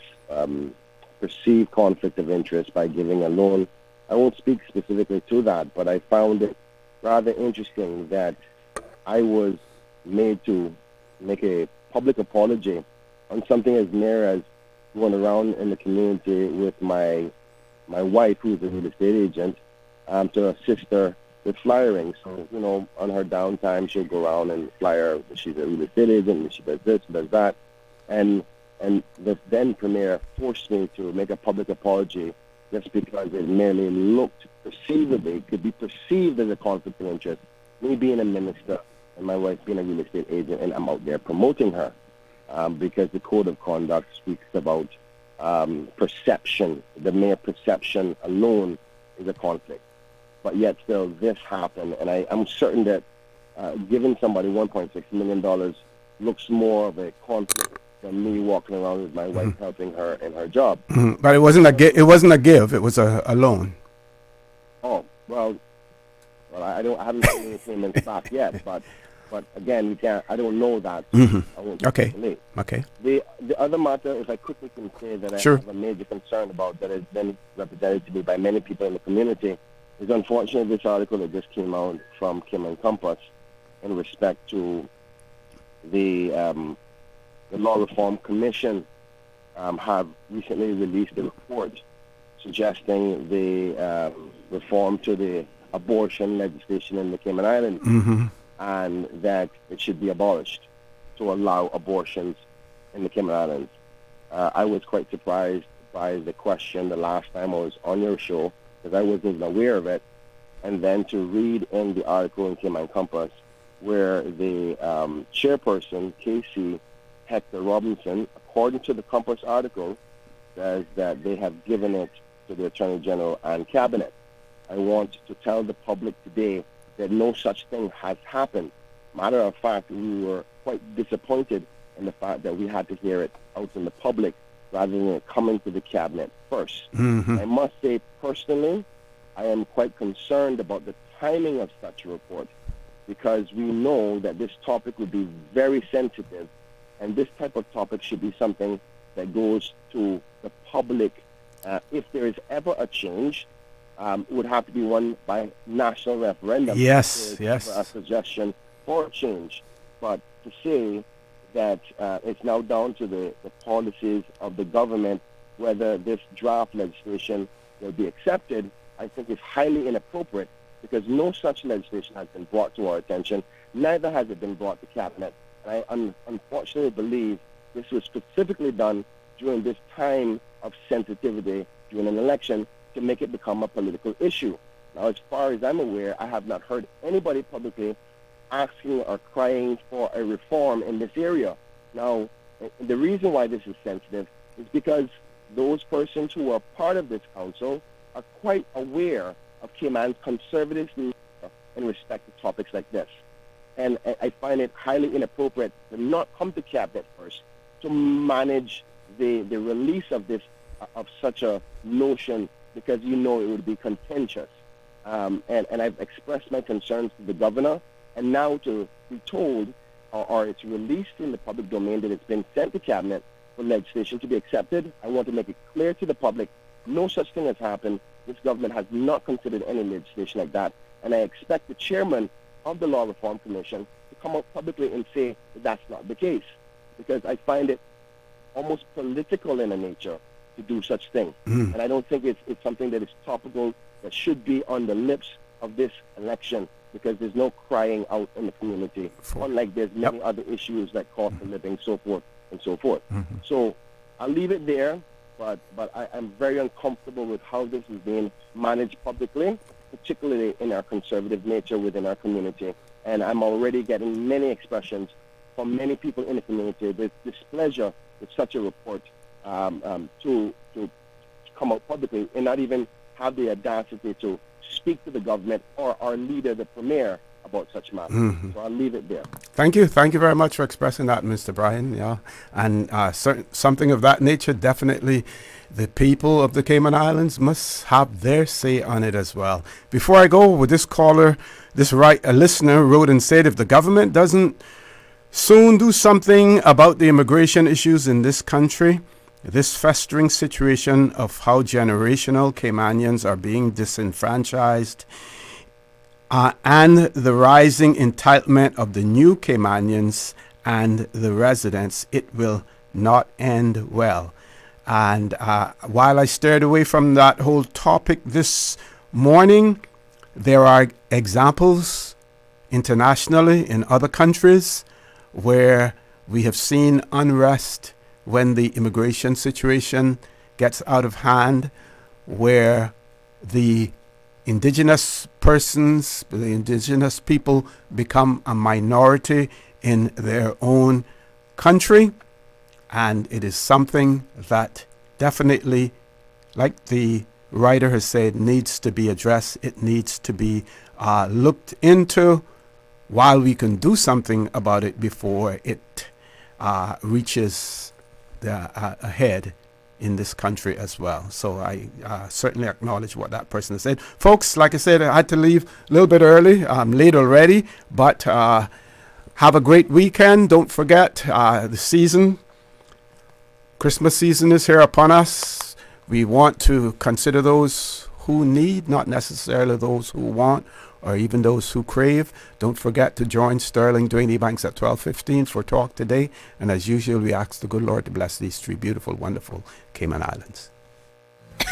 perceived conflict of interest by giving a loan, I won't speak specifically to that, but I found it rather interesting that I was made to make a public apology on something as near as going around in the community with my wife, who's a real estate agent, to assist her with flyering. So, on her downtime, she'll go around and flyer. She's a real estate agent, and she does this, does that. And the then premier forced me to make a public apology just because it merely could be perceived as a conflict of interest. Me being a minister and my wife being a real estate agent, and I'm out there promoting her because the code of conduct speaks about perception. The mere perception alone is a conflict. But yet still this happened, and I'm certain that giving somebody $1.6 million looks more of a conflict than me walking around with my wife helping her in her job. But it wasn't a give. It was a loan. Oh well, I haven't seen any payments back yet. But again, we can't. I don't know that. I won't speculate. Okay. The other matter, if I quickly can say that I have a major concern about that has been represented to me by many people in the community, is unfortunately this article that just came out from Kim and Compass in respect to the Law Reform Commission have recently released a report suggesting the reform to the abortion legislation in the Cayman Islands, and that it should be abolished to allow abortions in the Cayman Islands. I was quite surprised by the question the last time I was on your show, because I wasn't even aware of it, and then to read in the article in Cayman Compass where the chairperson, Casey Hector Robinson, according to the Compass article, says that they have given it to the Attorney General and Cabinet. I want to tell the public today that no such thing has happened. Matter of fact, we were quite disappointed in the fact that we had to hear it out in the public rather than it coming to the Cabinet first. I must say, personally, I am quite concerned about the timing of such a report, because we know that this topic would be very sensitive, and this type of topic should be something that goes to the public. If there is ever a change, it would have to be one by national referendum. Yes. A suggestion for a change. But to say that it's now down to the policies of the government whether this draft legislation will be accepted, I think is highly inappropriate, because no such legislation has been brought to our attention. Neither has it been brought to Cabinet. And I unfortunately believe this was specifically done during this time of sensitivity during an election to make it become a political issue. Now, as far as I'm aware, I have not heard anybody publicly asking or crying for a reform in this area. Now, the reason why this is sensitive is because those persons who are part of this council are quite aware of Cayman's conservative in respect to topics like this. And I find it highly inappropriate to not come to Cabinet first to manage the release of this, of such a notion, because you know it would be contentious. And I've expressed my concerns to the governor, and now to be told, or it's released in the public domain that it's been sent to Cabinet for legislation to be accepted, I want to make it clear to the public, no such thing has happened. This government has not considered any legislation like that. And I expect the chairman of the Law Reform Commission to come out publicly and say that that's not the case, because I find it almost political in a nature to do such thing. And I don't think it's something that is topical, that should be on the lips of this election, because there's no crying out in the community, unlike there's many other issues like cost of living, so forth and so forth. So I'll leave it there. but I'm very uncomfortable with how this is being managed publicly, particularly in our conservative nature within our community. And I'm already getting many expressions from many people in the community with displeasure with such a report to come out publicly and not even have the audacity to speak to the government or our leader, the premier, about such matters. Mhm. So I'll leave it there. Thank you very much for expressing that, Mr. Brian. Yeah, and something of that nature, definitely the people of the Cayman Islands must have their say on it as well. Before I go with this caller, a listener wrote and said, if the government doesn't soon do something about the immigration issues in this country, this festering situation of how generational Caymanians are being disenfranchised, and the rising entitlement of the new Caymanians and the residents, it will not end well. And while I steered away from that whole topic this morning, there are examples internationally in other countries where we have seen unrest when the immigration situation gets out of hand, where the indigenous persons, the indigenous people become a minority in their own country. And it is something that definitely, like the writer has said, needs to be addressed. It needs to be looked into while we can do something about it before it reaches ahead in this country as well. So I certainly acknowledge what that person has said. Folks, like I said, I had to leave a little bit early. I'm late already, but have a great weekend. Don't forget the season. Christmas season is here upon us. We want to consider those who need, not necessarily those who want or even those who crave. Don't forget to join Sterling Dwayne Banks at 12:15 for Talk Today. And as usual, we ask the good Lord to bless these three beautiful, wonderful Cayman Islands.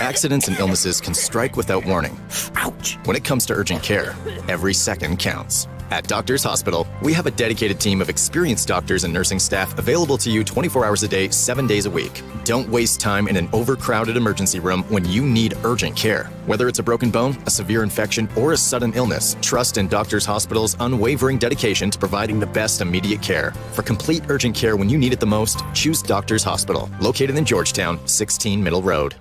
Accidents and illnesses can strike without warning. Ouch! When it comes to urgent care, every second counts. At Doctors Hospital, we have a dedicated team of experienced doctors and nursing staff available to you 24 hours a day, 7 days a week. Don't waste time in an overcrowded emergency room when you need urgent care. Whether it's a broken bone, a severe infection, or a sudden illness, trust in Doctors Hospital's unwavering dedication to providing the best immediate care. For complete urgent care when you need it the most, choose Doctors Hospital, located in Georgetown, 16 Middle Road.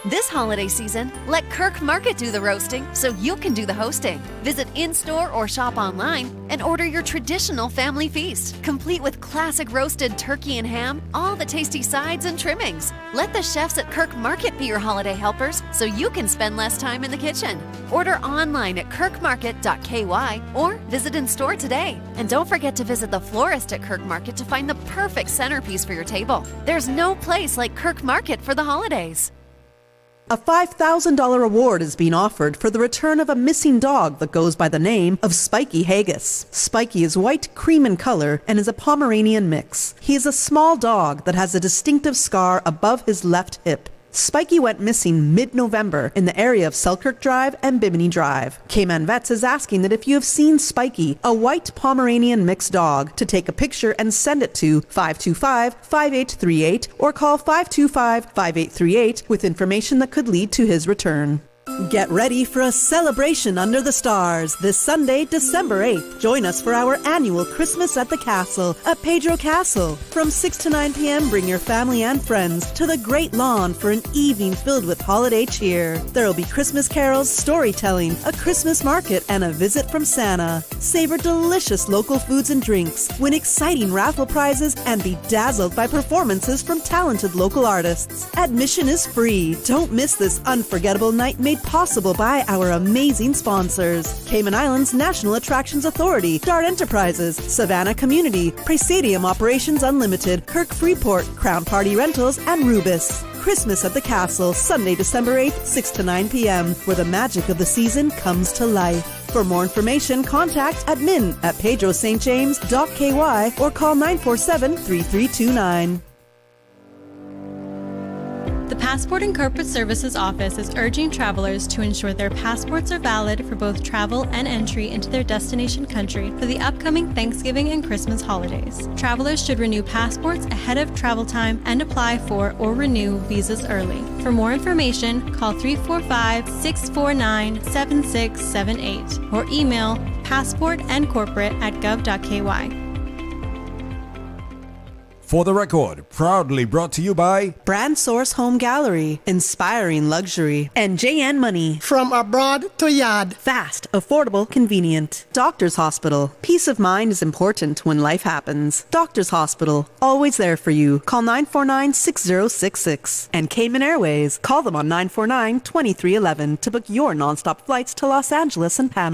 This holiday season, let Kirk Market do the roasting so you can do the hosting. Visit in-store or shop online and order your traditional family feast, complete with classic roasted turkey and ham, all the tasty sides and trimmings. Let the chefs at Kirk Market be your holiday helpers so you can spend less time in the kitchen. Order online at kirkmarket.ky or visit in-store today. And don't forget to visit the florist at Kirk Market to find the perfect centerpiece for your table. There's no place like Kirk Market for the holidays. A $5,000 award is being offered for the return of a missing dog that goes by the name of Spiky Haggis. Spiky is white cream in color and is a Pomeranian mix. He is a small dog that has a distinctive scar above his left hip. Spiky went missing mid-November in the area of Selkirk Drive and Bimini Drive. Cayman Vets is asking that if you have seen Spiky, a white Pomeranian mixed dog, to take a picture and send it to 525-5838 or call 525-5838 with information that could lead to his return. Get ready for a celebration under the stars this Sunday, December 8th. Join us for our annual Christmas at the Castle at Pedro Castle. From 6 to 9 p.m., bring your family and friends to the Great Lawn for an evening filled with holiday cheer. There will be Christmas carols, storytelling, a Christmas market, and a visit from Santa. Savor delicious local foods and drinks, win exciting raffle prizes, and be dazzled by performances from talented local artists. Admission is free. Don't miss this unforgettable night made possible by our amazing sponsors: Cayman Islands National Attractions Authority, Dart Enterprises, Savannah Community, Presidium Operations Unlimited, Kirk Freeport, Crown Party Rentals, and Rubis. Christmas at the Castle, Sunday, December 8th, 6 to 9 p.m., where the magic of the season comes to life. For more information, contact admin at pedrostjames.ky or call 947-3329. The Passport and Corporate Services Office is urging travelers to ensure their passports are valid for both travel and entry into their destination country for the upcoming Thanksgiving and Christmas holidays. Travelers should renew passports ahead of travel time and apply for or renew visas early. For more information, call 345-649-7678 or email passportandcorporate@gov.ky. For the Record, proudly brought to you by Brand Source Home Gallery, inspiring luxury, and JN Money. From abroad to yard. Fast, affordable, convenient. Doctor's Hospital. Peace of mind is important when life happens. Doctor's Hospital, always there for you. Call 949-6066. And Cayman Airways. Call them on 949-2311 to book your nonstop flights to Los Angeles and Panama.